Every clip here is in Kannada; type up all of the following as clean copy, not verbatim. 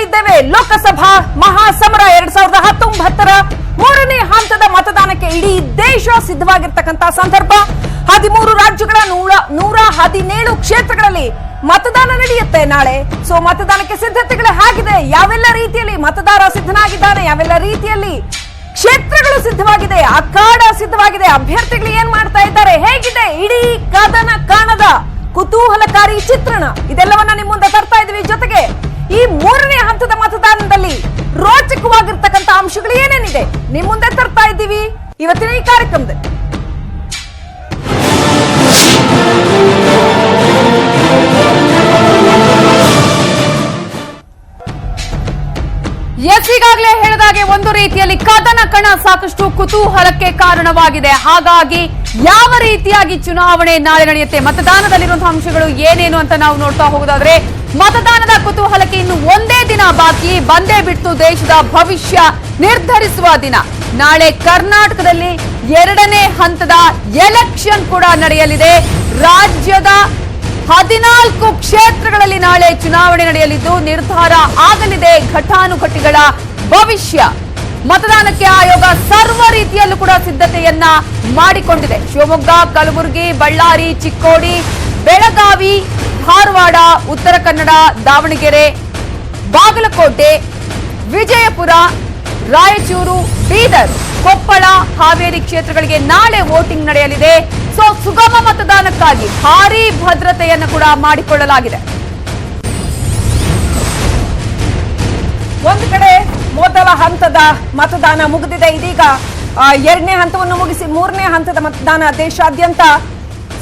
ಇದ್ದೇವೆ. ಲೋಕಸಭಾ ಮಹಾಸಮರ 2019ರ ಮೂರನೇ ಹಂತದ ಮತದಾನಕ್ಕೆ ಇಡೀ ದೇಶ ಸಿದ್ಧವಾಗಿರ್ತಕ್ಕಂಥ ಸಂದರ್ಭ. 13 ರಾಜ್ಯಗಳ 117 ಕ್ಷೇತ್ರಗಳಲ್ಲಿ ಮತದಾನ ನಡೆಯುತ್ತೆ ನಾಳೆ. ಸೊ ಮತದಾನಕ್ಕೆ ಸಿದ್ಧತೆಗಳು ಹೇಗಿದೆ, ಯಾವೆಲ್ಲ ರೀತಿಯಲ್ಲಿ ಮತದಾರ ಸಿದ್ಧನಾಗಿದ್ದಾನೆ, ಯಾವೆಲ್ಲ ರೀತಿಯಲ್ಲಿ ಕ್ಷೇತ್ರಗಳು ಸಿದ್ಧವಾಗಿದೆ, ಅಖಾಡ ಸಿದ್ಧವಾಗಿದೆ, ಅಭ್ಯರ್ಥಿಗಳು ಏನ್ ಮಾಡ್ತಾ ಇದ್ದಾರೆ, ಹೇಗಿದೆ ಇಡೀ ಕದನ ಕಾಣದ ಕುತೂಹಲಕಾರಿ ಚಿತ್ರಣ, ಇದೆಲ್ಲವನ್ನ ನಿಮ್ಮ ಮುಂದೆ ತರ್ತಾ ಇದೀವಿ. ಜೊತೆಗೆ ಈ ಮೂರನೇ ಹಂತದ ಮತದಾನದಲ್ಲಿ ರೋಚಕವಾಗಿರ್ತಕ್ಕಂಥ ಅಂಶಗಳು ಏನೇನಿದೆ ನಿಮ್ಮ ಮುಂದೆ ತರ್ತಾ ಇದ್ದೀವಿ ಇವತ್ತಿನ ಈ ಕಾರ್ಯಕ್ರಮದಲ್ಲಿ. ಈಗಾಗಲೇ ಹೇಳಿದಾಗೆ ಒಂದು ರೀತಿಯಲ್ಲಿ ಕದನ ಕಣ ಸಾಕಷ್ಟು ಕುತೂಹಲಕ್ಕೆ ಕಾರಣವಾಗಿದೆ. ಹಾಗಾಗಿ ಯಾವ ರೀತಿಯಾಗಿ ಚುನಾವಣೆ ನಾಳೆ ನಡೆಯುತ್ತೆ, ಮತದಾನದಲ್ಲಿರುವಂತಹ ಅಂಶಗಳು ಏನೇನು ಅಂತ ನಾವು ನೋಡ್ತಾ ಹೋಗೋದಾದ್ರೆ, ಮತದಾನದ ಕುತೂಹಲಕ್ಕೆ ಇನ್ನು ಒಂದೇ ದಿನ ಬಾಕಿ, ಬಂದೇ ಬಿಟ್ಟು ದೇಶದ ಭವಿಷ್ಯ ನಿರ್ಧರಿಸುವ ದಿನ. ನಾಳೆ ಕರ್ನಾಟಕದಲ್ಲಿ 2ನೇ ಹಂತದ ಎಲೆಕ್ಷನ್ ಕೂಡ ನಡೆಯಲಿದೆ. ರಾಜ್ಯದ 14 ಕ್ಷೇತ್ರಗಳಲ್ಲಿ ನಾಳೆ ಚುನಾವಣೆ ನಡೆಯಲಿದ್ದು ನಿರ್ಧಾರ ಆಗಲಿದೆ ಘಟಾನುಘಟಿಗಳ ಭವಿಷ್ಯ. ಮತದಾನಕ್ಕೆ ಆಯೋಗ ಸರ್ವ ರೀತಿಯಲ್ಲೂ ಕೂಡ ಸಿದ್ಧತೆಯನ್ನ ಮಾಡಿಕೊಂಡಿದೆ. ಶಿವಮೊಗ್ಗ, ಕಲಬುರಗಿ, ಬಳ್ಳಾರಿ, ಚಿಕ್ಕೋಡಿ, ಬೆಳಗಾವಿ, ಧಾರವಾಡ, ಉತ್ತರ ಕನ್ನಡ, ದಾವಣಗೆರೆ, ಬಾಗಲಕೋಟೆ, ವಿಜಯಪುರ, ರಾಯಚೂರು, ಬೀದರ್, ಕೊಪ್ಪಳ, ಹಾವೇರಿ ಕ್ಷೇತ್ರಗಳಿಗೆ ನಾಳೆ ವೋಟಿಂಗ್ ನಡೆಯಲಿದೆ. ಸೊ ಸುಗಮ ಮತದಾನಕ್ಕಾಗಿ ಭಾರೀ ಭದ್ರತೆಯನ್ನು ಕೂಡ ಮಾಡಿಕೊಳ್ಳಲಾಗಿದೆ. ಒಂದು ಕಡೆ ಮೊದಲ ಹಂತದ ಮತದಾನ ಮುಗಿದಿದೆ. ಇದೀಗ 2ನೇ ಹಂತವನ್ನು ಮುಗಿಸಿ 3ನೇ ಹಂತದ ಮತದಾನ ದೇಶಾದ್ಯಂತ.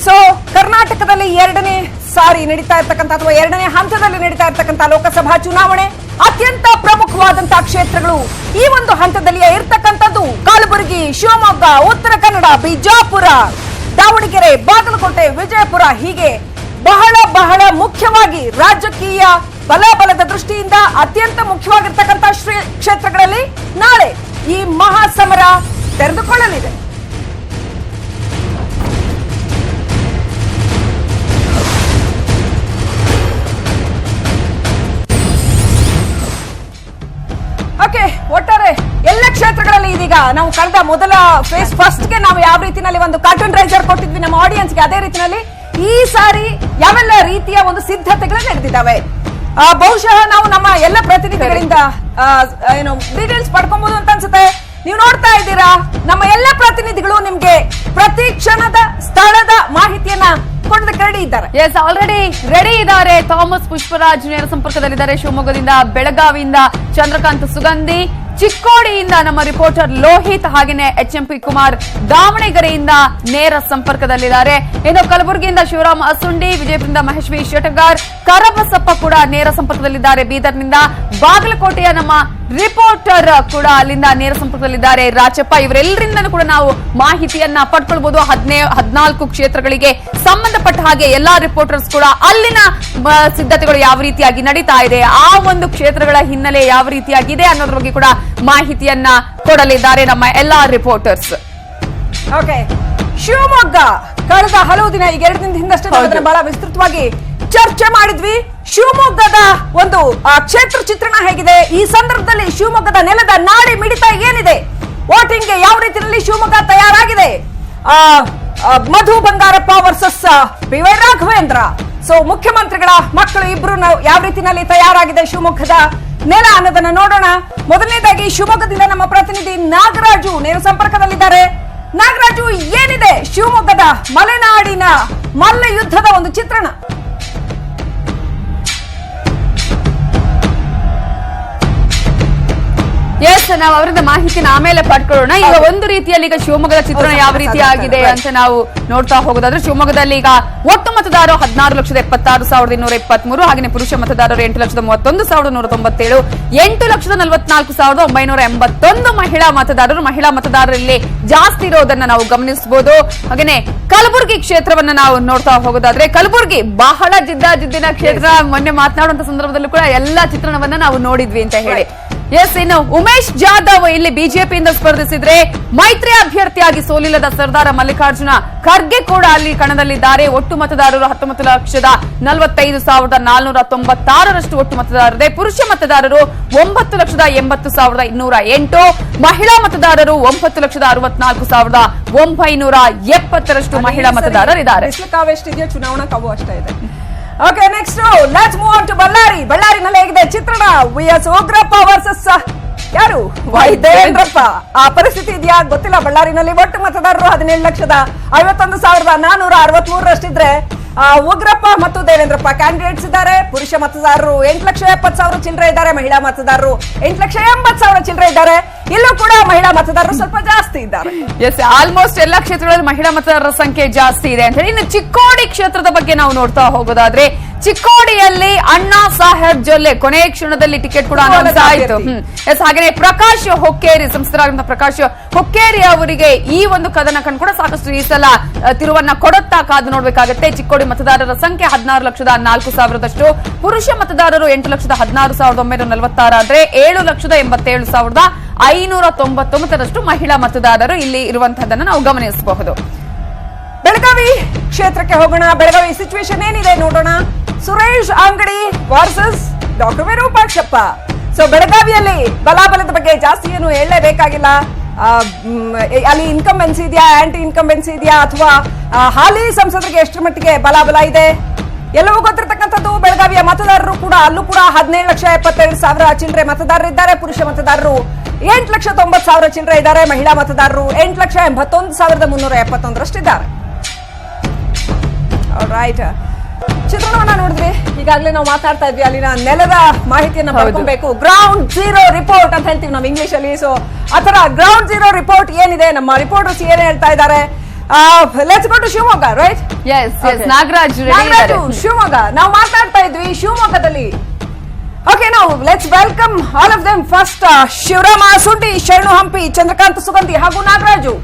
ಸೊ ಕರ್ನಾಟಕದಲ್ಲಿ 2ನೇ ಸಾರಿ ನಡೀತಾ ಇರ್ತಕ್ಕಂಥ ಅಥವಾ 2ನೇ ಹಂತದಲ್ಲಿ ನಡೀತಾ ಇರ್ತಕ್ಕಂಥ ಲೋಕಸಭಾ ಚುನಾವಣೆ ಅತ್ಯಂತ ಪ್ರಮುಖವಾದಂತಹ ಕ್ಷೇತ್ರಗಳು ಈ ಒಂದು ಹಂತದಲ್ಲಿ ಇರ್ತಕ್ಕಂಥದ್ದು ಕಲಬುರಗಿ, ಶಿವಮೊಗ್ಗ, ಉತ್ತರ ಕನ್ನಡ, ಬಿಜಾಪುರ, ದಾವಣಗೆರೆ, ಬಾಗಲಕೋಟೆ, ವಿಜಯಪುರ, ಹೀಗೆ ಬಹಳ ಬಹಳ ಮುಖ್ಯವಾಗಿ ರಾಜಕೀಯ ಬಲಬಲದ ದೃಷ್ಟಿಯಿಂದ ಅತ್ಯಂತ ಮುಖ್ಯವಾಗಿರ್ತಕ್ಕಂಥ ಕ್ಷೇತ್ರಗಳಲ್ಲಿ ನಾಳೆ ಈ ಮಹಾಸಮರ ತೆರೆದುಕೊಳ್ಳಲಿದೆ. ಓಕೆ, ಒಟ್ಟಾರೆ ಎಲ್ಲ ಕ್ಷೇತ್ರಗಳಲ್ಲಿ ಇದೀಗ ನಾವು ಕಳೆದ ಮೊದಲ ಫೇಸ್ ಫಸ್ಟ್ಗೆ ನಾವು ಯಾವ ರೀತಿಯಲ್ಲಿ ಒಂದು ಕಾರ್ಟೂನ್ ರೈಸರ್ ಕೊಟ್ಟಿದ್ವಿ ನಮ್ಮ ಆಡಿಯನ್ಸ್ಗೆ, ಅದೇ ರೀತಿಯಲ್ಲಿ ಈ ಸಾರಿ ಯಾವೆಲ್ಲ ರೀತಿಯ ಒಂದು ಸಿದ್ಧತೆಗಳು ನಡೆದಿದ್ದಾವೆ. ಬಹುಶಃ ನಾವು ನಮ್ಮ ಎಲ್ಲ ಪ್ರತಿನಿಧಿಗಳಿಂದ ಏನು ಡೀಟೇಲ್ಸ್ ಪಡ್ಕೊಬಹುದು ಅಂತ ಅನ್ಸುತ್ತೆ. ನೀವು ನೋಡ್ತಾ ಇದ್ದೀರಾ, ನಮ್ಮ ಎಲ್ಲ ಪ್ರತಿನಿಧಿಗಳು ನಿಮ್ಗೆ ಪ್ರತಿ ಕ್ಷಣದ ಸ್ಥಳದ ಮಾಹಿತಿಯನ್ನ ಕೊಡೋದಕ್ಕೆ ರೆಡಿ ಇದ್ದಾರೆ. ಎಸ್, ಆಲ್ರೆಡಿ ರೆಡಿ ಇದ್ದಾರೆ. ಥಾಮಸ್ ಪುಷ್ಪರಾಜ್ ನೇರ ಸಂಪರ್ಕದಲ್ಲಿದ್ದಾರೆ. ಶಿವಮೊಗ್ಗದಿಂದ, ಬೆಳಗಾವಿಯಿಂದ ಚಂದ್ರಕಾಂತ್ ಸುಗಂಧಿ, ಚಿಕ್ಕೋಡಿಯಿಂದ ನಮ್ಮ ರಿಪೋರ್ಟರ್ ಲೋಹಿತ್, ಹಾಗೇನೆ HMP ಕುಮಾರ್ ದಾವಣಗೆರೆಯಿಂದ ನೇರ ಸಂಪರ್ಕದಲ್ಲಿದ್ದಾರೆ. ಇನ್ನು ಕಲಬುರಗಿಯಿಂದ ಶಿವರಾಮ್ ಅಸುಂಡಿ, ವಿಜಯಪುರದಿಂದ ಮಹೇಶ್ ವಿ ಶೆಟಗಾರ್, ಕರಬಸಪ್ಪ ಕೂಡ ನೇರ ಸಂಪರ್ಕದಲ್ಲಿದ್ದಾರೆ. ಬೀದರ್ನಿಂದ ಬಾಗಲಕೋಟೆಯ ನಮ್ಮ ರಿಪೋರ್ಟರ್ ಕೂಡ ಅಲ್ಲಿಂದ ನೇರ ಸಂಪರ್ಕದಲ್ಲಿದ್ದಾರೆ, ರಾಚಪ್ಪ. ಇವರೆಲ್ಲರಿಂದಲೂ ಕೂಡ ನಾವು ಮಾಹಿತಿಯನ್ನ ಪಡ್ಕೊಳ್ಬಹುದು. 14 ಕ್ಷೇತ್ರಗಳಿಗೆ ಸಂಬಂಧಪಟ್ಟ ಹಾಗೆ ಎಲ್ಲಾ ರಿಪೋರ್ಟರ್ಸ್ ಕೂಡ ಅಲ್ಲಿನ ಸಿದ್ಧತೆಗಳು ಯಾವ ರೀತಿಯಾಗಿ ನಡೀತಾ ಇದೆ, ಆ ಒಂದು ಕ್ಷೇತ್ರಗಳ ಹಿನ್ನೆಲೆ ಯಾವ ರೀತಿಯಾಗಿದೆ ಅನ್ನೋದ್ರ ಬಗ್ಗೆ ಕೂಡ ಮಾಹಿತಿಯನ್ನ ಕೊಡಲಿದ್ದಾರೆ ನಮ್ಮ ಎಲ್ಲಾ ರಿಪೋರ್ಟರ್ಸ್. ಓಕೆ, ಶಿವಮೊಗ್ಗ ಕಳೆದ ಹಲವು ದಿನ, ಈಗ 2 ದಿನದ ಹಿಂದಷ್ಟೇ ಬಹಳ ವಿಸ್ತೃತವಾಗಿ ಚರ್ಚೆ ಮಾಡಿದ್ವಿ. ಶಿವಮೊಗ್ಗದ ಒಂದು ಕ್ಷೇತ್ರ ಚಿತ್ರಣ ಹೇಗಿದೆ, ಈ ಸಂದರ್ಭದಲ್ಲಿ ಶಿವಮೊಗ್ಗದ ನೆಲದ ನಾಡಿ ಮಿಡಿತ ಏನಿದೆ, ವೋಟಿಂಗ್ಗೆ ಯಾವ ರೀತಿಯಲ್ಲಿ ಶಿವಮೊಗ್ಗ ತಯಾರಾಗಿದೆ, Madhu Bangarappa versus BY Raghavendra. So ಮುಖ್ಯಮಂತ್ರಿಗಳ ಮಕ್ಕಳು ಇಬ್ರು ಯಾವ ರೀತಿಯಲ್ಲಿ ತಯಾರಾಗಿದೆ ಶಿವಮೊಗ್ಗದ ನೆಲ ಅನ್ನೋದನ್ನ ನೋಡೋಣ. ಮೊದಲನೇದಾಗಿ ಶಿವಮೊಗ್ಗದಿಂದ ನಮ್ಮ ಪ್ರತಿನಿಧಿ ನಾಗರಾಜು ನೇರ ಸಂಪರ್ಕದಲ್ಲಿದ್ದಾರೆ. ನಾಗರಾಜು, ಏನಿದೆ ಶಿವಮೊಗ್ಗದ ಮಲೆನಾಡಿನ ಮಲ್ಲ ಯುದ್ಧದ ಒಂದು ಚಿತ್ರಣ? ಎಸ್, ನಾವು ಅವರಿಂದ ಮಾಹಿತಿನ ಆಮೇಲೆ ಪಡ್ಕೊಳ್ಳೋಣ. ಈಗ ಒಂದು ರೀತಿಯಲ್ಲಿ ಈಗ ಶಿವಮೊಗ್ಗದ ಚಿತ್ರಣ ಯಾವ ರೀತಿ ಆಗಿದೆ ಅಂತ ನಾವು ನೋಡ್ತಾ ಹೋಗೋದಾದ್ರೆ, ಶಿವಮೊಗ್ಗದಲ್ಲಿ ಈಗ ಒಟ್ಟು ಮತದಾರರು 16,76,223, ಹಾಗೆ ಪುರುಷ ಮತದಾರರು 8,31,197, 8,44,981 ಮಹಿಳಾ ಮತದಾರರಲ್ಲಿ ಜಾಸ್ತಿ ಇರೋದನ್ನ ನಾವು ಗಮನಿಸಬಹುದು. ಹಾಗೇನೆ ಕಲಬುರಗಿ ಕ್ಷೇತ್ರವನ್ನ ನಾವು ನೋಡ್ತಾ ಹೋಗೋದಾದ್ರೆ, ಕಲಬುರಗಿ ಬಹಳ ಜಿದ್ದಿನ ಕ್ಷೇತ್ರ. ಮೊನ್ನೆ ಮಾತನಾಡುವಂತ ಸಂದರ್ಭದಲ್ಲೂ ಕೂಡ ಎಲ್ಲಾ ಚಿತ್ರಣವನ್ನ ನಾವು ನೋಡಿದ್ವಿ ಅಂತ ಹೇಳಿ. ಎಸ್, ಇನ್ನು ಉಮೇಶ್ ಜಾಧವ್ ಇಲ್ಲಿ ಬಿಜೆಪಿಯಿಂದ ಸ್ಪರ್ಧಿಸಿದ್ರೆ ಮೈತ್ರಿ ಅಭ್ಯರ್ಥಿಯಾಗಿ ಸೋಲಿಲ್ಲದ ಸರ್ದಾರ ಮಲ್ಲಿಕಾರ್ಜುನ ಖರ್ಗೆ ಕೂಡ ಅಲ್ಲಿ ಕಣದಲ್ಲಿದ್ದಾರೆ. ಒಟ್ಟು ಮತದಾರರು 19,45,496 ಒಟ್ಟು ಮತದಾರರೇ. ಪುರುಷ ಮತದಾರರು 9,80,208, ಮಹಿಳಾ ಮತದಾರರು 9,64,970 ಮಹಿಳಾ ಮತದಾರರಿದ್ದಾರೆ. ಕಾವು ಎಷ್ಟಿದೆಯೋ ಚುನಾವಣಾ ಕಾವು ಅಷ್ಟೇ ಇದೆ. Okay, next let's move on to Ballari. ಬಳ್ಳಾರಿನಲ್ಲಿ ಹೇಗಿದೆ ಚಿತ್ರಣ? ವಿಎಸ್ ಉಗ್ರಪ್ಪ ವರ್ಸಸ್ ಯಾರು? ದೇವೇಂದ್ರಪ್ಪ. ಆ ಪರಿಸ್ಥಿತಿ ಇದೆಯಾ ಗೊತ್ತಿಲ್ಲ. ಬಳ್ಳಾರಿನಲ್ಲಿ ಒಟ್ಟು ಮತದಾರರು 17,51,463ರಷ್ಟಿದ್ರೆ ಉಗ್ರಪ್ಪ ಮತ್ತು ದೇವೇಂದ್ರಪ್ಪ ಕ್ಯಾಂಡಿಡೇಟ್ಸ್ ಇದ್ದಾರೆ. ಪುರುಷ ಮತದಾರರು 8,70,000 ಚಿಲ್ಲರೆ ಇದ್ದಾರೆ. ಮಹಿಳಾ ಮತದಾರರು 8,80,000 ಚಿಲ್ಲರೆ ಇದ್ದಾರೆ. ಇಲ್ಲೂ ಕೂಡ ಮಹಿಳಾ ಮತದಾರರು ಸ್ವಲ್ಪ ಜಾಸ್ತಿ ಇದ್ದಾರೆ. ಎಸ್, ಆಲ್ಮೋಸ್ಟ್ ಎಲ್ಲಾ ಕ್ಷೇತ್ರಗಳಲ್ಲಿ ಮಹಿಳಾ ಮತದಾರರ ಸಂಖ್ಯೆ ಜಾಸ್ತಿ ಇದೆ ಅಂತ ಹೇಳಿ. ಇನ್ನು ಚಿಕ್ಕೋಡಿ ಕ್ಷೇತ್ರದ ಬಗ್ಗೆ ನಾವು ನೋಡ್ತಾ ಹೋಗೋದಾದ್ರೆ, ಚಿಕ್ಕೋಡಿಯಲ್ಲಿ ಅಣ್ಣಾ ಸಾಹೇಬ್ ಜೊಲ್ಲೆ ಕೊನೆಯ ಕ್ಷಣದಲ್ಲಿ ಟಿಕೆಟ್ ಕೂಡ ಅನೌನ್ಸ್ ಆಯಿತು. ಎಸ್, ಹಾಗೆ ಪ್ರಕಾಶ್ ಹೊಕ್ಕೇರಿ, ಸಂಸದರಾದಂತಹ ಪ್ರಕಾಶ್ ಹೊಕ್ಕೇರಿ ಅವರಿಗೆ ಈ ಒಂದು ಕದನ ಕಣ್ ಕೂಡ ಸಾಕಷ್ಟು ಈ ಸಲ ತಿರುವನ್ನ ಕೊಡುತ್ತಾ ಕಾದು ನೋಡ್ಬೇಕಾಗತ್ತೆ. ಚಿಕ್ಕೋಡಿ ಮತದಾರರ ಸಂಖ್ಯೆ 16,04,000 ಪುರುಷ ಮತದಾರರು 8,16,946 ಆದ್ರೆ 7,87,599 ಮಹಿಳಾ ಮತದಾರರು ಇಲ್ಲಿ ಇರುವಂತಹದನ್ನು ನಾವು ಗಮನಿಸಬಹುದು. ಬೆಳಗಾವಿ ಕ್ಷೇತ್ರಕ್ಕೆ ಹೋಗೋಣ. ಬೆಳಗಾವಿ ಸಿಚುವೇಶನ್ ಏನಿದೆ ನೋಡೋಣ. Suresh Angadi versus doctor Virupakshappa. So ಬೆಳಗಾವಿಯಲ್ಲಿ ಬಲಾಬಲದ ಬಗ್ಗೆ ಜಾಸ್ತಿ ಏನು ಹೇಳಲೇಬೇಕಾಗಿಲ್ಲ. ಅಲ್ಲಿ ಇನ್ಕಂಬೆನ್ಸಿ ಇದೆಯಾ, ಆಂಟಿ ಇನ್ಕಂಬೆನ್ಸಿ ಇದೆಯಾ, ಅಥವಾ ಹಾಲಿ ಸಂಸದರಿಗೆ ಎಷ್ಟರ ಮಟ್ಟಿಗೆ ಬಲಾಬಲ ಇದೆ ಎಲ್ಲವೂ ಗೊತ್ತಿರತಕ್ಕಂಥದ್ದು. ಬೆಳಗಾವಿಯ ಮತದಾರರು ಕೂಡ ಅಲ್ಲೂ ಕೂಡ 17,77,000 ಚಿಲ್ಲರೆ ಮತದಾರರಿದ್ದಾರೆ. ಪುರುಷ ಮತದಾರರು 8,90,000 ಚಿಲ್ಲರೆ ಇದ್ದಾರೆ. ಮಹಿಳಾ ಮತದಾರರು 8,81,371ರಷ್ಟಿದ್ದಾರೆ. ರೈಟ್, ಚಿತ್ರಣವನ್ನ ನೋಡಿದ್ವಿ. ಈಗಾಗಲೇ ನಾವು ಮಾತಾಡ್ತಾ ಇದ್ವಿ, ಅಲ್ಲಿನ ನೆಲದ ಮಾಹಿತಿಯನ್ನ ಪಡ್ಕೊಬೇಕು. ಗ್ರೌಂಡ್ ಜೀರೋ ರಿಪೋರ್ಟ್ ಅಂತ ಹೇಳ್ತೀವಿ ನಾವು ಇಂಗ್ಲಿಷ್ ಅಲ್ಲಿ. ಸೊ ಆತರ ಗ್ರೌಂಡ್ ಜೀರೋ ರಿಪೋರ್ಟ್ ಏನಿದೆ, ನಮ್ಮ ರಿಪೋರ್ಟರ್ಸ್ ಏನ್ ಹೇಳ್ತಾ ಇದ್ದಾರೆ. Let's go to Shivamogga. Right, Nagaraj Shivamogga ನಾವು ಮಾತಾಡ್ತಾ ಇದ್ವಿ. ಶಿವಮೊಗ್ಗದಲ್ಲಿ ಓಕೆ, ನಾವು let's welcome all of them. First Shivarama Sunti, Sharanu Hampi, Chandrakant ಸುಗಂಧಿ ಹಾಗೂ ನಾಗರಾಜು.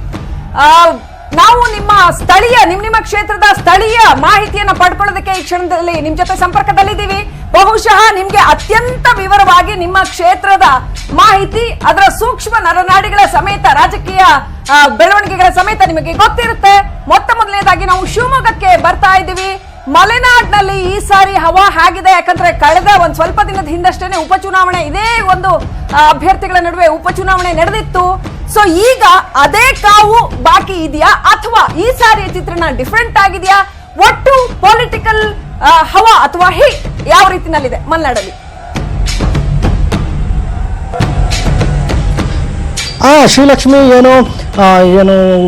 ನಾವು ನಿಮ್ಮ ಸ್ಥಳೀಯ ನಿಮ್ಮ ಕ್ಷೇತ್ರದ ಸ್ಥಳೀಯ ಮಾಹಿತಿಯನ್ನ ಪಡ್ಕೊಳ್ಳೋದಕ್ಕೆ ಈ ಕ್ಷಣದಲ್ಲಿ ನಿಮ್ ಜೊತೆ ಸಂಪರ್ಕದಲ್ಲಿದ್ದೀವಿ. ಬಹುಶಃ ನಿಮ್ಗೆ ಅತ್ಯಂತ ವಿವರವಾಗಿ ನಿಮ್ಮ ಕ್ಷೇತ್ರದ ಮಾಹಿತಿ, ಅದರ ಸೂಕ್ಷ್ಮ ನರನಾಡಿಗಳ ಸಮೇತ, ರಾಜಕೀಯ ಬೆಳವಣಿಗೆಗಳ ಸಮೇತ ನಿಮಗೆ ಗೊತ್ತಿರುತ್ತೆ. ಮೊದಲನೇದಾಗಿ ನಾವು ಶಿವಮೊಗ್ಗಕ್ಕೆ ಬರ್ತಾ ಇದ್ದೀವಿ. ಮಲೆನಾಡಿನಲ್ಲಿ ಈ ಸಾರಿ ಹವಾ ಹೇಗಿದೆ? ಯಾಕಂದ್ರೆ ಕಳೆದ ಒಂದ್ ಸ್ವಲ್ಪ ದಿನದ ಹಿಂದಷ್ಟೇನೆ ಉಪಚುನಾವಣೆ, ಇದೇ ಒಂದು ಅಭ್ಯರ್ಥಿಗಳ ನಡುವೆ ಉಪಚುನಾವಣೆ ನಡೆದಿತ್ತು. ಸೊ ಈಗ ಅದೇ ಕಾವು ಬಾಕಿ ಇದೆಯಾ, ಅಥವಾ ಈ ಸಾರಿಯ ಚಿತ್ರಣ ಡಿಫರೆಂಟ್ ಆಗಿದೆಯಾ? ಒಟ್ಟು ಪೊಲಿಟಿಕಲ್ ಹವಾ ಅಥವಾ ಹೀಟ್ ಯಾವ ರೀತಿನಲ್ಲಿದೆ ಮಲೆನಾಡಲ್ಲಿ? ಶ್ರೀಲಕ್ಷ್ಮಿ, ಏನು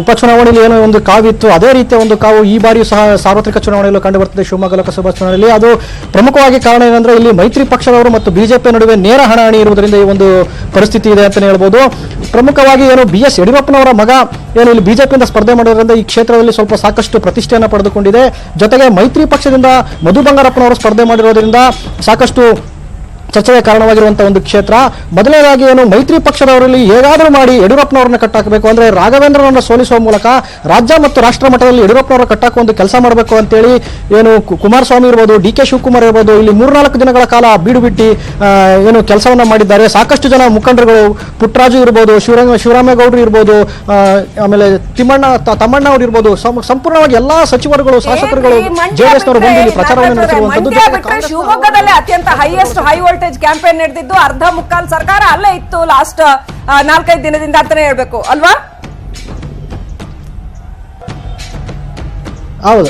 ಉಪಚುನಾವಣೆಯಲ್ಲಿ ಏನೋ ಒಂದು ಕಾವಿತ್ತು, ಅದೇ ರೀತಿಯ ಒಂದು ಕಾವು ಈ ಬಾರಿಯೂ ಸಹ ಸಾರ್ವತ್ರಿಕ ಚುನಾವಣೆಯಲ್ಲೂ ಕಂಡು ಬರ್ತದೆ. ಶಿವಮೊಗ್ಗ ಲೋಕಸಭಾ ಚುನಾವಣೆಯಲ್ಲಿ ಅದು ಪ್ರಮುಖವಾಗಿ ಕಾರಣ ಏನಂದ್ರೆ, ಇಲ್ಲಿ ಮೈತ್ರಿ ಪಕ್ಷದವರು ಮತ್ತು ಬಿಜೆಪಿ ನಡುವೆ ನೇರ ಹಣಾಹಣಿ ಇರುವುದರಿಂದ ಈ ಒಂದು ಪರಿಸ್ಥಿತಿ ಇದೆ ಅಂತಲೇ ಹೇಳ್ಬೋದು. ಪ್ರಮುಖವಾಗಿ ಏನು BS ಯಡಿಯೂರಪ್ಪನವರ ಮಗ ಏನು ಇಲ್ಲಿ ಬಿಜೆಪಿಯಿಂದ ಸ್ಪರ್ಧೆ ಮಾಡೋದ್ರಿಂದ ಈ ಕ್ಷೇತ್ರದಲ್ಲಿ ಸ್ವಲ್ಪ ಸಾಕಷ್ಟು ಪ್ರತಿಷ್ಠೆಯನ್ನು ಪಡೆದುಕೊಂಡಿದೆ. ಜೊತೆಗೆ ಮೈತ್ರಿ ಪಕ್ಷದಿಂದ ಮಧು ಬಂಗಾರಪ್ಪನವರು ಸ್ಪರ್ಧೆ ಮಾಡಿರೋದ್ರಿಂದ ಸಾಕಷ್ಟು ಚರ್ಚೆಗೆ ಕಾರಣವಾಗಿರುವಂತಹ ಒಂದು ಕ್ಷೇತ್ರ. ಮೊದಲನೇದಾಗಿ ಏನು ಮೈತ್ರಿ ಪಕ್ಷದವರಲ್ಲಿ ಹೇಗಾದರೂ ಮಾಡಿ ಯಡಿಯೂರಪ್ಪನವರನ್ನ ಕಟ್ಟಾಕಬೇಕು, ಅಂದ್ರೆ ರಾಘವೇಂದ್ರನನ್ನ ಸೋಲಿಸುವ ಮೂಲಕ ರಾಜ್ಯ ಮತ್ತು ರಾಷ್ಟ್ರ ಮಟ್ಟದಲ್ಲಿ ಯಡಿಯೂರಪ್ಪನವರ ಕಟ್ಟಾಕುವ ಒಂದು ಕೆಲಸ ಮಾಡಬೇಕು ಅಂತೇಳಿ ಏನು ಕುಮಾರಸ್ವಾಮಿ ಇರ್ಬೋದು, DK ಶಿವಕುಮಾರ್ ಇರ್ಬೋದು, ಇಲ್ಲಿ 3-4 ದಿನಗಳ ಕಾಲ ಬೀಡು ಬಿಟ್ಟು ಏನು ಕೆಲಸವನ್ನ ಮಾಡಿದ್ದಾರೆ. ಸಾಕಷ್ಟು ಜನ ಮುಖಂಡರುಗಳು, ಪುಟ್ಟರಾಜು ಇರ್ಬೋದು, ಶಿವರಾಮೇಗೌಡರು ಇರ್ಬೋದು, ಆಮೇಲೆ ತಮ್ಮಣ್ಣ ಅವರು ಇರ್ಬೋದು, ಸಂಪೂರ್ಣವಾಗಿ ಎಲ್ಲಾ ಸಚಿವರುಗಳು, ಶಾಸಕರುಗಳು, JDS ನವರು ಬಂದು ಇಲ್ಲಿ ಪ್ರಚಾರವನ್ನು ನಡೆಸಿರುವಂತದ್ದು. ಶಿವಮೊಗ್ಗದಲ್ಲೇ ಅತ್ಯಂತ ಹೈಯೆಸ್ಟ್ ಹೈ ವೋಲ್ಟೇಜ್ ಕ್ಯಾಂಪೇನ್ ನಡೆದಿದ್ದು, ಅರ್ಧ ಮುಕ್ಕಾಲ್ ಸರ್ಕಾರ ಅಲ್ಲೇ ಇತ್ತು ಲಾಸ್ಟ್ 4-5 ದಿನದಿಂದ ಅಂತಾನೆ ಹೇಳ್ಬೇಕು ಅಲ್ವಾ? ಹೌದು.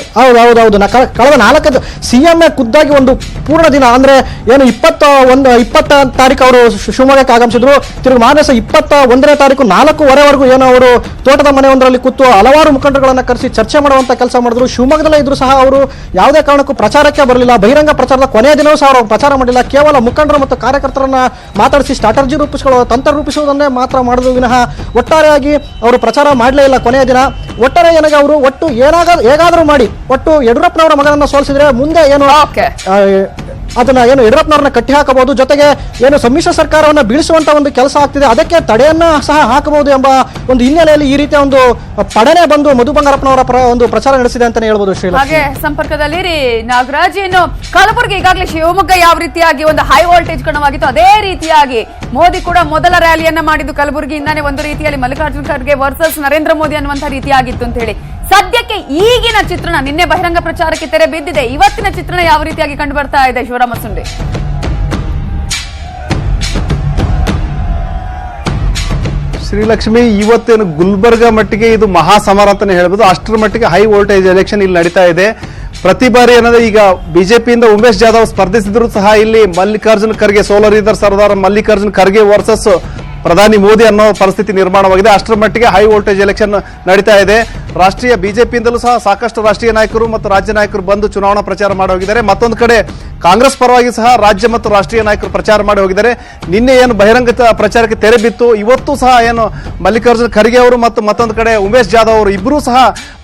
ಕಳೆದ 4 CM ಖುದ್ದಾಗಿ ಒಂದು ಪೂರ್ಣ ದಿನ ಅಂದ್ರೆ ಏನು 20 ತಾರೀಕು ಅವರು ಶಿವಮೊಗ್ಗಕ್ಕೆ ಆಗಮಿಸಿದ್ರು. ತಿರುಗಿ ಮಾನಸ 21ನೇ ತಾರೀಕು 4:15ವರೆಗೂ ಏನು ಅವರು ತೋಟದ ಮನೆಯೊಂದರಲ್ಲಿ ಕೂತು ಹಲವಾರು ಮುಖಂಡರುಗಳನ್ನ ಕರೆಸಿ ಚರ್ಚೆ ಮಾಡುವಂತ ಕೆಲಸ ಮಾಡಿದ್ರು. ಶಿವಮೊಗ್ಗದಲ್ಲೇ ಇದ್ರು ಸಹ ಅವರು ಯಾವುದೇ ಕಾರಣಕ್ಕೂ ಪ್ರಚಾರಕ್ಕೆ ಬರಲಿಲ್ಲ. ಬಹಿರಂಗ ಪ್ರಚಾರದ ಕೊನೆಯ ದಿನವೂ ಸಹ ಅವರು ಪ್ರಚಾರ ಮಾಡಲಿಲ್ಲ. ಕೇವಲ ಮುಖಂಡರು ಮತ್ತು ಕಾರ್ಯಕರ್ತರನ್ನ ಮಾತಾಡಿಸಿ ಸ್ಟ್ರಾಟಜಿ ರೂಪಿಸಿಕೊಳ್ಳುವ, ತಂತ್ರ ರೂಪಿಸುವುದನ್ನೇ ಮಾತ್ರ ಮಾಡಿದ್ರು ವಿನಃ ಒಟ್ಟಾರೆಯಾಗಿ ಅವರು ಪ್ರಚಾರ ಮಾಡಲೇ ಇಲ್ಲ ಕೊನೆಯ ದಿನ. ಒಟ್ಟಾರೆ ಏನಾಗ ಅವರು ಒಟ್ಟು ಹೇಗಾದರೂ ಮಾಡಿ ಒಟ್ಟು ಯಡಿಯೂರಪ್ಪನವರ ಮಗನನ್ನ ಸೋಲಿಸಿದ್ರೆ ಮುಂದೆ ಏನು ಅದನ್ನ ಏನು ಯಡಿಯೂರಪ್ಪನವ್ರನ್ನ ಕಟ್ಟಿ ಹಾಕಬಹುದು. ಜೊತೆಗೆ ಏನು ಸಮ್ಮಿಶ್ರ ಸರ್ಕಾರವನ್ನ ಬೀಳಿಸುವಂತ ಒಂದು ಕೆಲಸ ಆಗ್ತಿದೆ, ಅದಕ್ಕೆ ತಡೆಯನ್ನ ಸಹ ಹಾಕಬಹುದು ಎಂಬ ಒಂದು ಹಿನ್ನೆಲೆಯಲ್ಲಿ ಈ ರೀತಿಯ ಒಂದು ಪಡನೆ ಬಂದು ಮಧು ಬಂಗಾರಪ್ಪನವರ ಒಂದು ಪ್ರಚಾರ ನಡೆಸಿದೆ ಅಂತಾನೆ ಹೇಳ್ಬೋದು. ಹಾಗೆ ಸಂಪರ್ಕದಲ್ಲಿ ನಾಗರಾಜ್, ಏನು ಕಲಬುರಗಿ ಈಗಾಗಲೇ ಶಿವಮೊಗ್ಗ ಯಾವ ರೀತಿಯಾಗಿ ಒಂದು ಹೈ ವೋಲ್ಟೇಜ್ ಕಣವಾಗಿತ್ತು, ಅದೇ ರೀತಿಯಾಗಿ ಮೋದಿ ಕೂಡ ಮೊದಲ ರ್ಯಾಲಿಯನ್ನ ಮಾಡಿದ್ದು ಕಲಬುರಗಿಯಿಂದಾನೇ ಒಂದು ರೀತಿಯಲ್ಲಿ ಮಲ್ಲಿಕಾರ್ಜುನ್ ಖರ್ಗೆ ವರ್ಸಸ್ ನರೇಂದ್ರ ಮೋದಿ ಅನ್ನುವಂತಹ ರೀತಿಯಾಗಿತ್ತು ಅಂತ ಹೇಳಿ. ಸದ್ಯಕ್ಕೆ ಈಗಿನ ಚಿತ್ರಣ, ನಿನ್ನೆ ಬಹಿರಂಗ ಪ್ರಚಾರಕ್ಕೆ ತೆರೆ ಬಿದ್ದಿದೆ, ಇವತ್ತಿನ ಚಿತ್ರಣ ಯಾವ ರೀತಿಯಾಗಿ ಕಂಡು ಬರ್ತಾ ಇದೆ ಶಿವರಾಮ ಸುಂಡೆ? ಶ್ರೀಲಕ್ಷ್ಮಿ, ಇವತ್ತೇನು ಗುಲ್ಬರ್ಗ ಮಟ್ಟಿಗೆ ಇದು ಮಹಾಸಮರ ಅಂತಾನೆ ಹೇಳ್ಬೋದು. ಅಷ್ಟರ ಮಟ್ಟಿಗೆ ಹೈ ವೋಲ್ಟೇಜ್ ಎಲೆಕ್ಷನ್ ಇಲ್ಲಿ ನಡೀತಾ ಇದೆ. ಪ್ರತಿ ಬಾರಿ ಏನಂದ್ರೆ ಈಗ ಬಿಜೆಪಿಯಿಂದ ಉಮೇಶ್ ಜಾಧವ್ ಸ್ಪರ್ಧಿಸಿದ್ರು ಸಹ ಇಲ್ಲಿ ಮಲ್ಲಿಕಾರ್ಜುನ್ ಖರ್ಗೆ, ಸೋಲರೀಧರ್ ಸರ್ದಾರ್ ಮಲ್ಲಿಕಾರ್ಜುನ್ ಖರ್ಗೆ ವರ್ಸಸ್ ಪ್ರಧಾನಿ ಮೋದಿ ಅನ್ನೋ ಪರಿಸ್ಥಿತಿ ನಿರ್ಮಾಣವಾಗಿದೆ. ಅಷ್ಟರ ಮಟ್ಟಿಗೆ ಹೈ ವೋಲ್ಟೇಜ್ ಎಲೆಕ್ಷನ್ ನಡೀತಾ ಇದೆ. ರಾಷ್ಟ್ರೀಯ ಬಿಜೆಪಿಯಿಂದಲೂ ಸಹ ಸಾಕಷ್ಟು ರಾಷ್ಟ್ರೀಯ ನಾಯಕರು ಮತ್ತು ರಾಜ್ಯ ನಾಯಕರು ಬಂದು ಚುನಾವಣಾ ಪ್ರಚಾರ ಮಾಡಿ ಹೋಗಿದ್ದಾರೆ. ಮತ್ತೊಂದು ಕಡೆ ಕಾಂಗ್ರೆಸ್ ಪರವಾಗಿ ಸಹ ರಾಜ್ಯ ಮತ್ತು ರಾಷ್ಟ್ರೀಯ ನಾಯಕರು ಪ್ರಚಾರ ಮಾಡಿ ಹೋಗಿದ್ದಾರೆ. ನಿನ್ನೆ ಏನು ಬಹಿರಂಗ ಪ್ರಚಾರಕ್ಕೆ ತೆರೆ ಬಿತ್ತು, ಇವತ್ತು ಸಹ ಏನು ಮಲ್ಲಿಕಾರ್ಜುನ್ ಖರ್ಗೆ ಅವರು ಮತ್ತು ಮತ್ತೊಂದು ಕಡೆ ಉಮೇಶ್ ಜಾಧವ್ ಅವರು ಇಬ್ಬರೂ ಸಹ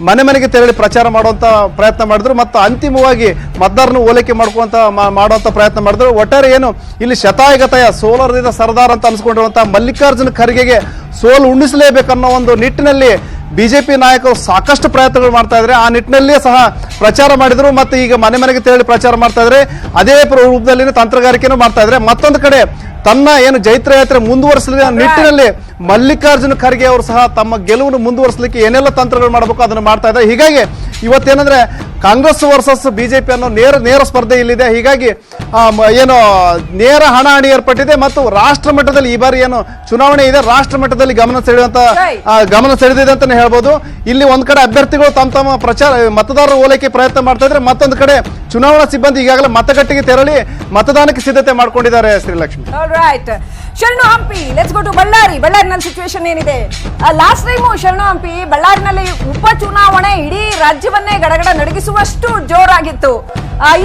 ಮನೆ ಮನೆಗೆ ತೆರಳಿ ಪ್ರಚಾರ ಮಾಡುವಂತ ಪ್ರಯತ್ನ ಮಾಡಿದ್ರು ಮತ್ತು ಅಂತಿಮವಾಗಿ ಮತದಾರನ ಓಲೈಕೆ ಮಾಡುವಂತ ಪ್ರಯತ್ನ ಮಾಡಿದ್ರು. ಒಟ್ಟಾರೆ ಏನು ಇಲ್ಲಿ ಶತಾಯಗತಾಯ ಸೋಲರ್ದಿಂದ ಸರ್ದಾರ್ ಅಂತ ಅನ್ಸ್ಕೊಂಡಿರುವಂತಹ ಮಲ್ಲಿಕಾರ್ಜುನ್ ಖರ್ಗೆಗೆ ಸೋಲು ಉಣಿಸಲೇಬೇಕನ್ನೋ ಒಂದು ನಿಟ್ಟಿನಲ್ಲಿ ಬಿಜೆಪಿ ನಾಯಕರು ಸಾಕಷ್ಟು ಪ್ರಯತ್ನಗಳು ಮಾಡ್ತಾ ಇದ್ದಾರೆ. ಆ ನಿಟ್ಟಿನಲ್ಲಿಯೇ ಸಹ ಪ್ರಚಾರ ಮಾಡಿದ್ರು ಮತ್ತು ಈಗ ಮನೆ ಮನೆಗೆ ತೆರಳಿ ಪ್ರಚಾರ ಮಾಡ್ತಾ ಇದ್ದಾರೆ. ಅದೇ ರೂಪದಲ್ಲಿ ತಂತ್ರಗಾರಿಕೆನೂ ಮಾಡ್ತಾ ಇದ್ದಾರೆ. ಮತ್ತೊಂದು ಕಡೆ ತನ್ನ ಏನು ಜೈತ್ರ ಯಾತ್ರೆ ಮುಂದುವರಿಸಲಿರುವ ನಿಟ್ಟಿನಲ್ಲಿ ಮಲ್ಲಿಕಾರ್ಜುನ್ ಖರ್ಗೆ ಅವರು ಸಹ ತಮ್ಮ ಗೆಲುವನ್ನು ಮುಂದುವರಿಸಲಿಕ್ಕೆ ಏನೆಲ್ಲ ತಂತ್ರಗಳು ಮಾಡಬೇಕು ಅದನ್ನು ಮಾಡ್ತಾ ಇದ್ದಾರೆ. ಹೀಗಾಗಿ ಇವತ್ತೇನಂದ್ರೆ ಕಾಂಗ್ರೆಸ್ ವರ್ಸಸ್ ಬಿಜೆಪಿ ಅನ್ನೋ ನೇರ ಸ್ಪರ್ಧೆ ಇಲ್ಲಿದೆ. ಹೀಗಾಗಿ ಏನು ನೇರ ಹಣಾಹಣಿ ಏರ್ಪಟ್ಟಿದೆ ಮತ್ತು ರಾಷ್ಟ್ರ ಮಟ್ಟದಲ್ಲಿ ಈ ಬಾರಿ ಏನು ಚುನಾವಣೆ ಇದೆ ರಾಷ್ಟ್ರ ಮಟ್ಟದಲ್ಲಿ ಗಮನ ಸೆಳೆದಿದೆ ಅಂತಾನೆ ಹೇಳ್ಬೋದು. ಇಲ್ಲಿ ಒಂದ್ ಕಡೆ ಅಭ್ಯರ್ಥಿಗಳು ತಮ್ಮ ಪ್ರಚಾರ ಮತದಾರರ ಓಲೈಕೆ ಪ್ರಯತ್ನ ಮಾಡ್ತಾ ಇದ್ರೆ, ಮತ್ತೊಂದು ಕಡೆ ಚುನಾವಣಾ ಸಿಬ್ಬಂದಿ ಈಗಾಗಲೇ ಮತಗಟ್ಟೆಗೆ ತೆರಳಿ ಮತದಾನಕ್ಕೆ ಸಿದ್ಧತೆ ಮಾಡ್ಕೊಂಡಿದ್ದಾರೆ. Srilakshmi, Sharanu Hampi, let's go to ಬಳ್ಳಾರಿನಲ್ಲಿ ಸಿಚುವೇಶನ್ ಏನಿದೆ? ಲಾಸ್ಟ್ ಟೈಮು ಶರಣು ಹಂಪಿ ಬಳ್ಳಾರಿನಲ್ಲಿ ಉಪಚುನಾವಣೆ ಇಡೀ ರಾಜ್ಯವನ್ನೇ ಗಡಗಡ ನಡಗಿಸುವಷ್ಟು ಜೋರಾಗಿತ್ತು.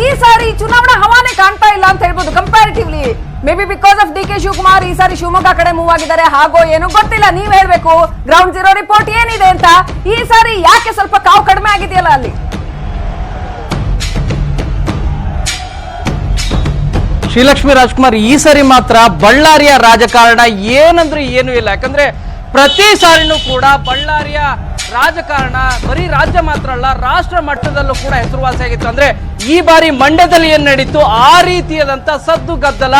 ಈ ಸಾರಿ ಚುನಾವಣಾ ಹವಾನೆ ಕಾಣ್ತಾ ಇಲ್ಲ ಅಂತ ಹೇಳ್ಬೋದು comparatively. May be because of D K Shivakumar ಈ ಸಾರಿ ಶಿವಮೊಗ್ಗ ಕಡೆ ಮೂವ್ ಆಗಿದ್ದಾರೆ, ಹಾಗೋ ಏನೋ ಗೊತ್ತಿಲ್ಲ. ನೀವ್ ಹೇಳ್ಬೇಕು, ಗ್ರೌಂಡ್ ಜೀರೋ ರಿಪೋರ್ಟ್ ಏನಿದೆ ಅಂತ. ಈ ಸಾರಿ ಯಾಕೆ ಸ್ವಲ್ಪ ಕಾವು ಕಡಿಮೆ ಆಗಿದೆಯಲ್ಲ ಅಲ್ಲಿ? ಶ್ರೀಲಕ್ಷ್ಮಿ ರಾಜ್ಕುಮಾರ್, ಈ ಸರಿ ಮಾತ್ರ ಬಳ್ಳಾರಿಯ ರಾಜಕಾರಣ ಏನಂದ್ರೆ ಏನೂ ಇಲ್ಲ. ಯಾಕಂದ್ರೆ ಪ್ರತಿ ಸಾರಿನೂ ಕೂಡ ಬಳ್ಳಾರಿಯ ರಾಜಕಾರಣ ಬರೀ ರಾಜ್ಯ ಮಾತ್ರ ಅಲ್ಲ, ರಾಷ್ಟ್ರ ಮಟ್ಟದಲ್ಲೂ ಕೂಡ ಹೆಸರುವಾಸಿಯಾಗಿತ್ತು. ಅಂದ್ರೆ ಈ ಬಾರಿ ಮಂಡ್ಯದಲ್ಲಿ ಏನ್ ನಡೀತು ಆ ರೀತಿಯಾದಂತ ಸದ್ದು ಗದ್ದಲ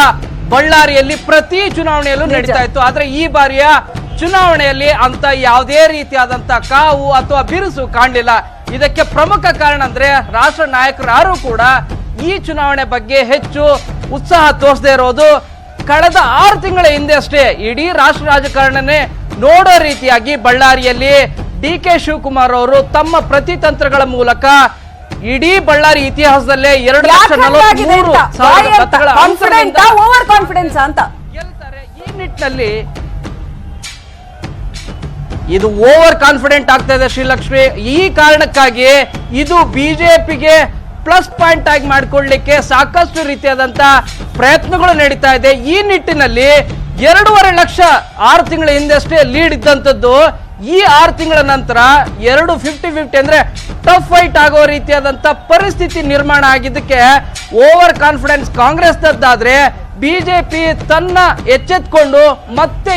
ಬಳ್ಳಾರಿಯಲ್ಲಿ ಪ್ರತಿ ಚುನಾವಣೆಯಲ್ಲೂ ನಡೀತಾ ಇತ್ತು. ಆದ್ರೆ ಈ ಬಾರಿಯ ಚುನಾವಣೆಯಲ್ಲಿ ಅಂತ ಯಾವುದೇ ರೀತಿಯಾದಂತ ಕಾವು ಅಥವಾ ಬಿರುಸು ಕಾಣಲಿಲ್ಲ. ಇದಕ್ಕೆ ಪ್ರಮುಖ ಕಾರಣ ಅಂದ್ರೆ ರಾಷ್ಟ್ರ ನಾಯಕರು ಯಾರು ಕೂಡ ಈ ಚುನಾವಣೆ ಬಗ್ಗೆ ಹೆಚ್ಚು ಉತ್ಸಾಹ ತೋರಿಸದೇ ಇರೋದು. ಕಳೆದ 6 ತಿಂಗಳ ಹಿಂದೆ ಅಷ್ಟೇ ಇಡೀ ರಾಷ್ಟ್ರ ರಾಜಕಾರಣನೇ ನೋಡೋ ರೀತಿಯಾಗಿ ಬಳ್ಳಾರಿಯಲ್ಲಿ ಡಿ ಕೆ ಶಿವಕುಮಾರ್ ಅವರು ತಮ್ಮ ಪ್ರತಿತಂತ್ರಗಳ ಮೂಲಕ ಇಡೀ ಬಳ್ಳಾರಿ ಇತಿಹಾಸದಲ್ಲೇ 2,40,000 ಅಂತ ಗೆಲ್ತಾರೆ. ಈ ನಿಟ್ಟಿನಲ್ಲಿ ಇದು ಓವರ್ ಕಾನ್ಫಿಡೆಂಟ್ ಆಗ್ತಾ ಇದೆ ಶ್ರೀಲಕ್ಷ್ಮಿ. ಈ ಕಾರಣಕ್ಕಾಗಿ ಇದು ಬಿಜೆಪಿಗೆ ಪ್ಲಸ್ ಪಾಯಿಂಟ್ ಆಗಿ ಮಾಡಿಕೊಳ್ಳಲಿಕ್ಕೆ ಸಾಕಷ್ಟು ರೀತಿಯಾದಂತ ಪ್ರಯತ್ನಗಳು ನಡೀತಾ ಇದೆ. ಈ ನಿಟ್ಟಿನಲ್ಲಿ 2.5 ಲಕ್ಷ 6 ತಿಂಗಳ ಹಿಂದಷ್ಟೇ ಲೀಡ್ ಇದ್ದಂಥದ್ದು ಈ 6 ತಿಂಗಳ ನಂತರ 50-50 ಅಂದ್ರೆ ಟಫ್ ಫೈಟ್ ಆಗೋ ರೀತಿಯಾದಂತ ಪರಿಸ್ಥಿತಿ ನಿರ್ಮಾಣ ಆಗಿದ್ದಕ್ಕೆ ಓವರ್ ಕಾನ್ಫಿಡೆನ್ಸ್ ಕಾಂಗ್ರೆಸ್ನದ್ದಾದ್ರೆ ಬಿಜೆಪಿ ತನ್ನ ಎಚ್ಚೆತ್ಕೊಂಡು ಮತ್ತೆ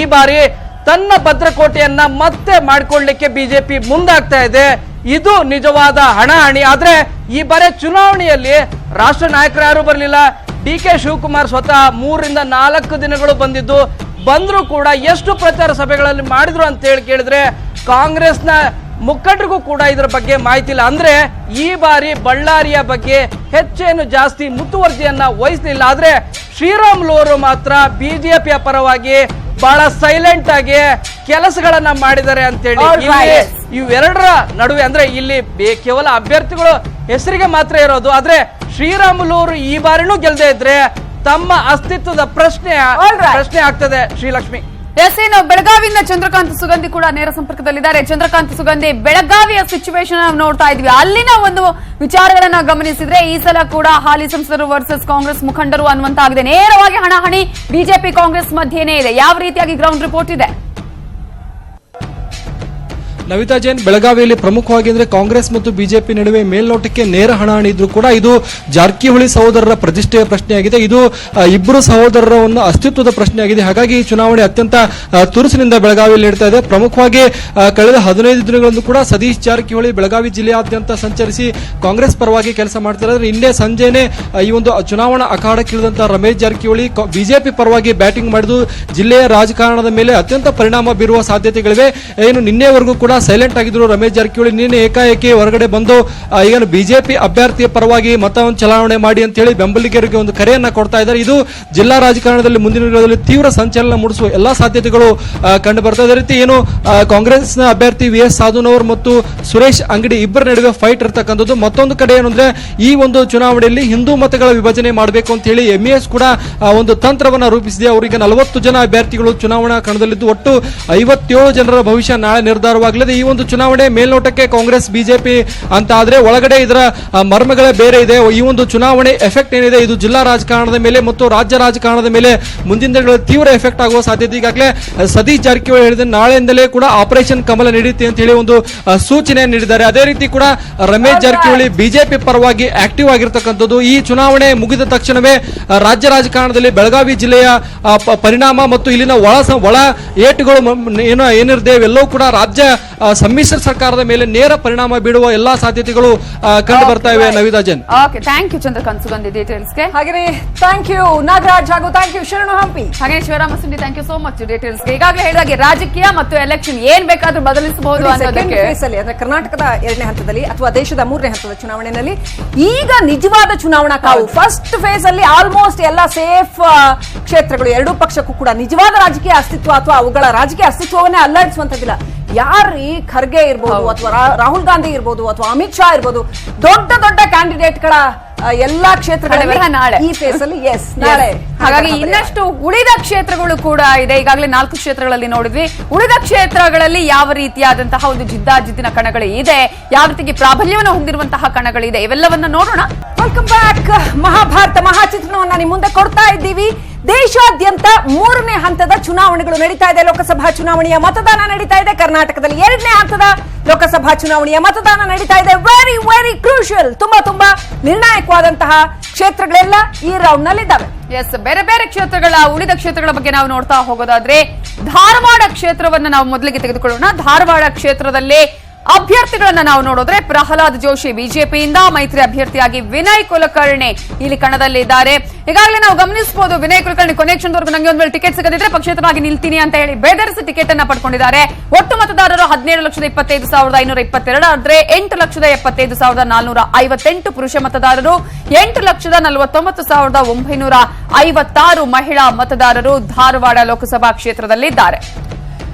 ಈ ಬಾರಿ ತನ್ನ ಭದ್ರಕೋಟೆಯನ್ನ ಮತ್ತೆ ಮಾಡಿಕೊಳ್ಳಲಿಕ್ಕೆ ಬಿಜೆಪಿ ಮುಂದಾಗ್ತಾ ಇದೆ. ಇದು ನಿಜವಾದ ಹಣಾಹಣಿ. ಆದ್ರೆ ಈ ಬಾರಿ ಚುನಾವಣೆಯಲ್ಲಿ ರಾಷ್ಟ್ರ ನಾಯಕರು ಯಾರು ಬರಲಿಲ್ಲ. ಡಿ ಕೆ ಶಿವಕುಮಾರ್ ಸ್ವತಃ 3-4 ದಿನಗಳು ಬಂದ್ರು ಕೂಡ ಎಷ್ಟು ಪ್ರಚಾರ ಸಭೆಗಳಲ್ಲಿ ಮಾಡಿದ್ರು ಅಂತ ಹೇಳಿ ಕೇಳಿದ್ರೆ ಕಾಂಗ್ರೆಸ್ನ ಮುಖಂಡರಿಗೂ ಕೂಡ ಇದರ ಬಗ್ಗೆ ಮಾಹಿತಿ ಇಲ್ಲ. ಅಂದ್ರೆ ಈ ಬಾರಿ ಬಳ್ಳಾರಿಯ ಬಗ್ಗೆ ಹೆಚ್ಚೇನು ಜಾಸ್ತಿ ಮುತುವರ್ಜಿಯನ್ನ ವಹಿಸಲಿಲ್ಲ. ಆದ್ರೆ ಶ್ರೀರಾಮುಲು ಅವರು ಮಾತ್ರ ಬಿಜೆಪಿಯ ಪರವಾಗಿ ಬಹಳ ಸೈಲೆಂಟ್ ಆಗಿ ಕೆಲಸಗಳನ್ನ ಮಾಡಿದ್ದಾರೆ ಅಂತೇಳಿ ಇವೆರಡರ ನಡುವೆ ಅಂದ್ರೆ ಇಲ್ಲಿ ಕೇವಲ ಅಭ್ಯರ್ಥಿಗಳು ಹೆಸರಿಗೆ ಮಾತ್ರ ಇರೋದು. ಆದ್ರೆ ಶ್ರೀರಾಮುಲು ಅವರು ಈ ಬಾರಿನೂ ಗೆಲ್ಲದೆ ಇದ್ರೆ ತಮ್ಮ ಅಸ್ತಿತ್ವದ ಪ್ರಶ್ನೆ ಆಗ್ತದೆ. ಶ್ರೀಲಕ್ಷ್ಮಿ, ಎಸ್, ಏನು ಬೆಳಗಾವಿಯಿಂದ ಚಂದ್ರಕಾಂತ್ ಸುಗಂಧಿ ಕೂಡ ನೇರ ಸಂಪರ್ಕದಲ್ಲಿದ್ದಾರೆ. ಚಂದ್ರಕಾಂತ್ ಸುಗಂಧಿ, ಬೆಳಗಾವಿಯ ಸಿಚುವೇಶನ್ ನಾವು ನೋಡ್ತಾ ಇದ್ವಿ. ಅಲ್ಲಿನ ಒಂದು ವಿಚಾರಗಳನ್ನ ಗಮನಿಸಿದ್ರೆ ಈ ಸಲ ಕೂಡ ಹಾಲಿ ಸಂಸದರು ವರ್ಸಸ್ ಕಾಂಗ್ರೆಸ್ ಮುಖಂಡರು ಅನ್ನುವಂತಾಗಿದೆ. ನೇರವಾಗಿ ಹಣಾಹಣಿ ಬಿಜೆಪಿ ಕಾಂಗ್ರೆಸ್ ಮಧ್ಯೆನೇ ಇದೆ. ಯಾವ ರೀತಿಯಾಗಿ ಗ್ರೌಂಡ್ ರಿಪೋರ್ಟ್ ಇದೆ? ನವಿತಾ ಜೈನ್, ಬೆಳಗಾವಿಯಲ್ಲಿ ಪ್ರಮುಖವಾಗಿ ಅಂದ್ರೆ ಕಾಂಗ್ರೆಸ್ ಮತ್ತು ಬಿಜೆಪಿ ನಡುವೆ ಮೇಲ್ನೋಟಕ್ಕೆ ನೇರ ಹಣಾಹಣಿ ಇದ್ರೂ ಕೂಡ ಇದು ಜಾರಕಿಹೊಳಿ ಸಹೋದರರ ಪ್ರತಿಷ್ಠೆಯ ಪ್ರಶ್ನೆಯಾಗಿದೆ. ಇದು ಇಬ್ಬರು ಸಹೋದರರ ಒಂದು ಅಸ್ತಿತ್ವದ ಪ್ರಶ್ನೆಯಾಗಿದೆ. ಹಾಗಾಗಿ ಈ ಚುನಾವಣೆ ಅತ್ಯಂತ ತುರುಸಿನಿಂದ ಬೆಳಗಾವಿಯಲ್ಲಿ ನಡೀತಾ ಇದೆ. ಪ್ರಮುಖವಾಗಿ ಕಳೆದ 15 ದಿನಗಳನ್ನು ಕೂಡ ಸತೀಶ್ ಜಾರಕಿಹೊಳಿ ಬೆಳಗಾವಿ ಜಿಲ್ಲೆಯಾದ್ಯಂತ ಸಂಚರಿಸಿ ಕಾಂಗ್ರೆಸ್ ಪರವಾಗಿ ಕೆಲಸ ಮಾಡ್ತಿದ್ದಾರೆ. ನಿನ್ನೆ ಸಂಜೆನೆ ಈ ಒಂದು ಚುನಾವಣಾ ಅಖಾಡಕ್ಕಿಳಿದಂತಹ ರಮೇಶ್ ಜಾರಕಿಹೊಳಿ ಬಿಜೆಪಿ ಪರವಾಗಿ ಬ್ಯಾಟಿಂಗ್ ಮಾಡಿದ್ದು ಜಿಲ್ಲೆಯ ರಾಜಕಾರಣದ ಮೇಲೆ ಅತ್ಯಂತ ಪರಿಣಾಮ ಬೀರುವ ಸಾಧ್ಯತೆಗಳಿವೆ. ಏನು ನಿನ್ನೆವರೆಗೂ ಕೂಡ ಸೈಲೆಂಟ್ ಆಗಿದ್ರು ರಮೇಶ್ ಜಾರಕಿಹೊಳಿ, ನಿನ್ನೆ ಏಕಾಏಕಿ ಹೊರಗಡೆ ಬಂದು ಈಗ ಬಿಜೆಪಿ ಅಭ್ಯರ್ಥಿಯ ಪರವಾಗಿ ಮತವನ್ನು ಚಲಾವಣೆ ಮಾಡಿ ಅಂತ ಹೇಳಿ ಬೆಂಬಲಿಗರಿಗೆ ಒಂದು ಕರೆಯನ್ನ ಕೊಡ್ತಾ ಇದ್ದಾರೆ. ಇದು ಜಿಲ್ಲಾ ರಾಜಕಾರಣದಲ್ಲಿ ಮುಂದಿನ ದಿನಗಳಲ್ಲಿ ತೀವ್ರ ಸಂಚಲನ ಮೂಡಿಸುವ ಎಲ್ಲಾ ಸಾಧ್ಯತೆಗಳು ಕಂಡು ಬರ್ತಾ ಇದೆ. ರೀತಿ ಏನು ಕಾಂಗ್ರೆಸ್ನ ಅಭ್ಯರ್ಥಿ ವಿ.ಎಸ್. ಸಾಧುನವರ್ ಮತ್ತು ಸುರೇಶ್ ಅಂಗಡಿ ಇಬ್ಬರ ನಡುವೆ ಫೈಟ್ ಇರತಕ್ಕಂಥದ್ದು. ಮತ್ತೊಂದು ಕಡೆ ಏನು ಅಂದ್ರೆ ಈ ಒಂದು ಚುನಾವಣೆಯಲ್ಲಿ ಹಿಂದೂ ಮತಗಳ ವಿಭಜನೆ ಮಾಡಬೇಕು ಅಂತ ಹೇಳಿ ಎಂಇಎಸ್ ಕೂಡ ಒಂದು ತಂತ್ರವನ್ನ ರೂಪಿಸಿದೆ. ಅವರಿಗೆ 40 ಜನ ಅಭ್ಯರ್ಥಿಗಳು ಚುನಾವಣಾ ಕಣದಲ್ಲಿದ್ದು ಒಟ್ಟು 57 ಜನರ ಭವಿಷ್ಯ ನಾಳೆ ನಿರ್ಧಾರವಾಗಲಿದೆ. ಈ ಒಂದು ಚುನಾವಣೆ ಮೇಲ್ನೋಟಕ್ಕೆ ಕಾಂಗ್ರೆಸ್ ಬಿಜೆಪಿ ಅಂತ ಆದ್ರೆ ಒಳಗಡೆ ಇದರ ಮರ್ಮಗಳೇ ಬೇರೆ ಇದೆ. ಈ ಒಂದು ಚುನಾವಣೆ ಎಫೆಕ್ಟ್ ಏನಿದೆ ಇದು ಜಿಲ್ಲಾ ರಾಜಕಾರಣದ ಮೇಲೆ ಮತ್ತು ರಾಜ್ಯ ರಾಜಕಾರಣದ ಮೇಲೆ ಮುಂದಿನ ದಿನಗಳಲ್ಲಿ ತೀವ್ರ ಎಫೆಕ್ಟ್ ಆಗುವ ಸಾಧ್ಯತೆ. ಈಗಾಗಲೇ ಸತೀಶ್ ಜಾರಕಿಹೊಳಿ ಹೇಳಿದ ನಾಳೆಯಿಂದಲೇ ಕೂಡ ಆಪರೇಷನ್ ಕಮಲ ನಡೆಯುತ್ತೆ ಅಂತ ಹೇಳಿ ಒಂದು ಸೂಚನೆ ನೀಡಿದ್ದಾರೆ. ಅದೇ ರೀತಿ ಕೂಡ ರಮೇಶ್ ಜಾರಕಿಹೊಳಿ ಬಿಜೆಪಿ ಪರವಾಗಿ ಆಕ್ಟಿವ್ ಆಗಿರ್ತಕ್ಕಂಥದ್ದು. ಈ ಚುನಾವಣೆ ಮುಗಿದ ತಕ್ಷಣವೇ ರಾಜ್ಯ ರಾಜಕಾರಣದಲ್ಲಿ ಬೆಳಗಾವಿ ಜಿಲ್ಲೆಯ ಪರಿಣಾಮ ಮತ್ತು ಇಲ್ಲಿನ ಒಳ ಏಟುಗಳು ಏನಿರುತ್ತೆ ಇವೆಲ್ಲವೂ ಕೂಡ ರಾಜ್ಯ ಸಮ್ಮಿಶ್ರ ಸರ್ಕಾರದ ಮೇಲೆ ನೇರ ಪರಿಣಾಮ ಬೀಳುವ ಎಲ್ಲಾ ಸಾಧ್ಯತೆಗಳು ಕಂಡು ಬರ್ತಾ ಇವೆ. Navita Jain, okay, thank you Chandrakant Sugandhi ಡೀಟೇಲ್ಸ್ಗೆ. ಹಾಗೆ ಥ್ಯಾಂಕ್ ಯು ನಾಗರಾಜ್ ಹಾಗೂ ಥ್ಯಾಂಕ್ ಯು ಶರಣು ಹಂಪಿ. ಹಾಗೆ Shivarama Sundi, thank you so much ಡೀಟೇಲ್ಸ್ಗೆ. ಈಗಾಗಲೇ ಹೇಳಿದಾಗೆ ರಾಜಕೀಯ ಮತ್ತು ಎಲೆಕ್ಷನ್ ಏನ್ ಬೇಕಾದ್ರೂ ಬದಲಿಸಬಹುದು ಅನ್ನೋದಕ್ಕೆ ಅಂದ್ರೆ ಕರ್ನಾಟಕದ 2ನೇ ಹಂತದಲ್ಲಿ ಅಥವಾ ದೇಶದ 3ನೇ ಹಂತದ ಚುನಾವಣೆಯಲ್ಲಿ ಈಗ ನಿಜವಾದ ಚುನಾವಣಾ ಕಾವು. ಫಸ್ಟ್ ಫೇಸ್ ಅಲ್ಲಿ ಆಲ್ಮೋಸ್ಟ್ ಎಲ್ಲ ಸೇಫ್ ಕ್ಷೇತ್ರಗಳು. ಎರಡೂ ಪಕ್ಷಕ್ಕೂ ಕೂಡ ನಿಜವಾದ ರಾಜಕೀಯ ಅಸ್ತಿತ್ವ ಅಥವಾ ಅವುಗಳ ರಾಜಕೀಯ ಅಸ್ತಿತ್ವವನ್ನೇ ಅಲ್ಲಾಡಿಸುವಂತದ್ದಿಲ್ಲ. ಯಾರು ಖರ್ಗೆ ಇರ್ಬೋದು ಅಥವಾ ರಾಹುಲ್ ಗಾಂಧಿ ಇರ್ಬೋದು ಅಥವಾ ಅಮಿತ್ ಶಾ ಇರ್ಬೋದು, ದೊಡ್ಡ ದೊಡ್ಡ ಕ್ಯಾಂಡಿಡೇಟ್ಗಳ ಎಲ್ಲಾ ಕ್ಷೇತ್ರಗಳಲ್ಲಿ ನಾಳೆ ಈ ಫೇಸ್ ಅಲ್ಲಿ ನಾಳೆ. ಹಾಗಾಗಿ ಇನ್ನಷ್ಟು ಉಳಿದ ಕ್ಷೇತ್ರಗಳು ಕೂಡ ಇದೆ. ಈಗಾಗಲೇ 4 ಕ್ಷೇತ್ರಗಳಲ್ಲಿ ನೋಡಿದ್ವಿ. ಉಳಿದ ಕ್ಷೇತ್ರಗಳಲ್ಲಿ ಯಾವ ರೀತಿಯಾದಂತಹ ಒಂದು ಜಿದ್ದಾಜಿದ್ದಿನ ಕಣಗಳು ಇದೆ, ಯಾವ ರೀತಿಗೆ ಪ್ರಾಬಲ್ಯವನ್ನು ಹೊಂದಿರುವಂತಹ ಕಣಗಳಿದೆ, ಇವೆಲ್ಲವನ್ನ ನೋಡೋಣ. Welcome back. ಮಹಾಭಾರತ ಮಹಾಚಿತ್ರಣವನ್ನ ನಿಮ್ಮ ಮುಂದೆ ಕೊಡ್ತಾ ಇದ್ದೀವಿ. ದೇಶಾದ್ಯಂತ 3ನೇ ಹಂತದ ಚುನಾವಣೆಗಳು ನಡೀತಾ ಇದೆ. ಲೋಕಸಭಾ ಚುನಾವಣೆಯ ಮತದಾನ ನಡೀತಾ ಇದೆ. ಕರ್ನಾಟಕದಲ್ಲಿ 2ನೇ ಹಂತದ ಲೋಕಸಭಾ ಚುನಾವಣೆಯ ಮತದಾನ ನಡೀತಾ ಇದೆ. ವೆರಿ ವೆರಿ ಕ್ರೂಷಿಯಲ್, ತುಂಬಾ ನಿರ್ಣಾಯಕವಾದಂತಹ ಕ್ಷೇತ್ರಗಳೆಲ್ಲ ಈ ರೌಂಡ್ ನಲ್ಲಿ ಇದ್ದಾವೆ. ಎಸ್, ಬೇರೆ ಬೇರೆ ಕ್ಷೇತ್ರಗಳ ಉಳಿದ ಕ್ಷೇತ್ರಗಳ ಬಗ್ಗೆ ನಾವು ನೋಡ್ತಾ ಹೋಗೋದಾದ್ರೆ ಧಾರವಾಡ ಕ್ಷೇತ್ರವನ್ನ ನಾವು ಮೊದಲಿಗೆ ತೆಗೆದುಕೊಳ್ಳೋಣ. ಧಾರವಾಡ ಕ್ಷೇತ್ರದಲ್ಲಿ ಅಭ್ಯರ್ಥಿಗಳನ್ನ ನಾವು ನೋಡಿದ್ರೆ ಪ್ರಹ್ಲಾದ್ ಜೋಶಿ ಬಿಜೆಪಿಯಿಂದ, ಮೈತ್ರಿ ಅಭ್ಯರ್ಥಿಯಾಗಿ ವಿನಯ್ ಕುಲಕರ್ಣಿ ಇಲ್ಲಿ ಕಣದಲ್ಲಿದ್ದಾರೆ. ಈಗಾಗಲೇ ನಾವು ಗಮನಿಸಬಹುದು, ವಿನಯ್ ಕುಲಕರ್ಣಿ ಕೊನೆ ಕ್ಷಣದವರೆಗೂ ನಂಗೆ ಒಂದು ವೇಳೆ ಟಿಕೆಟ್ ಸಿಗದಿದ್ರೆ ಪಕ್ಷೇತರವಾಗಿ ನಿಲ್ತೀನಿ ಅಂತ ಹೇಳಿ ಬೆದರಿಸಿ ಟಿಕೆಟ್ ಅನ್ನ ಪಡ್ಕೊಂಡಿದ್ದಾರೆ. ಒಟ್ಟು ಮತದಾರರು 17,25,522 ಆದ್ರೆ 8,75,458 ಪುರುಷ ಮತದಾರರು, 8,49,956 ಮಹಿಳಾ ಮತದಾರರು ಧಾರವಾಡ ಲೋಕಸಭಾ ಕ್ಷೇತ್ರದಲ್ಲಿದ್ದಾರೆ.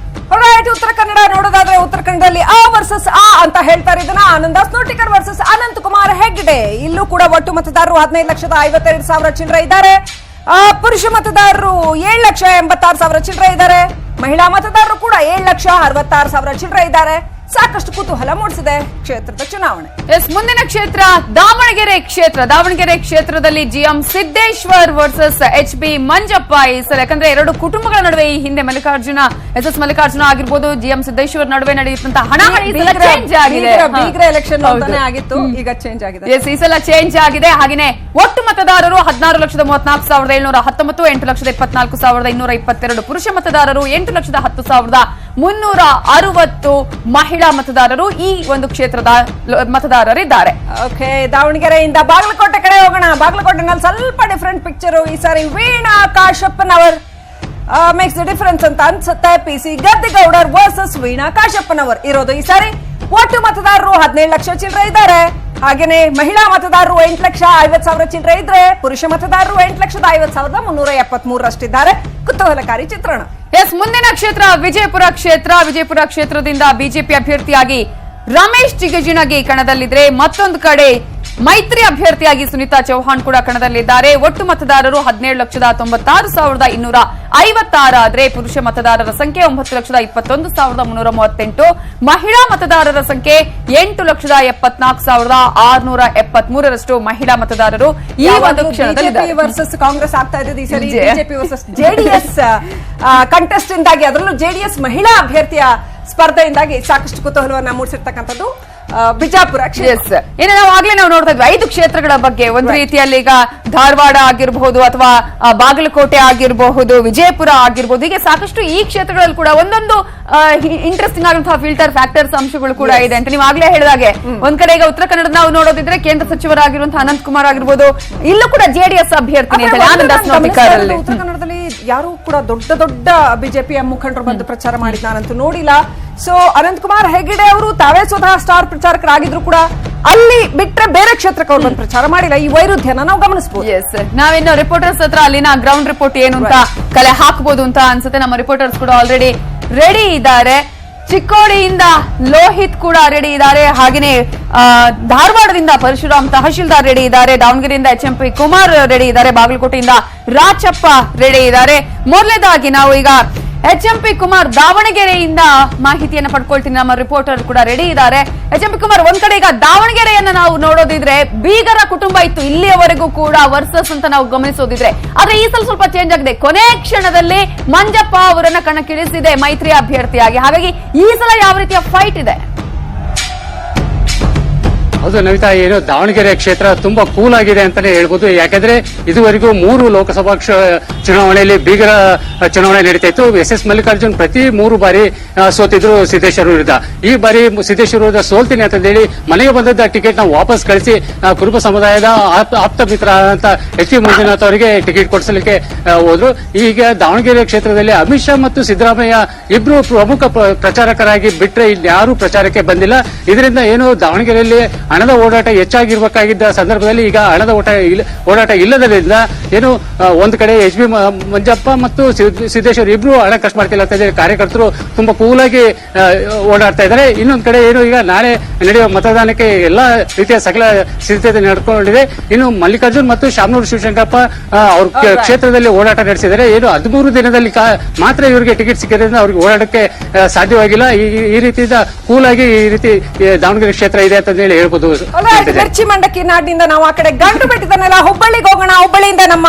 ಉತ್ತರ ಕನ್ನಡ ನೋಡೋದಾದ್ರೆ ಉತ್ತರ ಕನ್ನಡದಲ್ಲಿ ಆ ವರ್ಸಸ್ ಆ ಅಂತ ಹೇಳ್ತಾರೆ. ಇದನ್ನ ಆನಂದ ಸ್ನೋಟಿಕರ್ ವರ್ಸಸ್ ಅನಂತ್ ಕುಮಾರ್ ಹೆಗ್ಡೆ. ಇಲ್ಲೂ ಕೂಡ ಒಟ್ಟು ಮತದಾರರು 15,52,000 ಚಿಲ್ಲರೆ ಇದ್ದಾರೆ. ಪುರುಷ ಮತದಾರರು 7,86,000 ಚಿಲ್ಲರೆ ಇದ್ದಾರೆ. ಮಹಿಳಾ ಮತದಾರರು ಕೂಡ 7,66,000 ಚಿಲ್ಲರೆ ಇದ್ದಾರೆ. ಸಾಕಷ್ಟು ಕುತೂಹಲ ಮೂಡಿಸಿದೆ ಕ್ಷೇತ್ರದ ಚುನಾವಣೆ. ಎಸ್, ಮುಂದಿನ ಕ್ಷೇತ್ರ ದಾವಣಗೆರೆ ಕ್ಷೇತ್ರ. ದಾವಣಗೆರೆ ಕ್ಷೇತ್ರದಲ್ಲಿ ಜಿಎಂ ಸಿದ್ದೇಶ್ವರ್ ವರ್ಸಸ್ ಎಚ್.ಬಿ. ಮಂಜಪ್ಪ ಈ ಸಲ. ಯಾಕಂದ್ರೆ ಎರಡು ಕುಟುಂಬಗಳ ನಡುವೆ ಈ ಹಿಂದೆ ಎಸ್ ಮಲ್ಲಿಕಾರ್ಜುನ ಆಗಿರ್ಬೋದು, ಜಿಎಂ ಸಿದ್ದೇಶ್ವರ್ ನಡುವೆ ನಡೆಯುವಂತಹ ಹಣಾಹಣಿ ಚೇಂಜ್ ಆಗಿದೆ. ಎಲೆಕ್ಷನ್ ಆಗಿತ್ತು, ಈಗ ಚೇಂಜ್ ಆಗಿದೆ. ಎಸ್, ಈ ಸಲ ಚೇಂಜ್ ಆಗಿದೆ. ಹಾಗೆಯೇ ಒಟ್ಟು ಮತದಾರರು 16,34,419, 8,24,222 ಪುರುಷ ಮತದಾರರು, 8,10,360 ಮಹಿಳಾ ಮತದಾರರು ಈ ಒಂದು ಕ್ಷೇತ್ರದ ಮತದಾರರಿದ್ದಾರೆ. ಓಕೆ, ದಾವಣಗೆರೆಯಿಂದ ಬಾಗಲಕೋಟೆ ಕಡೆ ಹೋಗೋಣ. ಬಾಗಲಕೋಟೆನಲ್ಲಿ ಸ್ವಲ್ಪ ಡಿಫರೆಂಟ್ ಪಿಕ್ಚರ್. ಈ ಸಾರಿ Veena Kashappanavar makes the difference ಅಂತ ಅನ್ಸುತ್ತೆ. ಪಿಸಿ ಗದ್ದಿಗೌಡರ್ ವರ್ಸಸ್ ವೀಣಾ ಕಾಶಪ್ಪನವರ್ ಇರೋದು ಈ ಸಾರಿ. ಒಟ್ಟು ಮತದಾರರು 17 ಲಕ್ಷ ಚಿಲ್ಲರೆ ಇದ್ದಾರೆ. ಹಾಗೇನೆ ಮಹಿಳಾ ಮತದಾರರು 8,50,000 ಚಿಲ್ಲರೆ ಇದ್ರೆ, ಪುರುಷ ಮತದಾರರು 8,50,373 ಕುತೂಹಲಕಾರಿ ಚಿತ್ರಣ. ಎಸ್, ಮುಂದಿನ ಕ್ಷೇತ್ರ ವಿಜಯಪುರ ಕ್ಷೇತ್ರ. ವಿಜಯಪುರ ಕ್ಷೇತ್ರದಿಂದ ಬಿಜೆಪಿ ಅಭ್ಯರ್ಥಿಯಾಗಿ ರಮೇಶ್ ಜಿಗಜಿಣಗಿ ಕಣದಲ್ಲಿದ್ರೆ, ಮತ್ತೊಂದು ಕಡೆ ಮೈತ್ರಿ ಅಭ್ಯರ್ಥಿಯಾಗಿ ಸುನೀತಾ ಚೌಹಾಣ್ ಕೂಡ ಕಣದಲ್ಲಿದ್ದಾರೆ. ಒಟ್ಟು ಮತದಾರರು 17,96,256 ಆದ್ರೆ ಪುರುಷ ಮತದಾರರ ಸಂಖ್ಯೆ 9,21,338, ಮಹಿಳಾ ಮತದಾರರ ಸಂಖ್ಯೆ 8,74,673 ಮಹಿಳಾ ಮತದಾರರು ಈ ಒಂದು ಕ್ಷೇತ್ರದಲ್ಲಿ ವರ್ಸಸ್ ಕಾಂಗ್ರೆಸ್ ಆಗ್ತಾ ಇದೆ. ಈ ಸರಿ ಬಿಜೆಪಿ ವರ್ಸಸ್ ಜೆಡಿಎಸ್ ಕಂಟೆಸ್ಟ್ ಇಂದಾಗಿ, ಅದರಲ್ಲೂ ಜೆಡಿಎಸ್ ಮಹಿಳಾ ಅಭ್ಯರ್ಥಿಯ ಸ್ಪರ್ಧೆಯಿಂದಾಗಿ ಸಾಕಷ್ಟು ಕುತೂಹಲವನ್ನ ಮೂಡಿಸಿರ್ತಕ್ಕಂಥದ್ದು ಬಿಜಾಪುರ ಕ್ಷೇತ್ರ. ಇನ್ನು ನಾವು ನೋಡ್ತಾ ಇದ್ವಿ 5 ಕ್ಷೇತ್ರಗಳ ಬಗ್ಗೆ. ಒಂದು ರೀತಿಯಲ್ಲಿ ಈಗ ಧಾರವಾಡ ಆಗಿರಬಹುದು ಅಥವಾ ಬಾಗಲಕೋಟೆ ಆಗಿರಬಹುದು, ವಿಜಯಪುರ ಆಗಿರಬಹುದು, ಹೀಗೆ ಸಾಕಷ್ಟು ಈ ಕ್ಷೇತ್ರಗಳಲ್ಲಿ ಕೂಡ ಒಂದೊಂದು ಇಂಟ್ರೆಸ್ಟಿಂಗ್ ಆದಂತಹ ಫಿಲ್ಟರ್ ಫ್ಯಾಕ್ಟರ್ಸ್ ಅಂಶಗಳು ಕೂಡ ಇದೆ ಅಂತ ನೀವು ಆಗ್ಲೇ ಹೇಳಿದಾಗೆ. ಒಂದ್ ಕಡೆ ಈಗ ಉತ್ತರ ಕನ್ನಡ ನಾವು ನೋಡೋದಿದ್ರೆ ಕೇಂದ್ರ ಸಚಿವರಾಗಿರುವಂತಹ ಅನಂತ್ ಕುಮಾರ್ ಆಗಿರ್ಬೋದು, ಇಲ್ಲೂ ಕೂಡ ಜೆಡಿಎಸ್ ಅಭ್ಯರ್ಥಿ ಉತ್ತರ ಕನ್ನಡದಲ್ಲಿ ಯಾರು ಕೂಡ ದೊಡ್ಡ ದೊಡ್ಡ ಬಿಜೆಪಿಯ ಮುಖಂಡರು ಬಂದು ಪ್ರಚಾರ ಮಾಡಿದ್ ನಾನಂತೂ ನೋಡಿಲ್ಲ. ಸೊ ಅನಂತ್ ಕುಮಾರ್ ಹೆಗಡೆ ಅವರು ತಾವೇ ಸ್ವತಃ ಸ್ಟಾರ್ ಪ್ರಚಾರಕರಾಗಿದ್ರು ಕೂಡ ಅಲ್ಲಿ ಬಿಟ್ರೆ ಬೇರೆ ಕ್ಷೇತ್ರಕ್ಕೆ ಅವ್ರು ಬಂದು ಪ್ರಚಾರ ಮಾಡಿಲ್ಲ. ಈ ವೈರುಧ್ಯನ ನಾವು ಗಮನಿಸಬಹುದು. ನಾವಿನ್ನು ರಿಪೋರ್ಟರ್ಸ್ ಹತ್ರ ಅಲ್ಲಿನ ಗ್ರೌಂಡ್ ರಿಪೋರ್ಟ್ ಏನು ಅಂತ ಕಲೆ ಹಾಕಬಹುದು ಅಂತ ಅನ್ಸುತ್ತೆ. ನಮ್ಮ ರಿಪೋರ್ಟರ್ಸ್ ಕೂಡ ಆಲ್ರೆಡಿ ರೆಡಿ ಇದ್ದಾರೆ. ಚಿಕ್ಕೋಡಿಯಿಂದ ಲೋಹಿತ್ ಕೂಡ ರೆಡಿ ಇದ್ದಾರೆ, ಹಾಗೆಯೇ ಧಾರವಾಡದಿಂದ ಪರಶುರಾಮ್ ತಹಶೀಲ್ದಾರ್ ರೆಡಿ ಇದ್ದಾರೆ, ದಾವಣಗೆರೆಯಿಂದ HMP ಕುಮಾರ್ ರೆಡಿ ಇದ್ದಾರೆ, ಬಾಗಲಕೋಟೆಯಿಂದ ರಾಚಪ್ಪ ರೆಡಿ ಇದ್ದಾರೆ. ಮೊದಲನೇದಾಗಿ ನಾವು ಈಗ HMP ಕುಮಾರ್ ದಾವಣಗೆರೆಯಿಂದ ಮಾಹಿತಿಯನ್ನ ಪಡ್ಕೊಳ್ತೀನಿ. ನಮ್ಮ ರಿಪೋರ್ಟರ್ ಕೂಡ ರೆಡಿ ಇದ್ದಾರೆ. HMP ಕುಮಾರ್, ಒಂದ್ ಕಡೆ ಈಗ ದಾವಣಗೆರೆಯನ್ನ ನಾವು ನೋಡೋದಿದ್ರೆ ಬೀಗರ ಕುಟುಂಬ ಇತ್ತು ಇಲ್ಲಿಯವರೆಗೂ ಕೂಡ ವರ್ಸಸ್ ಅಂತ ನಾವು ಗಮನಿಸೋದಿದ್ರೆ, ಆದ್ರೆ ಈ ಸಲ ಸ್ವಲ್ಪ ಚೇಂಜ್ ಆಗಿದೆ. ಕೊನೆ ಕ್ಷಣದಲ್ಲಿ ಮಂಜಪ್ಪ ಅವರನ್ನ ಕಣಕ್ಕಿಳಿಸಿದೆ ಮೈತ್ರಿ ಅಭ್ಯರ್ಥಿಯಾಗಿ. ಹಾಗಾಗಿ ಈ ಸಲ ಯಾವ ರೀತಿಯ ಫೈಟ್ ಇದೆ? ಹೌದು ನವಿತಾ, ಏನು ದಾವಣಗೆರೆ ಕ್ಷೇತ್ರ ತುಂಬಾ ಕೂಲ್ ಆಗಿದೆ ಅಂತಾನೆ ಹೇಳ್ಬೋದು. ಯಾಕಂದ್ರೆ ಇದುವರೆಗೂ 3 ಲೋಕಸಭಾ ಚುನಾವಣೆಯಲ್ಲಿ ಬೀಗರ ಚುನಾವಣೆ ನಡೀತಾ ಇತ್ತು. SS ಮಲ್ಲಿಕಾರ್ಜುನ್ ಪ್ರತಿ 3 ಬಾರಿ ಸೋತಿದ್ರು ಸಿದ್ದೇಶ್ವರ ವಿರುದ್ಧ. ಈ ಬಾರಿ ಸಿದ್ದೇಶ್ವರ ವಿರುದ್ಧ ಸೋಲ್ತೀನಿ ಅಂತ ಹೇಳಿ ಮನೆಗೆ ಬಂದದ್ದ ಟಿಕೆಟ್ ನ ವಾಪಸ್ ಕಳಿಸಿ ಕುರುಬ ಸಮುದಾಯದ ಆಪ್ತ ಮಿತ್ರ ಅಂತ HP ಮಂಜುನಾಥ್ ಅವರಿಗೆ ಟಿಕೆಟ್ ಕೊಡಿಸಲಿಕ್ಕೆ ಹೋದ್ರು. ಈಗ ದಾವಣಗೆರೆ ಕ್ಷೇತ್ರದಲ್ಲಿ ಅಮಿತ್ ಶಾ ಮತ್ತು ಸಿದ್ದರಾಮಯ್ಯ ಇಬ್ರು ಪ್ರಮುಖ ಪ್ರಚಾರಕರಾಗಿ ಬಿಟ್ರೆ ಇಲ್ಲಿ ಯಾರು ಪ್ರಚಾರಕ್ಕೆ ಬಂದಿಲ್ಲ. ಇದರಿಂದ ಏನು ದಾವಣಗೆರೆಯಲ್ಲಿ ಹಣದ ಓಡಾಟ ಹೆಚ್ಚಾಗಿರ್ಬೇಕಾಗಿದ್ದ ಸಂದರ್ಭದಲ್ಲಿ ಈಗ ಹಣದ ಓಡಾಟ ಇಲ್ಲದರಿಂದ ಏನು ಒಂದು ಕಡೆ HB ಮಂಜಪ್ಪ ಮತ್ತು ಸಿದ್ದೇಶ್ವರ್ ಇಬ್ರು ಹಣ ಖರ್ಚು ಮಾಡ್ತಿಲ್ಲ ಅಂತ ಹೇಳಿ ಕಾರ್ಯಕರ್ತರು ತುಂಬಾ ಕೂಲಾಗಿ ಓಡಾಡ್ತಾ ಇದ್ದಾರೆ. ಇನ್ನೊಂದು ಕಡೆ ಏನು ಈಗ ನಾಳೆ ನಡೆಯುವ ಮತದಾನಕ್ಕೆ ಎಲ್ಲಾ ರೀತಿಯ ಸಕಲ ಸಿದ್ಧತೆ ನಡ್ಕೊಂಡಿದೆ. ಇನ್ನು ಮಲ್ಲಿಕಾರ್ಜುನ್ ಮತ್ತು ಶಾಮನೂರು ಶಿವಶಂಕರಪ್ಪ ಅವ್ರ ಕ್ಷೇತ್ರದಲ್ಲಿ ಓಡಾಟ ನಡೆಸಿದ್ದಾರೆ. ಏನು 13 ದಿನದಲ್ಲಿ ಮಾತ್ರ ಇವರಿಗೆ ಟಿಕೆಟ್ ಸಿಕ್ಕಿದ್ರಿಂದ ಅವ್ರಿಗೆ ಓಡಾಟಕ್ಕೆ ಸಾಧ್ಯವಾಗಿಲ್ಲ. ಈ ರೀತಿಯಿಂದ ಕೂಲಾಗಿ ಈ ರೀತಿ ದಾವಣಗೆರೆ ಕ್ಷೇತ್ರ ಇದೆ ಅಂತ ಹೇಳಿ ಹೇಳ್ಬೋದು. ಮಿರ್ಚಿ ಮಂಡಕ್ಕಿ ನಾಡಿನಿಂದ ನಾವು ಆ ಕಡೆ ಗಂಟು ಬೆಟ್ಟಿದ್ದನ್ನೆಲ್ಲ ಹುಬ್ಬಳ್ಳಿಗೆ ಹೋಗೋಣ. ಹುಬ್ಬಳ್ಳಿಯಿಂದ ನಮ್ಮ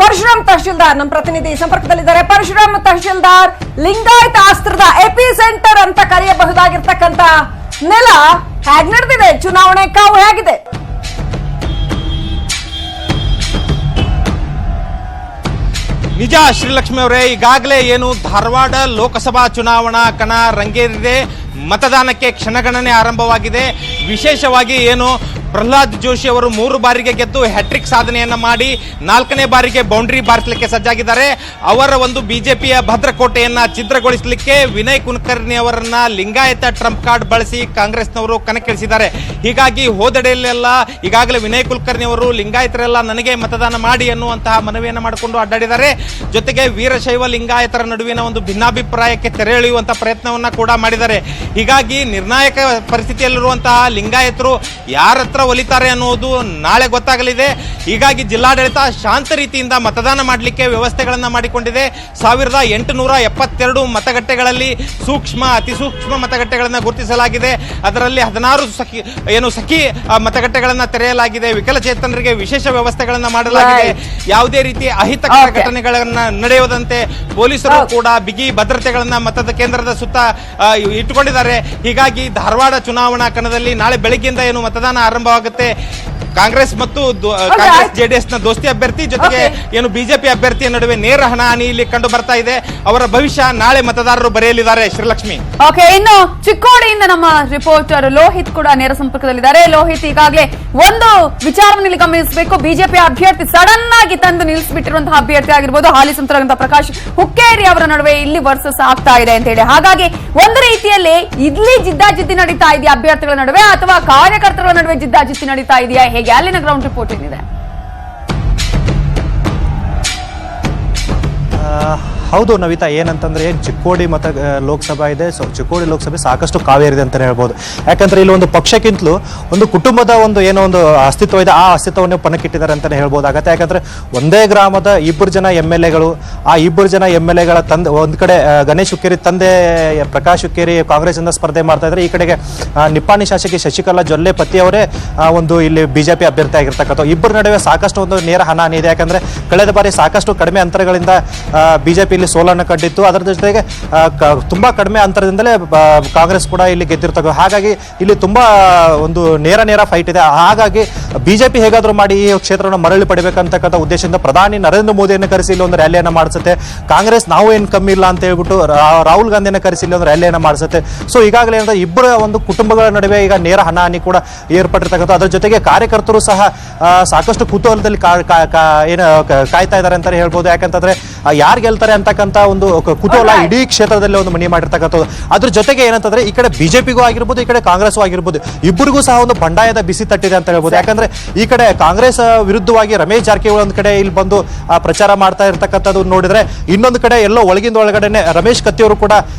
ಪರಶುರಾಮ್ ತಹಶೀಲ್ದಾರ್ ನಮ್ಮ ಪ್ರತಿನಿಧಿ ಸಂಪರ್ಕದಲ್ಲಿದ್ದಾರೆ. ಪರಶುರಾಮ್ ತಹಶೀಲ್ದಾರ್, ಲಿಂಗಾಯತ ಅಸ್ತ್ರದ ಎಪಿ ಸೆಂಟರ್ ಅಂತ ಕರೆಯಬಹುದಾಗಿರ್ತಕ್ಕಂತ ನೆಲ ಹೇಗ್ ನಡೆದಿದೆ? ಚುನಾವಣೆ ಕಾವು ಹೇಗಿದೆ? ನಿಜ ಶ್ರೀಲಕ್ಷ್ಮಿ ಅವರೇ, ಈಗಾಗಲೇ ಏನು ಧಾರವಾಡ ಲೋಕಸಭಾ ಚುನಾವಣಾ ಕಣ ರಂಗೇರಿದೆ. ಮತದಾನಕ್ಕೆ ಕ್ಷಣಗಣನೆ ಆರಂಭವಾಗಿದೆ. ವಿಶೇಷವಾಗಿ ಏನು ಪ್ರಹ್ಲಾದ್ ಜೋಶಿ ಅವರು 3 ಬಾರಿಗೆ ಗೆದ್ದು ಹ್ಯಾಟ್ರಿಕ್ ಸಾಧನೆಯನ್ನ ಮಾಡಿ 4ನೇ ಬಾರಿಗೆ ಬೌಂಡ್ರಿ ಬಾರಿಸಲಿಕ್ಕೆ ಸಜ್ಜಾಗಿದ್ದಾರೆ. ಅವರ ಒಂದು ಬಿಜೆಪಿಯ ಭದ್ರಕೋಟೆಯನ್ನ ಛಿದ್ರಗೊಳಿಸಲಿಕ್ಕೆ ವಿನಯ್ ಕುಲಕರ್ಣಿ ಅವರನ್ನ ಲಿಂಗಾಯತ ಟ್ರಂಪ್ ಕಾರ್ಡ್ ಬಳಸಿ ಕಾಂಗ್ರೆಸ್ನವರು ಕಣಕ್ಕಿಳಿಸಿದ್ದಾರೆ. ಹೀಗಾಗಿ ಹೋದೆಡೆಯಲ್ಲೆಲ್ಲ ಈಗಾಗಲೇ ವಿನಯ್ ಕುಲಕರ್ಣಿ ಅವರು ಲಿಂಗಾಯತರೆಲ್ಲ ನನಗೆ ಮತದಾನ ಮಾಡಿ ಅನ್ನುವಂತಹ ಮನವಿಯನ್ನು ಮಾಡಿಕೊಂಡು ಅಡ್ಡಾಡಿದ್ದಾರೆ. ಜೊತೆಗೆ ವೀರಶೈವ ಲಿಂಗಾಯತರ ನಡುವಿನ ಒಂದು ಭಿನ್ನಾಭಿಪ್ರಾಯಕ್ಕೆ ತೆರೆ ಎಳೆಯುವಂತಹ ಪ್ರಯತ್ನವನ್ನ ಕೂಡ ಮಾಡಿದ್ದಾರೆ. ಹೀಗಾಗಿ ನಿರ್ಣಾಯಕ ಪರಿಸ್ಥಿತಿಯಲ್ಲಿರುವಂತಹ ಲಿಂಗಾಯತರು ಯಾರತ್ರ ಒಲಿತಾರೆ ಅನ್ನುವುದು ನಾಳೆ ಗೊತ್ತಾಗಲಿದೆ. ಹೀಗಾಗಿ ಜಿಲ್ಲಾಡಳಿತ ಶಾಂತ ರೀತಿಯಿಂದ ಮತದಾನ ಮಾಡಲಿಕ್ಕೆ ವ್ಯವಸ್ಥೆಗಳನ್ನ ಮಾಡಿಕೊಂಡಿದೆ. 1872 ಮತಗಟ್ಟೆಗಳಲ್ಲಿ ಸೂಕ್ಷ್ಮ ಅತಿ ಸೂಕ್ಷ್ಮ ಮತಗಟ್ಟೆಗಳನ್ನ ಗುರುತಿಸಲಾಗಿದೆ. ಅದರಲ್ಲಿ 16 ಸಖಿ ಮತಗಟ್ಟೆಗಳನ್ನ ತೆರೆಯಲಾಗಿದೆ. ವಿಕಲಚೇತನರಿಗೆ ವಿಶೇಷ ವ್ಯವಸ್ಥೆಗಳನ್ನ ಮಾಡಲಾಗಿದೆ. ಯಾವುದೇ ರೀತಿಯ ಅಹಿತಕರ ಘಟನೆಗಳನ್ನ ನಡೆಯದಂತೆ ಪೊಲೀಸರು ಕೂಡ ಬಿಗಿ ಭದ್ರತೆಗಳನ್ನ ಮತದ ಕೇಂದ್ರದ ಸುತ್ತ ಇಟ್ಟುಕೊಂಡಿದ್ದಾರೆ. ಹೀಗಾಗಿ ಧಾರವಾಡ ಚುನಾವಣಾ ಕಣದಲ್ಲಿ ನಾಳೆ ಬೆಳಗ್ಗೆಯಿಂದ ಏನು ಮತದಾನ ಆರಂಭವಾಗುತ್ತೆ. ಕಾಂಗ್ರೆಸ್ ಮತ್ತು ಜೆಡಿಎಸ್ ನ ದೋಸ್ತಿ ಅಭ್ಯರ್ಥಿ ಜೊತೆಗೆ ಏನು ಬಿಜೆಪಿ ಅಭ್ಯರ್ಥಿಯ ನಡುವೆ ನೇರ ಹಣಾಹಣಿ ಇಲ್ಲಿ ಕಂಡು ಬರ್ತಾ ಇದೆ. ಅವರ ಭವಿಷ್ಯ ನಾಳೆ ಮತದಾರರು ಬರೆಯಲಿದ್ದಾರೆ. ಶ್ರೀಲಕ್ಷ್ಮಿ, ಓಕೆ. ಇನ್ನು ಚಿಕ್ಕೋಡಿಯಿಂದ ನಮ್ಮ ರಿಪೋರ್ಟರ್ ಲೋಹಿತ್ ಕೂಡ ನೇರ ಸಂಪರ್ಕದಲ್ಲಿದ್ದಾರೆ. ಲೋಹಿತ್, ಈಗಾಗಲೇ ಒಂದು ವಿಚಾರವನ್ನು ಇಲ್ಲಿ ಗಮನಿಸಬೇಕು. ಬಿಜೆಪಿ ಅಭ್ಯರ್ಥಿ ಸಡನ್ ಆಗಿ ತಂದು ನಿಲ್ಲಿಸಿಬಿಟ್ಟಿರುವಂತಹ ಅಭ್ಯರ್ಥಿ ಆಗಿರ್ಬೋದು, ಹಾಲಿ ಸಂಸದರಾದಂತಹ ಪ್ರಕಾಶ್ ಹುಕ್ಕೇರಿ ಅವರ ನಡುವೆ ಇಲ್ಲಿ ವರ್ಸಸ್ ಆಗ್ತಾ ಇದೆ ಅಂತ ಹೇಳಿ. ಹಾಗಾಗಿ ಒಂದು ರೀತಿಯಲ್ಲಿ ಇಲ್ಲಿ ಜಿದ್ದಾಜಿದ್ದಿ ನಡೀತಾ ಇದೆಯಾ ಅಭ್ಯರ್ಥಿಗಳ ನಡುವೆ, ಅಥವಾ ಕಾರ್ಯಕರ್ತರ ನಡುವೆ ಜಿದ್ದಾಜಿದ್ದಿ ನಡೀತಾ ಇದೆಯಾ? ಹೇಗೆ ಅಲ್ಲಿನ ಗ್ರೌಂಡ್ ರಿಪೋರ್ಟ್ ಏನಿದೆ? ಹೌದು ನವಿತಾ, ಏನಂತಂದ್ರೆ ಚಿಕ್ಕೋಡಿ ಲೋಕಸಭಾ ಇದೆ. ಸೊ ಚಿಕ್ಕೋಡಿ ಲೋಕಸಭೆ ಸಾಕಷ್ಟು ಕಾವೇರಿದೆ ಅಂತಲೇ ಹೇಳ್ಬೋದು. ಯಾಕಂದ್ರೆ ಇಲ್ಲಿ ಒಂದು ಪಕ್ಷಕ್ಕಿಂತಲೂ ಒಂದು ಕುಟುಂಬದ ಒಂದು ಏನೋ ಒಂದು ಅಸ್ತಿತ್ವ ಇದೆ, ಆ ಅಸ್ತಿತ್ವವನ್ನು ಪಣಕ್ಕಿಟ್ಟಿದ್ದಾರೆ ಅಂತಲೇ ಹೇಳ್ಬೋದಾಗತ್ತೆ. ಯಾಕಂದ್ರೆ ಒಂದೇ ಗ್ರಾಮದ 2 ಜನ MLA-ಗಳು, ಆ 2 ಜನ MLA-ಗಳ ತಂದೆ, ಒಂದು ಕಡೆ ಗಣೇಶ್ ಹುಕ್ಕೇರಿ ತಂದೆ ಪ್ರಕಾಶ್ ಹುಕ್ಕೇರಿ ಕಾಂಗ್ರೆಸ್ ಇಂದ ಸ್ಪರ್ಧೆ ಮಾಡ್ತಾ ಇದ್ದಾರೆ. ಈ ಕಡೆಗೆ ನಿಪ್ಪಾಣಿ ಶಾಸಕಿ ಶಶಿಕಲಾ ಜೊಲ್ಲೆ ಪತಿಯವರೇ ಒಂದು ಇಲ್ಲಿ ಬಿಜೆಪಿ ಅಭ್ಯರ್ಥಿ ಆಗಿರ್ತಕ್ಕಂಥ. ಇಬ್ಬರ ನಡುವೆ ಸಾಕಷ್ಟು ಒಂದು ನೇರ ಹಣಾಹಣಿ ಇದೆ. ಯಾಕಂದ್ರೆ ಕಳೆದ ಬಾರಿ ಸಾಕಷ್ಟು ಕಡಿಮೆ ಅಂತರಗಳಿಂದ ಬಿಜೆಪಿ ಇಲ್ಲಿ ಸೋಲನ್ನು ಕಂಡಿತ್ತು. ಅದರ ಜೊತೆಗೆ ತುಂಬಾ ಕಡಿಮೆ ಅಂತರದಿಂದಲೇ ಕಾಂಗ್ರೆಸ್ ಕೂಡ ಇಲ್ಲಿ ಗೆದ್ದಿರ್ತಕ್ಕ. ಹಾಗಾಗಿ ಇಲ್ಲಿ ತುಂಬಾ ಒಂದು ನೇರ ಫೈಟ್ ಇದೆ. ಹಾಗಾಗಿ ಬಿಜೆಪಿ ಹೇಗಾದ್ರೂ ಮಾಡಿ ಈ ಕ್ಷೇತ್ರವನ್ನು ಮರಳಿ ಪಡಿಬೇಕಂತಕ್ಕಂಥ ಉದ್ದೇಶದಿಂದ ಪ್ರಧಾನಿ ನರೇಂದ್ರ ಮೋದಿಯನ್ನು ಕರೆಸಿ ಇಲ್ಲಿ ಒಂದು ರ್ಯಾಲಿಯನ್ನು ಮಾಡಿಸುತ್ತೆ. ಕಾಂಗ್ರೆಸ್ ನಾವು ಏನು ಕಮ್ಮಿ ಇಲ್ಲ ಅಂತ ಹೇಳ್ಬಿಟ್ಟು ರಾಹುಲ್ ಗಾಂಧಿಯನ್ನು ಕರೆಸಿ ಇಲ್ಲಿ ಒಂದು ರ್ಯಾಲಿಯನ್ನು ಮಾಡಿಸುತ್ತೆ. ಸೊ ಈಗಾಗಲೇ ಇಬ್ಬರ ಒಂದು ಕುಟುಂಬಗಳ ನಡುವೆ ಈಗ ನೇರ ಹಣಾಹಣಿ ಕೂಡ ಏರ್ಪಟ್ಟಿರ್ತಕ್ಕಂಥ. ಅದರ ಜೊತೆಗೆ ಕಾರ್ಯಕರ್ತರು ಸಹ ಸಾಕಷ್ಟು ಕುತೂಹಲದಲ್ಲಿ ಕಾಯ್ತಾ ಇದ್ದಾರೆ ಅಂತಾನೆ ಹೇಳ್ಬೋದು. ಯಾಕಂತಂದ್ರೆ ಯಾರು ಗೆಲ್ತಾರೆ ಅಂತಕ್ಕಂಥ ಒಂದು ಕುತೂಹಲ ಇಡೀ ಕ್ಷೇತ್ರದಲ್ಲಿ ಒಂದು ಮನಿ ಮಾಡಿರ್ತಕ್ಕಂಥದ್ದು. ಅದ್ರ ಜೊತೆಗೆ ಏನಂತಂದ್ರೆ ಈ ಕಡೆ ಬಿಜೆಪಿಗೂ ಆಗಿರ್ಬೋದು, ಈ ಕಡೆ ಕಾಂಗ್ರೆಸ್ ಆಗಿರ್ಬೋದು, ಇಬ್ಬರಿಗೂ ಸಹ ಒಂದು ಬಂಡಾಯದ ಬಿಸಿ ತಟ್ಟಿದೆ ಅಂತ ಹೇಳ್ಬೋದು. ಯಾಕಂದ್ರೆ ಈ ಕಡೆ ಕಾಂಗ್ರೆಸ್ ವಿರುದ್ಧವಾಗಿ ರಮೇಶ್ ಜಾರಕಿಹೊಳಿ ಒಂದ್ ಕಡೆ ಇಲ್ಲಿ ಬಂದು ಪ್ರಚಾರ ಮಾಡ್ತಾ ಇರ್ತಕ್ಕಂಥದ್ದು ನೋಡಿದ್ರೆ, ಇನ್ನೊಂದು ಕಡೆ ಎಲ್ಲೋ ಒಳಗಡೆ ರಮೇಶ್ ಕತ್ತಿಯವರು ಕೂಡ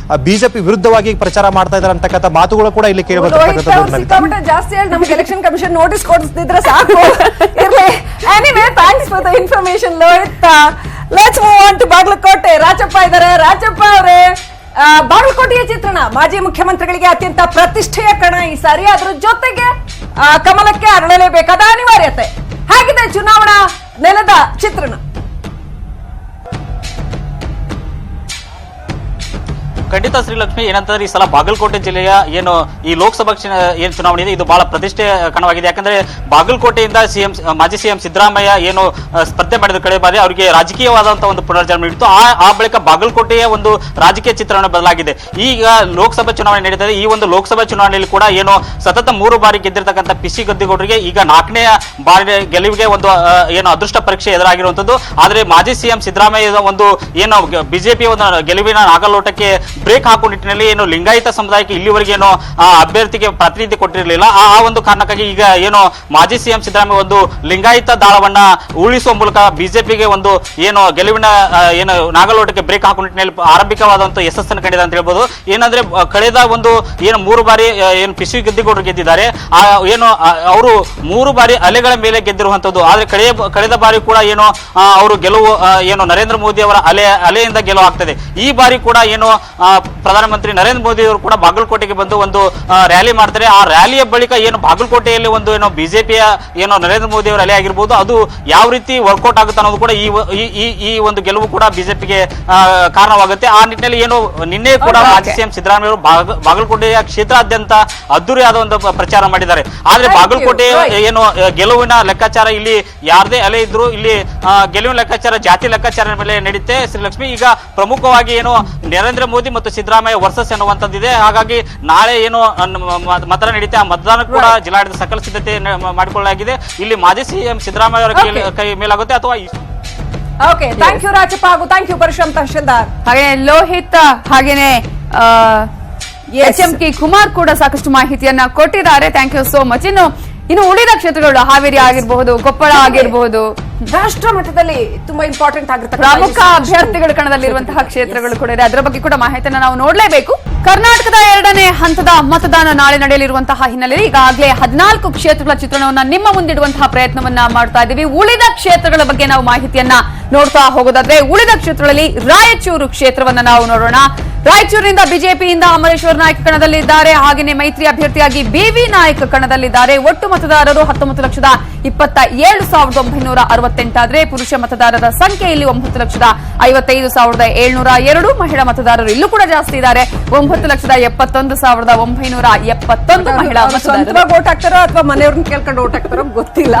ಬಿಜೆಪಿ ವಿರುದ್ಧವಾಗಿ ಪ್ರಚಾರ ಮಾಡ್ತಾ ಇದ್ದಾರೆ ಅಂತಕ್ಕಂಥ ಮಾತುಗಳು ಕೂಡ ಇಲ್ಲಿ ಕೇಳಿ ಬರ್ತಕ್ಕಂಥದ್ದು. ಜಾಸ್ತಿ ಹೇಳಿ ನಮಗೆ ಎಲೆಕ್ಷನ್ ಕಮಿಷನ್ ನೋಟಿಸ್ ಕೊಡಿಸ್ತಿದ್ರೆ ಸಾಕು. Anyway thanks for the information Lohith. Let's move on to Bagalkote. Rajappa ಇದ್ದಾರೆ. ರಾಜಪ್ಪ ಅವರೇ, ಬಾಗಲಕೋಟೆಯ ಚಿತ್ರಣ ಮಾಜಿ ಮುಖ್ಯಮಂತ್ರಿಗಳಿಗೆ ಅತ್ಯಂತ ಪ್ರತಿಷ್ಠೆಯ ಕಣ ಈ ಸಾರಿ. ಅದ್ರ ಜೊತೆಗೆ ಕಮಲಕ್ಕೆ ಅರಳಲೇಬೇಕಾದ ಅನಿವಾರ್ಯತೆ. ಹೇಗಿದೆ ಚುನಾವಣಾ ನೆಲದ ಚಿತ್ರಣ? ಖಂಡಿತ ಶ್ರೀಲಕ್ಷ್ಮಿ, ಏನಂತಂದ್ರೆ ಈ ಸಲ ಬಾಗಲಕೋಟೆ ಜಿಲ್ಲೆಯ ಏನು ಈ ಲೋಕಸಭಾ ಏನು ಚುನಾವಣೆ ಇದೆ ಇದು ಬಹಳ ಪ್ರತಿಷ್ಠೆ ಕಣವಾಗಿದೆ. ಯಾಕಂದ್ರೆ ಬಾಗಲಕೋಟೆಯಿಂದ ಮಾಜಿ ಸಿಎಂ ಸಿದ್ದರಾಮಯ್ಯ ಏನು ಸ್ಪರ್ಧೆ ಮಾಡಿದ ಕಡೆ ಬಾರಿ ಅವರಿಗೆ ರಾಜಕೀಯವಾದಂತಹ ಒಂದು ಪುನರ್ಜನ್ಮ ನೀಡಿತು. ಆ ಬಳಿಕ ಬಾಗಲಕೋಟೆಯ ಒಂದು ರಾಜಕೀಯ ಚಿತ್ರಣ ಬದಲಾಗಿದೆ. ಈಗ ಲೋಕಸಭಾ ಚುನಾವಣೆ ನಡೀತದೆ. ಈ ಒಂದು ಲೋಕಸಭಾ ಚುನಾವಣೆಯಲ್ಲಿ ಕೂಡ ಏನು ಸತತ 3 ಬಾರಿ ಗೆದ್ದಿರ್ತಕ್ಕಂಥ ಪಿಸಿ ಗದ್ದಿಗೌಡರಿಗೆ ಈಗ 4ನೇ ಬಾರಿ ಗೆಲುವಿಗೆ ಒಂದು ಏನು ಅದೃಷ್ಟ ಪರೀಕ್ಷೆ ಎದುರಾಗಿರುವಂತದ್ದು. ಆದ್ರೆ ಮಾಜಿ ಸಿಎಂ ಸಿದ್ದರಾಮಯ್ಯ ಒಂದು ಏನು ಬಿಜೆಪಿ ಒಂದು ಗೆಲುವಿನ ನಾಗಲೋಟಕ್ಕೆ ಬ್ರೇಕ್ ಹಾಕುವ ನಿಟ್ಟಿನಲ್ಲಿ ಏನು ಲಿಂಗಾಯತ ಸಮುದಾಯಕ್ಕೆ ಇಲ್ಲಿವರೆಗೆ ಏನು ಅಭ್ಯರ್ಥಿಗೆ ಪ್ರಾತಿನಿಧ್ಯ ಕೊಟ್ಟಿರಲಿಲ್ಲ. ಆ ಒಂದು ಕಾರಣಕ್ಕಾಗಿ ಈಗ ಏನು ಮಾಜಿ ಸಿಎಂ ಸಿದ್ದರಾಮಯ್ಯ ಒಂದು ಲಿಂಗಾಯತ ದಾಳವನ್ನ ಉಳಿಸುವ ಮೂಲಕ ಬಿಜೆಪಿಗೆ ಒಂದು ಏನು ಗೆಲುವಿನ ಏನು ನಾಗಲೋಟಕ್ಕೆ ಬ್ರೇಕ್ ಹಾಕುವ ನಿಟ್ಟಿನಲ್ಲಿ ಆರಂಭಿಕವಾದಂತಹ ಯಶಸ್ಸನ್ನು ಕಂಡಿದೆ ಅಂತ ಹೇಳ್ಬೋದು. ಏನಂದ್ರೆ ಕಳೆದ ಒಂದು ಏನು 3 ಬಾರಿ ಏನು ಪಿಸಿ ಗದ್ದಿಗೌಡರು ಗೆದ್ದಿದ್ದಾರೆ. ಏನು ಅವರು 3 ಬಾರಿ ಅಲೆಗಳ ಮೇಲೆ ಗೆದ್ದಿರುವಂತದ್ದು. ಆದ್ರೆ ಕಳೆದ ಬಾರಿ ಕೂಡ ಏನು ಅವರು ಗೆಲುವು ಏನು ನರೇಂದ್ರ ಮೋದಿ ಅವರ ಅಲೆಯಿಂದ ಗೆಲುವು ಆಗ್ತದೆ. ಈ ಬಾರಿ ಕೂಡ ಏನು ಪ್ರಧಾನಮಂತ್ರಿ ನರೇಂದ್ರ ಮೋದಿ ಅವರು ಕೂಡ ಬಾಗಲಕೋಟೆಗೆ ಬಂದು ಒಂದು ರ್ಯಾಲಿ ಮಾಡ್ತಾರೆ. ಆ ರ್ಯಾಲಿಯ ಬಳಿಕ ಏನು ಬಾಗಲಕೋಟೆಯಲ್ಲಿ ಒಂದು ಏನು ಬಿಜೆಪಿಯ ಏನು ನರೇಂದ್ರ ಮೋದಿ ಅವರ ಅಲೆ ಆಗಿರ್ಬೋದು, ಅದು ಯಾವ ರೀತಿ ವರ್ಕೌಟ್ ಆಗುತ್ತೆ ಅನ್ನೋದು ಕೂಡ ಈ ಒಂದು ಗೆಲುವು ಕೂಡ ಬಿಜೆಪಿಗೆ ಕಾರಣವಾಗುತ್ತೆ. ಆ ನಿಟ್ಟಿನಲ್ಲಿ ಏನು ನಿನ್ನೆ ಕೂಡ ಮಾಜಿ ಸಿಎಂ ಸಿದ್ದರಾಮಯ್ಯ ಅವರು ಬಾಗಲಕೋಟೆಯ ಕ್ಷೇತ್ರಾದ್ಯಂತ ಅದ್ದೂರಿಯಾದ ಒಂದು ಪ್ರಚಾರ ಮಾಡಿದ್ದಾರೆ. ಆದ್ರೆ ಬಾಗಲಕೋಟೆ ಏನು ಗೆಲುವಿನ ಲೆಕ್ಕಾಚಾರ ಇಲ್ಲಿ ಯಾರದೇ ಅಲೆ ಇದ್ರು ಇಲ್ಲಿ ಗೆಲುವಿನ ಲೆಕ್ಕಾಚಾರ ಜಾತಿ ಲೆಕ್ಕಾಚಾರ ಮೇಲೆ ನಡೀತೆ ಶ್ರೀಲಕ್ಷ್ಮಿ. ಈಗ ಪ್ರಮುಖವಾಗಿ ಏನು ನರೇಂದ್ರ ಮೋದಿ ಮತ್ತು ಸಿದ್ದರಾಮಯ್ಯ ವರ್ಸಸ್ ಎನ್ನುವಂತದ್ದಿದೆ. ಹಾಗಾಗಿ ನಾಳೆ ಏನು ಮತದಾನ ನಡೀತೆ. ಆ ಮತದಾನ ಕೂಡ ಜಿಲ್ಲಾಡಳಿತ ಸಕಲ ಸಿದ್ಧತೆ ಮಾಡಿಕೊಳ್ಳಲಾಗಿದೆ. ಇಲ್ಲಿ ಮಾಜಿ ಸಿಎಂ ಸಿದ್ದರಾಮಯ್ಯ ಅವರ ಕೈ ಮೇಲಾಗುತ್ತೆ ಅಥವಾ ಓಕೆ. ಥ್ಯಾಂಕ್ ಯು ರಾಜಪ್ಪ ಹಾಗೂ ಥ್ಯಾಂಕ್ ಯು ಪರಶುರಾಮ್ ತಹಶೀಲ್ದಾರ್. ಹಾಗೆ ಲೋಹಿತ್ ಹಾಗೇನೆ HMK ಕುಮಾರ್ ಕೂಡ ಸಾಕಷ್ಟು ಮಾಹಿತಿಯನ್ನ ಕೊಟ್ಟಿದ್ದಾರೆ. Thank you so much. ಇನ್ನು ಉಳಿದ ಕ್ಷೇತ್ರಗಳು ಹಾವೇರಿ ಆಗಿರಬಹುದು, ಕೊಪ್ಪಳ ಆಗಿರಬಹುದು, ರಾಷ್ಟ್ರ ಮಟ್ಟದಲ್ಲಿ ತುಂಬಾ ಇಂಪಾರ್ಟೆಂಟ್ ಆಗಿರ್ತಕ್ಕಂಥ ಪ್ರಮುಖ ಅಭ್ಯರ್ಥಿಗಳ ಕಣದಲ್ಲಿರುವಂತಹ ಕ್ಷೇತ್ರಗಳು ಕೂಡ ಇದೆ. ಅದರ ಬಗ್ಗೆ ಕೂಡ ಮಾಹಿತಿಯನ್ನು ನಾವು ನೋಡಲೇಬೇಕು. ಕರ್ನಾಟಕದ 2ನೇ ಹಂತದ ಮತದಾನ ನಾಳೆ ನಡೆಯಲಿರುವಂತಹ ಹಿನ್ನೆಲೆಯಲ್ಲಿ ಈಗಾಗಲೇ 14 ಕ್ಷೇತ್ರಗಳ ಚಿತ್ರಣವನ್ನ ನಿಮ್ಮ ಮುಂದಿಡುವಂತಹ ಪ್ರಯತ್ನವನ್ನ ಮಾಡ್ತಾ ಇದ್ದೀವಿ. ಉಳಿದ ಕ್ಷೇತ್ರಗಳ ಬಗ್ಗೆ ನಾವು ಮಾಹಿತಿಯನ್ನ ನೋಡ್ತಾ ಹೋಗೋದಾದ್ರೆ, ಉಳಿದ ಕ್ಷೇತ್ರಗಳಲ್ಲಿ ರಾಯಚೂರು ಕ್ಷೇತ್ರವನ್ನ ನಾವು ನೋಡೋಣ. ರಾಯಚೂರಿನಿಂದ ಬಿಜೆಪಿಯಿಂದ ಅಮರೇಶ್ವರ್ ನಾಯ್ಕ ಕಣದಲ್ಲಿದ್ದಾರೆ. ಹಾಗೆಯೇ ಮೈತ್ರಿ ಅಭ್ಯರ್ಥಿಯಾಗಿ BV ನಾಯ್ಕ ಕಣದಲ್ಲಿದ್ದಾರೆ. ಒಟ್ಟು ಮತದಾರರು 19,57,968 ಆದ್ರೆ ಪುರುಷ ಮತದಾರರ ಸಂಖ್ಯೆ ಇಲ್ಲಿ 9,55,702. ಮಹಿಳಾ ಮತದಾರರು ಇಲ್ಲೂ ಕೂಡ ಜಾಸ್ತಿ ಇದ್ದಾರೆ. 9,71,971 ಮಹಿಳಾ ಮತದಾರರು ವೋಟ್ ಹಾಕ್ತಾರೋ ಅಥವಾ ಮನೆಯವ್ರನ್ನ ಕೇಳ್ಕೊಂಡು ವೋಟ್ ಹಾಕ್ತಾರೋ ಗೊತ್ತಿಲ್ಲ.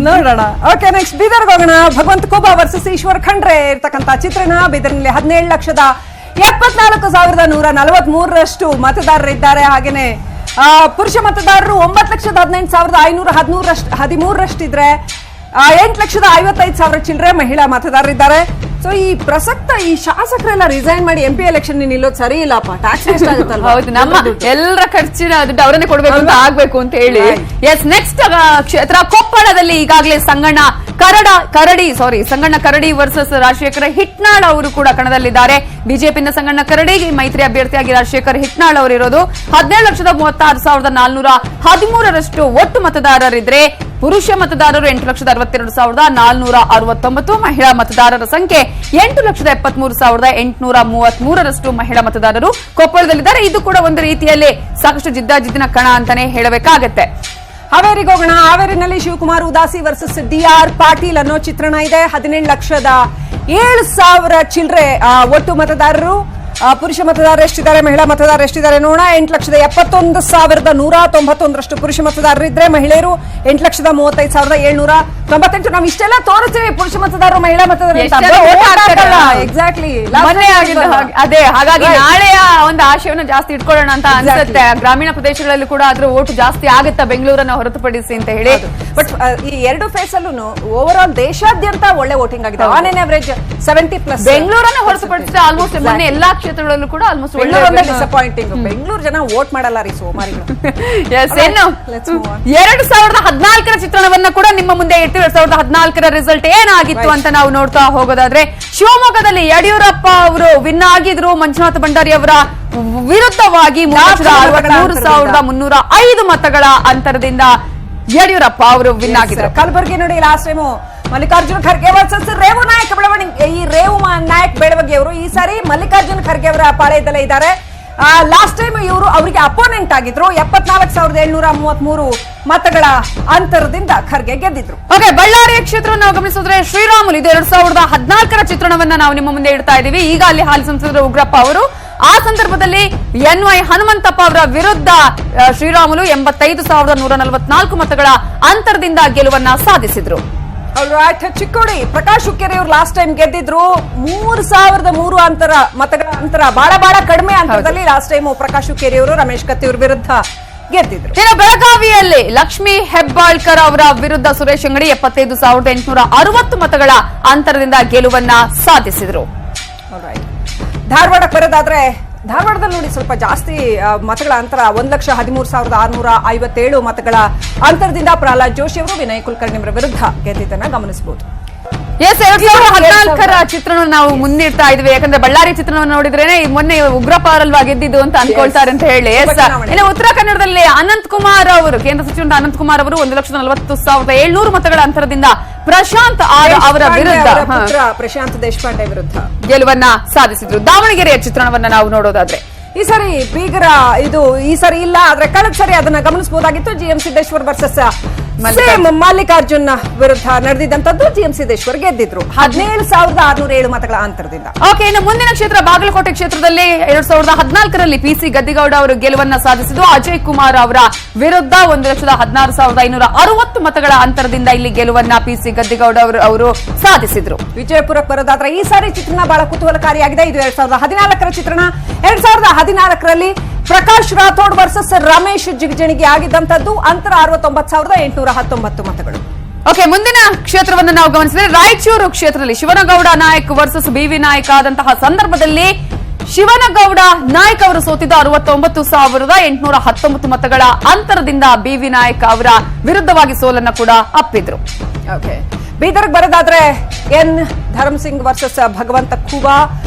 ನೋಡೋಣ. ಓಕೆ, ನೆಕ್ಸ್ಟ್ ಬೀದರ್ಗೆ ಹೋಗೋಣ. ಭಗವಂತ ಖೂಬಾ ವರ್ಸಸ್ ಈಶ್ವರ್ ಖಂಡ್ರೆ ಇರ್ತಕ್ಕಂಥ ಚಿತ್ರಣ. ಬೀದರ್ನಲ್ಲಿ 17,74,143 ಮತದಾರರಿದ್ದಾರೆ. ಹಾಗೇನೆ ಪುರುಷ ಮತದಾರರು 9,18,513 ಇದ್ರೆ 8,55,000 ಚಿಲ್ಲರೆ ಮಹಿಳಾ ಮತದಾರರಿದ್ದಾರೆ. ಸೊ ಈ ಪ್ರಸಕ್ತ ಈ ಶಾಸಕರೆಲ್ಲ ರಿಸೈನ್ ಮಾಡಿ MP ಎಲೆಕ್ಷನ್ ನಿಲ್ಲೋದು ಸರಿ ಇಲ್ಲಪ್ಪ. ಟ್ಯಾಕ್ಸ್ ವೇಸ್ಟ್ ಆಗುತ್ತಲ್ಲ. ಹೌದು, ನಮ್ಮ ಎಲ್ಲರ ಖರ್ಚಿನ ದುಡ್ಡು ಅವರನ್ನೇ ಕೊಡ್ಬೇಕು ಅಂತ ಆಗ್ಬೇಕು ಅಂತ ಹೇಳಿ. ಎಸ್, ನೆಕ್ಸ್ಟ್ ಕ್ಷೇತ್ರ ಕೊಪ್ಪಳದಲ್ಲಿ ಈಗಾಗಲೇ ಸಂಗಣ್ಣ ಕರಡಿ ವರ್ಸಸ್ ರಾಜಶೇಖರ ಹಿಟ್ನಾಳ್ ಅವರು ಕೂಡ ಕಣದಲ್ಲಿದ್ದಾರೆ. ಬಿಜೆಪಿಯಿಂದ ಸಂಗಣ್ಣ ಕರಡಿ, ಮೈತ್ರಿ ಅಭ್ಯರ್ಥಿಯಾಗಿ ರಾಜಶೇಖರ್ ಹಿಟ್ನಾಳ್ ಅವರಿರೋದು. 17,36,413 ಒಟ್ಟು ಮತದಾರರಿದ್ರೆ ಪುರುಷ ಮತದಾರರು 8,62,469. ಮಹಿಳಾ ಮತದಾರರ ಸಂಖ್ಯೆ 8,73,833 ಮಹಿಳಾ ಮತದಾರರು ಕೊಪ್ಪಳದಲ್ಲಿದ್ದಾರೆ. ಇದು ಕೂಡ ಒಂದು ರೀತಿಯಲ್ಲಿ ಸಾಕಷ್ಟು ಜಿದ್ದಾಜಿದ್ದಿನ ಕಣ ಅಂತಾನೆ ಹೇಳಬೇಕಾಗತ್ತೆ. ಹಾವೇರಿಗೆ ಹೋಗೋಣ. ಹಾವೇರಿನಲ್ಲಿ ಶಿವಕುಮಾರ್ ಉದಾಸಿ ವರ್ಸಸ್ DR ಪಾಟೀಲ್ ಅನ್ನೋ ಚಿತ್ರಣ ಇದೆ. 17,07,000 ಚಿಲ್ಲರೆ ಒಟ್ಟು ಮತದಾರರು. ಪುರುಷ ಮತದಾರರು ಎಷ್ಟಿದ್ದಾರೆ, ಮಹಿಳಾ ಮತದಾರರು ಎಷ್ಟಿದ್ದಾರೆ ನೋಡೋಣ. 8,71,191 ಪುರುಷ ಮತದಾರರಿದ್ರೆ, ಮಹಿಳೆಯರು 8,35,798. ನಾವು ಇಷ್ಟೆಲ್ಲ ತೋರಿಸ್ತೀವಿ ಪುರುಷ ಮತದಾರರು ಮಹಿಳಾ ಮತದಾರರು. ಎಕ್ಸಾಕ್ಟ್ಲಿ ಅದೇ, ಹಾಗಾಗಿ ನಾಳೆಯ ಒಂದು ಆಶಯವನ್ನು ಜಾಸ್ತಿ ಇಟ್ಕೊಳ್ಳೋಣ ಅಂತ ಅನ್ಸುತ್ತೆ. ಗ್ರಾಮೀಣ ಪ್ರದೇಶಗಳಲ್ಲಿ ಕೂಡ ಅದ್ರ ಓಟು ಜಾಸ್ತಿ ಆಗುತ್ತಾ ಬೆಂಗಳೂರನ್ನ ಹೊರತುಪಡಿಸಿ ಅಂತ ಹೇಳಿ. ಬಟ್ ಈ ಎರಡು ಫೇಸ್ ಅಲ್ಲೂ ಓವರ್ ಆಲ್ ದೇಶಾದ್ಯಂತ ಒಳ್ಳೆ ವೋಟಿಂಗ್ ಆಗಿದೆ. On N average 70+. ಬೆಂಗಳೂರನ್ನ ಹೊರತುಪಡಿಸಿದ್ರೆ ಆಲ್ಮೋಸ್ಟ್ ಮೊನ್ನೆ ಎಲ್ಲಾ ಕ್ಷೇತ್ರಗಳಲ್ಲೂ ಕೂಡ ಆಲ್ಮೋಸ್ಟ್ ಡಿಸಪಾಯಿಂಟಿಂಗ್. ಬೆಂಗಳೂರು ಜನ ವೋಟ್ ಮಾಡಲ್ಲ ರೀ ಸೋಮಾರಿಗಳು. 2014 ಚಿತ್ರಣವನ್ನ ಕೂಡ ನಿಮ್ಮ ಮುಂದೆ ಇರ್ತೀವಿ. 2014 ರಿಸಲ್ಟ್ ಏನಾಗಿತ್ತು ಅಂತ ನಾವು ನೋಡ್ತಾ ಹೋಗೋದಾದ್ರೆ, ಶಿವಮೊಗ್ಗದಲ್ಲಿ ಯಡಿಯೂರಪ್ಪ ಅವರು ವಿನ್ ಆಗಿದ್ರು. ಮಂಜುನಾಥ ಭಂಡಾರಿ ಅವರ ವಿರುದ್ಧವಾಗಿ 363,305 ಮತಗಳ ಅಂತರದಿಂದ ಯಡಿಯೂರಪ್ಪ ಅವರು ವಿನ್ ಆಗಿದ್ರು. ಕಲಬುರಗಿ ನೋಡಿ, last time Mallikarjuna Kharge versus Revu Naik ಬೆಳವಣಿಗೆ. ಈ ರೇವು ನಾಯಕ್ ಬೆಳವಣಿಗೆ ಅವರು ಈ ಸಾರಿ ಮಲ್ಲಿಕಾರ್ಜುನ ಖರ್ಗೆ ಅವರ ಪಾಳೆಯದಲ್ಲೇ ಇದ್ದಾರೆ. ಲಾಸ್ಟ್ ಟೈಮ್ ಇವರು ಅವರಿಗೆ ಅಪೋನೆಂಟ್ ಆಗಿದ್ರು. 74,733 ಮತಗಳ ಅಂತರದಿಂದ ಖರ್ಗೆ ಗೆದ್ದಿದ್ರು. ಓಕೆ, ಬಳ್ಳಾರಿಯ ಕ್ಷೇತ್ರವನ್ನು ನಾವು ಗಮನಿಸಿದ್ರೆ ಶ್ರೀರಾಮುಲು, ಇದು 2014 ಚಿತ್ರಣವನ್ನ ನಾವು ನಿಮ್ಮ ಮುಂದೆ ಇಡ್ತಾ ಇದ್ದೀವಿ. ಈಗ ಅಲ್ಲಿ ಹಾಲಿ ಸಂಸದರು ಉಗ್ರಪ್ಪ ಅವರು, ಆ ಸಂದರ್ಭದಲ್ಲಿ NY ಹನುಮಂತಪ್ಪ ಅವರ ವಿರುದ್ಧ ಶ್ರೀರಾಮುಲು 85,144 ಮತಗಳ ಅಂತರದಿಂದ ಗೆಲುವನ್ನ ಸಾಧಿಸಿದ್ರು. ಚಿಕ್ಕೋಡಿ ಪ್ರಕಾಶ್ ಹುಕ್ಕೇರಿ ಅವರು ಲಾಸ್ಟ್ ಟೈಮ್ ಗೆದ್ದಿದ್ರು. 3,003 ಮತಗಳ ಅಂತರ, ಬಹಳ ಕಡಿಮೆ ಅಂತರದಲ್ಲಿ ಲಾಸ್ಟ್ ಟೈಮ್ ಪ್ರಕಾಶ್ ಹುಕ್ಕೇರಿ ಅವರು ರಮೇಶ್ ಕತ್ತಿ ಅವರ ವಿರುದ್ಧ ಗೆದ್ದಿದ್ರು. ಇನ್ನು ಬೆಳಗಾವಿಯಲ್ಲಿ ಲಕ್ಷ್ಮೀ ಹೆಬ್ಬಾಳ್ಕರ್ ಅವರ ವಿರುದ್ಧ ಸುರೇಶ್ ಅಂಗಡಿ 75,860 ಮತಗಳ ಅಂತರದಿಂದ ಗೆಲುವನ್ನ ಸಾಧಿಸಿದ್ರು. ಧಾರವಾಡಕ್ಕೆ ಬರೋದಾದ್ರೆ, ಧಾರವಾಡದಲ್ಲಿ ನೋಡಿ ಸ್ವಲ್ಪ ಜಾಸ್ತಿ ಮತಗಳ ಅಂತರ, 1,13,657 ಮತಗಳ ಅಂತರದಿಂದ ಪ್ರಹ್ಲಾದ್ ಜೋಶಿ ಅವರು ವಿನಯ್ ಕುಲಕರ್ಣಿ ಅವರ ವಿರುದ್ಧ ಗೆದ್ದಿದ್ದನ್ನ ಗಮನಿಸಬಹುದು. 2014 ಚಿತ್ರಣವನ್ನು ನಾವು ಮುನ್ನಿಡ್ತಾ ಇದ್ವಿ. ಯಾಕಂದ್ರೆ ಬಳ್ಳಾರಿ ಚಿತ್ರಣವನ್ನು ನೋಡಿದ್ರೆ ಮೊನ್ನೆ ಉಗ್ರಪ್ಪ ಅವರಲ್ವಾ ಗೆದ್ದಿದ್ದು ಅಂತ ಅನ್ಕೊಳ್ತಾರೆ ಅಂತ ಹೇಳಿ. ಇನ್ನು ಉತ್ತರ ಕನ್ನಡದಲ್ಲಿ ಅನಂತ್ ಕುಮಾರ್ ಅವರು, ಕೇಂದ್ರ ಸಚಿವ ಅನಂತ್ ಕುಮಾರ್ ಅವರು 1,40,700 ಮತಗಳ ಅಂತರದಿಂದ ಪ್ರಶಾಂತ್ ಆರ್ ಅವರ ವಿರುದ್ಧ, ಪ್ರಶಾಂತ್ ದೇಶಪಾಂಡೆ ವಿರುದ್ಧ ಗೆಲುವನ್ನ ಸಾಧಿಸಿದ್ರು. ದಾವಣಗೆರೆಯ ಚಿತ್ರಣವನ್ನ ನಾವು ನೋಡೋದಾದ್ರೆ, ಈ ಸರಿ ಬೀಗರ ಇದು ಈ ಸರಿ ಇಲ್ಲ, ಆದ್ರೆ ಕಳೆದ ಸರಿ ಅದನ್ನ ಗಮನಿಸಬಹುದಾಗಿತ್ತು. GM ಸಿದ್ದೇಶ್ವರ್ ವರ್ಸಸ್ ಮಲ್ಲಿಕಾರ್ಜುನ್ ವಿರುದ್ಧ ನಡೆದಿದ್ದಂತದ್ದು. GM ಸಿದ್ದೇಶ್ವರ್ ಗೆದ್ದಿದ್ರು 17,607 ಮತಗಳ ಅಂತರದಿಂದ. ಓಕೆ, ಇನ್ನು ಮುಂದಿನ ಕ್ಷೇತ್ರ ಬಾಗಲಕೋಟೆ ಕ್ಷೇತ್ರದಲ್ಲಿ 2014 PC ಗದ್ದಿಗೌಡ ಅವರು ಗೆಲುವನ್ನ ಸಾಧಿಸಿದ್ದು. ಅಜಯ್ ಕುಮಾರ್ ಅವರ ವಿರುದ್ಧ 1,16,560 ಮತಗಳ ಅಂತರದಿಂದ ಇಲ್ಲಿ ಗೆಲುವನ್ನ PC ಗದ್ದಿಗೌಡ ಅವರು ಸಾಧಿಸಿದ್ರು. ವಿಜಯಪುರಕ್ಕೆ ಬರೋದಾದ್ರೆ ಈ ಸಾರಿ ಚಿತ್ರಣ ಬಹಳ ಕುತೂಹಲಕಾರಿಯಾಗಿದೆ. ಇದು 2014 ಚಿತ್ರಣ. 2014ರಲ್ಲಿ ಪ್ರಕಾಶ್ ರಾಥೋಡ್ ವರ್ಸಸ್ ರಮೇಶ್ ಜಿಗಜಿಣಿಗೆ ಆಗಿದ್ದಂತದ್ದು. ಅಂತರ 69,819 ಮತಗಳು. ಓಕೆ, ಮುಂದಿನ ಕ್ಷೇತ್ರವನ್ನು ನಾವು ಗಮನಿಸಿದ್ರೆ ರಾಯಚೂರು ಕ್ಷೇತ್ರದಲ್ಲಿ ಶಿವನಗೌಡ ನಾಯಕ್ ವರ್ಸಸ್ BV ನಾಯಕ್ ಆದಂತಹ ಸಂದರ್ಭದಲ್ಲಿ ಶಿವನಗೌಡ ನಾಯಕ್ ಅವರು ಸೋತಿದ್ದು 69,819 ಮತಗಳ ಅಂತರದಿಂದ BV ನಾಯಕ್ ಅವರ ವಿರುದ್ಧವಾಗಿ ಸೋಲನ್ನ ಕೂಡ ಅಪ್ಪಿದ್ರು. ಓಕೆ, ಬೀದರ್ಗೆ ಬರೋದಾದ್ರೆ N ಧರ್ಮಸಿಂಗ್ ವರ್ಸಸ್ ಭಗವಂತ ಖೂಬಾ.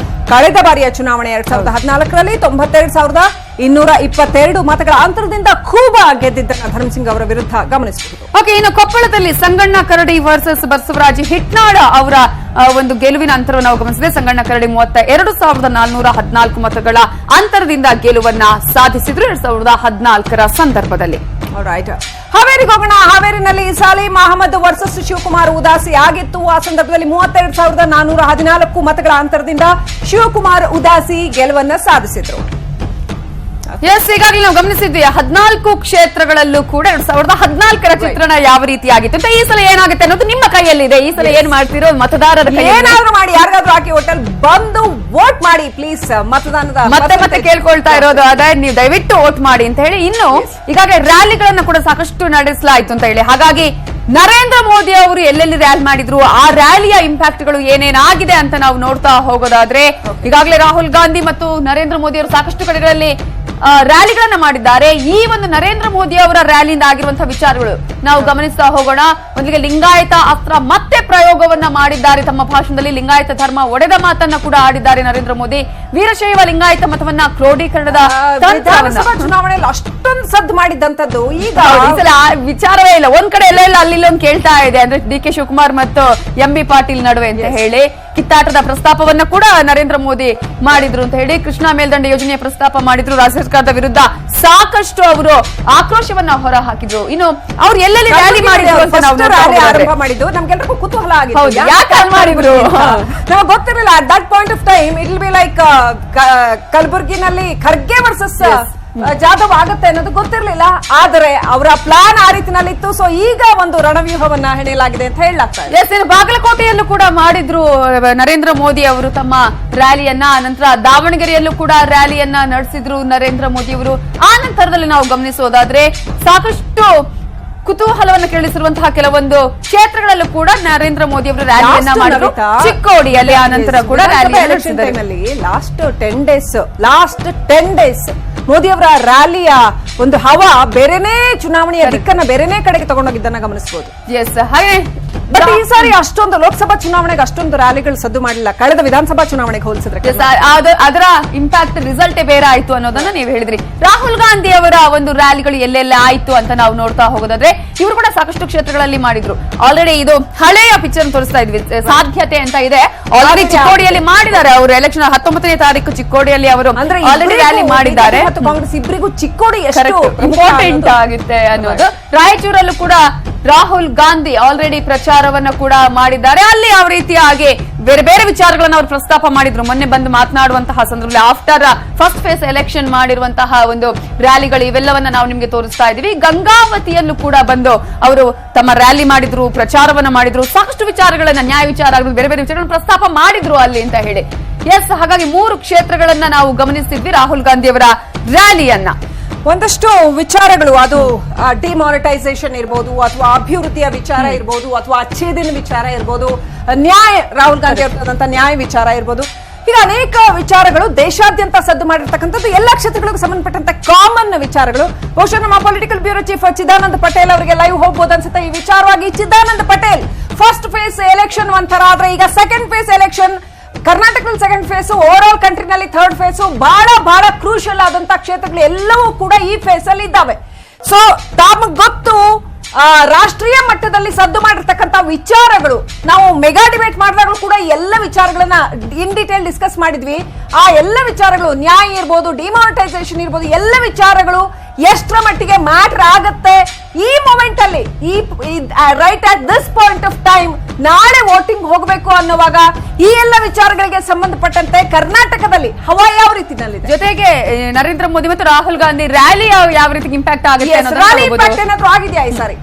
ಕಳೆದ ಬಾರಿಯ ಚುನಾವಣೆ 2014ರಲ್ಲಿ 92,222 ಮತಗಳ ಅಂತರದಿಂದ ಖೂಬಾ ಗೆದ್ದಿದ್ದನ್ನ ಧರ್ಮಸಿಂಗ್ ಅವರ ವಿರುದ್ಧ ಗಮನಿಸಬಹುದು. ಓಕೆ, ಇನ್ನು ಕೊಪ್ಪಳದಲ್ಲಿ ಸಂಗಣ್ಣ ಕರಡಿ ವರ್ಸಸ್ ಬಸವರಾಜ್ ಹಿಟ್ನಾಳ ಅವರ ಒಂದು ಗೆಲುವಿನ ಅಂತರವನ್ನು ನಾವು ಗಮನಿಸಿದ್ರೆ ಸಂಗಣ್ಣ ಕರಡಿ 32,414 ಮತಗಳ ಅಂತರದಿಂದ ಗೆಲುವನ್ನ ಸಾಧಿಸಿದ್ರು 2014 ಸಂದರ್ಭದಲ್ಲಿ. ಹಾವೇರಿಗೆ ಹೋಗೋಣ. ಹಾವೇರಿನಲ್ಲಿ ಈ ಸಾಲಿ ಮಹಮ್ಮದ್ ವರ್ಸಸ್ ಶಿವಕುಮಾರ್ ಉದಾಸಿ ಆಗಿತ್ತು. ಆ ಸಂದರ್ಭದಲ್ಲಿ 32,414 ಮತಗಳ ಅಂತರದಿಂದ ಶಿವಕುಮಾರ್ ಉದಾಸಿ ಗೆಲುವನ್ನ ಸಾಧಿಸಿದ್ರು. ಈಗಾಗಲೇ ನಾವು ಗಮನಿಸಿದ್ವಿ 14 ಕ್ಷೇತ್ರಗಳಲ್ಲೂ ಕೂಡ 2014 ಚಿತ್ರಣ ಯಾವ ರೀತಿಯಾಗಿತ್ತು ಅಂತ. ಈ ಸಲ ಏನಾಗುತ್ತೆ ಅನ್ನೋದು ನಿಮ್ಮ ಕೈಯಲ್ಲಿದೆ. ಈ ಸಲ ಏನ್ ಮಾಡ್ತಿರೋ ಮತದಾರರ ಏನಾದ್ರೂ ಮಾಡಿ, ಯಾರಿಗಾದ್ರೂ ಹಾಕಿ ಹೋಟೆಲ್ ಬಂದು ವೋಟ್ ಮಾಡಿ ಪ್ಲೀಸ್. ಮತದಾನದ ಮತ್ತೆ ಕೇಳ್ಕೊಳ್ತಾ ಇರೋದು ಅದೇ, ನೀವು ದಯವಿಟ್ಟು ವೋಟ್ ಮಾಡಿ ಅಂತ ಹೇಳಿ. ಇನ್ನು ಈಗಾಗಲೇ ರ್ಯಾಲಿಗಳನ್ನ ಕೂಡ ಸಾಕಷ್ಟು ನಡೆಸಲಾಯ್ತು ಅಂತ ಹೇಳಿ. ಹಾಗಾಗಿ ನರೇಂದ್ರ ಮೋದಿ ಅವರು ಎಲ್ಲೆಲ್ಲಿ ರ್ಯಾಲಿ ಮಾಡಿದ್ರು, ಆ ರ್ಯಾಲಿಯ ಇಂಪ್ಯಾಕ್ಟ್ಗಳು ಏನೇನಾಗಿದೆ ಅಂತ ನಾವು ನೋಡ್ತಾ ಹೋಗೋದಾದ್ರೆ, ಈಗಾಗಲೇ ರಾಹುಲ್ ಗಾಂಧಿ ಮತ್ತು ನರೇಂದ್ರ ಮೋದಿ ಅವರು ಸಾಕಷ್ಟು ಕಡೆಗಳಲ್ಲಿ ರ್ಯಾಲಿಗಳನ್ನ ಮಾಡಿದ್ದಾರೆ. ಈ ಒಂದು ನರೇಂದ್ರ ಮೋದಿ ಅವರ ರ್ಯಾಲಿಯಿಂದ ಆಗಿರುವಂತಹ ವಿಚಾರಗಳು ನಾವು ಗಮನಿಸ್ತಾ ಹೋಗೋಣ. ಮೊದಲಿಗೆ ಲಿಂಗಾಯತ ಅಸ್ತ್ರ ಮತ್ತೆ ಪ್ರಯೋಗವನ್ನ ಮಾಡಿದ್ದಾರೆ. ತಮ್ಮ ಭಾಷಣದಲ್ಲಿ ಲಿಂಗಾಯತ ಧರ್ಮ ಒಡೆದ ಮಾತನ್ನ ಕೂಡ ಆಡಿದ್ದಾರೆ ನರೇಂದ್ರ ಮೋದಿ. ವೀರಶೈವ ಲಿಂಗಾಯತ ಮತವನ್ನ ಕ್ರೋಢೀಕರಣದ ವಿಧಾನಸಭಾ ಚುನಾವಣೆಯಲ್ಲಿ ಅಷ್ಟೊಂದು ಸದ್ದು ಅವತ್ತು ಮಾಡಿದ್ದಂಥದ್ದು ಈಗ ಈ ಸಲ ಆ ವಿಚಾರವೇ ಇಲ್ಲ. ಒಂದ್ ಕಡೆ ಎಲ್ಲ ಅಲ್ಲಿ ಒಂದು ಕೇಳ್ತಾ ಇದೆ, ಅಂದ್ರೆ ಡಿ.ಕೆ. ಶಿವಕುಮಾರ್ ಮತ್ತು ಎಂ.ಬಿ. ಪಾಟೀಲ್ ನಡುವೆ ಅಂತ ಹೇಳಿ ಕಿತ್ತಾಟದ ಪ್ರಸ್ತಾಪವನ್ನ ಕೂಡ ನರೇಂದ್ರ ಮೋದಿ ಮಾಡಿದ್ರು ಅಂತ ಹೇಳಿ, ಕೃಷ್ಣಾ ಮೇಲ್ದಂಡೆ ಯೋಜನೆಯ ಪ್ರಸ್ತಾಪ ಮಾಡಿದ್ರು. ರಾಜ್ಯ ಸರ್ಕಾರದ ವಿರುದ್ಧ ಸಾಕಷ್ಟು ಅವರು ಆಕ್ರೋಶವನ್ನ ಹೊರ ಹಾಕಿದ್ರು. ಇನ್ನು ಅವ್ರು ಎಲ್ಲೆಲ್ಲಿ ರ್ಯಾಲಿ ಮಾಡಿದ್ರು ಅಂತ ನಾವು ಆರಂಭ ಮಾಡಿದ್ದು ನಮ್ಗೆಲ್ರಿಗೂ ಕುತೂಹಲ ಆಗಿತ್ತು. ಯಾಕೆ ಮಾಡಿದ್ರು ನಮಗೆ ಗೊತ್ತಿರಲಿಲ್ಲ. At that point of time it will be like ಕಲಬುರ್ಗಿನಲ್ಲಿ ಖರ್ಗೆ ವರ್ಸಸ್ ಜಾಧವ್ ಆಗತ್ತೆ ಅನ್ನೋದು ಗೊತ್ತಿರಲಿಲ್ಲ. ಆದರೆ ಅವರ ಪ್ಲಾನ್ ಆ ರೀತಿನಲ್ಲಿತ್ತು. ಸೊ ಈಗ ಒಂದು ರಣವ್ಯೂಹವನ್ನ ಹೆಣೆಯಲಾಗಿದೆ ಅಂತ ಹೇಳಲಾಗ್ತದೆ. ಬಾಗಲಕೋಟೆಯಲ್ಲೂ ಕೂಡ ಮಾಡಿದ್ರು ನರೇಂದ್ರ ಮೋದಿ ಅವರು ತಮ್ಮ ರ್ಯಾಲಿಯನ್ನ. ನಂತರ ದಾವಣಗೆರೆಯಲ್ಲೂ ಕೂಡ ರ್ಯಾಲಿಯನ್ನ ನಡೆಸಿದ್ರು ನರೇಂದ್ರ ಮೋದಿ ಅವರು. ಆ ನಂತರದಲ್ಲಿ ನಾವು ಗಮನಿಸೋದಾದ್ರೆ ಸಾಕಷ್ಟು ಕುತೂಹಲವನ್ನು ಕೆರಳಿಸಿರುವಂತಹ ಕೆಲವೊಂದು ಕ್ಷೇತ್ರಗಳಲ್ಲೂ ಕೂಡ ನರೇಂದ್ರ ಮೋದಿ ಅವರು ರ್ಯಾಲಿಯನ್ನ ಮಾಡಿದ್ರು. ಚಿಕ್ಕೋಡಿಯಲ್ಲಿ ಆ ನಂತರ ಕೂಡ ರ್ಯಾಲಿ ಲಾಸ್ಟ್ 10 ಡೇಸ್ ಮೋದಿ ಅವರ ರ್ಯಾಲಿಯ ಒಂದು ಹವಾ ಬೇರೆನೇ ಚುನಾವಣೆಯ ದಿಕ್ಕನ್ನ ಬೇರೆನೇ ಕಡೆಗೆ ತಗೊಂಡೋಗಿದ್ದನ್ನ ಗಮನಿಸಬಹುದು. ಎಸ್, ಹಾಗೆ ಬಟ್ ಈ ಸಾರಿ ಅಷ್ಟೊಂದು ಲೋಕಸಭಾ ಚುನಾವಣೆಗೆ ಅಷ್ಟೊಂದು ರ್ಯಾಲಿಗಳು ಸದ್ದು ಮಾಡಲಿಲ್ಲ ಕಳೆದ ವಿಧಾನಸಭಾ ಚುನಾವಣೆಗೆ ಹೋಲಿಸಿದ್ರೆ. ಅದರ ಇಂಪ್ಯಾಕ್ಟ್ ರಿಸಲ್ಟೇ ಬೇರೆ ಆಯ್ತು ಅನ್ನೋದನ್ನ ನೀವು ಹೇಳಿದ್ರಿ. ರಾಹುಲ್ ಗಾಂಧಿ ಅವರ ಒಂದು ರ್ಯಾಲಿಗಳು ಎಲ್ಲೆಲ್ಲ ಆಯ್ತು ಅಂತ ನಾವು ನೋಡ್ತಾ ಹೋಗೋದಾದ್ರೆ ಇವರು ಕೂಡ ಸಾಕಷ್ಟು ಕ್ಷೇತ್ರಗಳಲ್ಲಿ ಮಾಡಿದ್ರು. ಆಲ್ರೆಡಿ ಇದು ಹಳೆಯ ಪಿಕ್ಚರ್ ತೋರಿಸ್ತಾ ಇದ್ವಿ, ಸಾಧ್ಯತೆ ಅಂತ ಇದೆ. ಆಲ್ರೆಡಿ ಚಿಕ್ಕೋಡಿಯಲ್ಲಿ ಮಾಡಿದ್ದಾರೆ ಅವರು. ಎಲೆಕ್ಷನ್ 19ನೇ ತಾರೀಕು ಚಿಕ್ಕೋಡಿಯಲ್ಲಿ ಅವರು ಆಲ್ರೆಡಿ ರ್ಯಾಲಿ ಮಾಡಿದ್ದಾರೆ. ಕಾಂಗ್ರೆಸ್ ಇಬ್ಬರಿಗೂ ಚಿಕ್ಕೋಡಿ ಇಂಪಾರ್ಟೆಂಟ್ ಆಗುತ್ತೆ ಅನ್ನೋದು. ರಾಯಚೂರಲ್ಲೂ ಕೂಡ ರಾಹುಲ್ ಗಾಂಧಿ ಆಲ್ರೆಡಿ ಪ್ರಚಾರವನ್ನ ಕೂಡ ಮಾಡಿದ್ದಾರೆ. ಅಲ್ಲಿ ಯಾವ ರೀತಿಯಾಗಿ ಬೇರೆ ಬೇರೆ ವಿಚಾರಗಳನ್ನ ಅವರು ಪ್ರಸ್ತಾಪ ಮಾಡಿದ್ರು. ಮೊನ್ನೆ ಬಂದು ಮಾತನಾಡುವಂತಹ ಸಂದರ್ಭದಲ್ಲಿ ಆಫ್ಟರ್ ಫಸ್ಟ್ ಫೇಸ್ ಎಲೆಕ್ಷನ್ ಮಾಡಿರುವಂತಹ ಒಂದು ರ್ಯಾಲಿಗಳು ಇವೆಲ್ಲವನ್ನ ನಾವು ನಿಮ್ಗೆ ತೋರಿಸ್ತಾ ಇದೀವಿ. ಗಂಗಾವತಿಯಲ್ಲೂ ಕೂಡ ಬಂದು ಅವರು ತಮ್ಮ ರ್ಯಾಲಿ ಮಾಡಿದ್ರು, ಪ್ರಚಾರವನ್ನ ಮಾಡಿದ್ರು. ಸಾಕಷ್ಟು ವಿಚಾರಗಳನ್ನ, ನ್ಯಾಯ ವಿಚಾರ ಆಗಿದ್ರು, ಬೇರೆ ಬೇರೆ ವಿಚಾರಗಳನ್ನ ಪ್ರಸ್ತಾಪ ಮಾಡಿದ್ರು ಅಲ್ಲಿ ಅಂತ ಹೇಳಿ. ಎಸ್, ಹಾಗಾಗಿ 3 ಕ್ಷೇತ್ರಗಳನ್ನ ನಾವು ಗಮನಿಸ್ತಿದ್ವಿ ರಾಹುಲ್ ಗಾಂಧಿ ಅವರ ರ್ಯಾಲಿಯನ್ನ. ಒಂದಷ್ಟು ವಿಚಾರಗಳು, ಅದು ಡಿಮಾನಿಟೈಸೇಷನ್ ಇರ್ಬೋದು, ಅಥವಾ ಅಭಿವೃದ್ಧಿಯ ವಿಚಾರ ಇರ್ಬೋದು, ಅಥವಾ ಅಚ್ಛೇದಿನ ವಿಚಾರ ಇರ್ಬೋದು, ನ್ಯಾಯ ರಾಹುಲ್ ಗಾಂಧಿ ಅವರದಂತ ನ್ಯಾಯ ವಿಚಾರ ಇರ್ಬೋದು. ಈಗ ಅನೇಕ ವಿಚಾರಗಳು ದೇಶಾದ್ಯಂತ ಸದ್ದು ಮಾಡಿರ್ತಕ್ಕಂಥದ್ದು ಎಲ್ಲ ಕ್ಷೇತ್ರಗಳಿಗೂ ಸಂಬಂಧಪಟ್ಟಂತ ಕಾಮನ್ ವಿಚಾರಗಳು. ಬಹುಶಃ ನಮ್ಮ political bureau chief Chidananda Patel ಅವರಿಗೆ ಲೈವ್ ಹೋಗ್ಬೋದು ಅನ್ಸುತ್ತೆ ಈ ವಿಚಾರವಾಗಿ. Chidananda Patel, first phase election ಒಂಥರ ಆದ್ರೆ ಈಗ ಸೆಕೆಂಡ್ ಫೇಸ್ ಎಲೆಕ್ಷನ್. ಕರ್ನಾಟಕದಲ್ಲಿ ಸೆಕೆಂಡ್ ಫೇಸ್, ಓವರ್ ಆಲ್ ಕಂಟ್ರಿನಲ್ಲಿ ಥರ್ಡ್ ಫೇಸ್. ಬಹಳ ಕ್ರೂಷಿಯಲ್ ಆದಂತಹ ಕ್ಷೇತ್ರಗಳು ಎಲ್ಲವೂ ಕೂಡ ಈ ಫೇಸ್ ಅಲ್ಲಿ ಇದ್ದಾವೆ. ಸೊ ತಮಗೆ ಗೊತ್ತು, ರಾಷ್ಟ್ರೀಯ ಮಟ್ಟದಲ್ಲಿ ಸದ್ದು ಮಾಡಿರ್ತಕ್ಕಂಥ ವಿಚಾರಗಳು ನಾವು ಮೆಗಾ ಡಿಬೇಟ್ ಮಾಡಿದಾಗಲೂ ಕೂಡ ಎಲ್ಲ ವಿಚಾರಗಳನ್ನ ಇನ್ ಡೀಟೇಲ್ ಡಿಸ್ಕಸ್ ಮಾಡಿದ್ವಿ. ಆ ಎಲ್ಲ ವಿಚಾರಗಳು, ನ್ಯಾಯ ಇರ್ಬೋದು, ಡಿಮಾನಿಟೈಸೇಷನ್ ಇರ್ಬೋದು, ಎಲ್ಲ ವಿಚಾರಗಳು ಎಷ್ಟರ ಮಟ್ಟಿಗೆ ಮ್ಯಾಟರ್ ಆಗತ್ತೆ ಈ ಮೊಮೆಂಟ್ ಅಲ್ಲಿ, ಈ right at this point of time. ನಾಳೆ ವೋಟಿಂಗ್ ಹೋಗಬೇಕು ಅನ್ನುವಾಗ ಈ ಎಲ್ಲ ವಿಚಾರಗಳಿಗೆ ಸಂಬಂಧಪಟ್ಟಂತೆ ಕರ್ನಾಟಕದಲ್ಲಿ ಹವಾ ಯಾವ ರೀತಿನಲ್ಲಿದೆ, ಜೊತೆಗೆ ನರೇಂದ್ರ ಮೋದಿ ಮತ್ತು ರಾಹುಲ್ ಗಾಂಧಿ ರ್ಯಾಲಿ ಯಾವ ರೀತಿ ಇಂಪ್ಯಾಕ್ಟ್ ಆಗುತ್ತೆ, ರ್ಯಾಲಿ ಇಂಪ್ಯಾಕ್ಟ್ ಏನಾದ್ರೂ ಆಗಿದೆಯಾ ಈ ಸಾರಿ?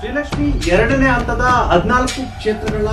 ಶ್ರೀಲಕ್ಷ್ಮಿ, 2ನೇ ಹಂತದ 14 ಕ್ಷೇತ್ರಗಳ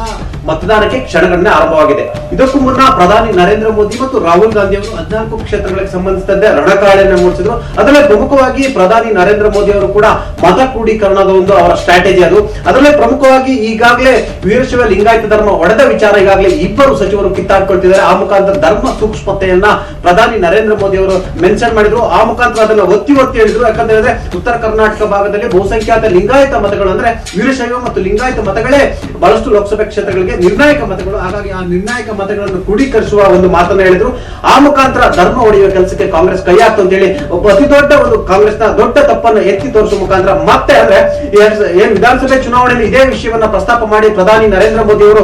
ಮತದಾನಕ್ಕೆ ಕ್ಷಣಗಣನೆ ಆರಂಭವಾಗಿದೆ. ಇದಕ್ಕೂ ಮುನ್ನ ಪ್ರಧಾನಿ ನರೇಂದ್ರ ಮೋದಿ ಮತ್ತು ರಾಹುಲ್ ಗಾಂಧಿ ಅವರು 14 ಕ್ಷೇತ್ರಗಳಿಗೆ ಸಂಬಂಧಿಸಿದಂತೆ ರಣಕಾಳೆಯನ್ನು ಮೂಡಿಸಿದ್ರು. ಅದರಲ್ಲೇ ಪ್ರಮುಖವಾಗಿ ಪ್ರಧಾನಿ ನರೇಂದ್ರ ಮೋದಿ ಅವರು ಕೂಡ ಮತ ಕ್ರೋಢೀಕರಣದ ಒಂದು ಅವರ ಸ್ಟ್ರಾಟಜಿ ಅದು. ಅದರಲ್ಲೇ ಪ್ರಮುಖವಾಗಿ ಈಗಾಗಲೇ ವೀರಶೈವ ಲಿಂಗಾಯತ ಧರ್ಮ ಒಡೆದ ವಿಚಾರ ಈಗಾಗಲೇ 2 ಸಚಿವರು ಕಿತ್ತಾಡ್ಕೊಳ್ತಿದ್ದಾರೆ. ಆ ಮುಖಾಂತರ ಧರ್ಮ ಸೂಕ್ಷ್ಮತೆಯನ್ನ ಪ್ರಧಾನಿ ನರೇಂದ್ರ ಮೋದಿ ಅವರು ಮೆನ್ಷನ್ ಮಾಡಿದ್ರು. ಆ ಮುಖಾಂತರ ಅದನ್ನ ಒತ್ತಿ ಹೇಳಿದ್ರು. ಯಾಕಂತ ಹೇಳಿದ್ರೆ ಉತ್ತರ ಕರ್ನಾಟಕ ಭಾಗದಲ್ಲಿ ಬಹುಸಂಖ್ಯಾತ ಲಿಂಗಾಯತ ಮತಗಳು, ಅಂದ್ರೆ ವೀರಶೈವ ಮತ್ತು ಲಿಂಗಾಯತ ಮತಗಳೇ ಬಹಳಷ್ಟು ಲೋಕಸಭೆ ಕ್ಷೇತ್ರಗಳಿಗೆ ನಿರ್ಣಾಯಕ ಮತಗಳು. ಹಾಗಾಗಿ ಆ ನಿರ್ಣಾಯಕ ಮತಗಳನ್ನು ಕ್ರೋಢೀಕರಿಸುವ ಒಂದು ಮಾತನ್ನ ಹೇಳಿದ್ರು. ಆ ಮುಖಾಂತರ ಧರ್ಮ ಹೊಡೆಯುವ ಕೆಲಸಕ್ಕೆ ಕಾಂಗ್ರೆಸ್ ಕೈ ಹಾಕ್ತು ಅಂತ ಹೇಳಿ ಒಬ್ಬ ಅತಿ ದೊಡ್ಡ ಒಂದು ಕಾಂಗ್ರೆಸ್ನ ದೊಡ್ಡ ತಪ್ಪನ್ನು ಎತ್ತಿ ತೋರಿಸುವ ಮುಖಾಂತರ ಮತ್ತೆ ಅಂದ್ರೆ ಏನ್ ವಿಧಾನಸಭೆ ಚುನಾವಣೆಯಲ್ಲಿ ಇದೇ ವಿಷಯವನ್ನ ಪ್ರಸ್ತಾಪ ಮಾಡಿ ಪ್ರಧಾನಿ ನರೇಂದ್ರ ಮೋದಿ ಅವರು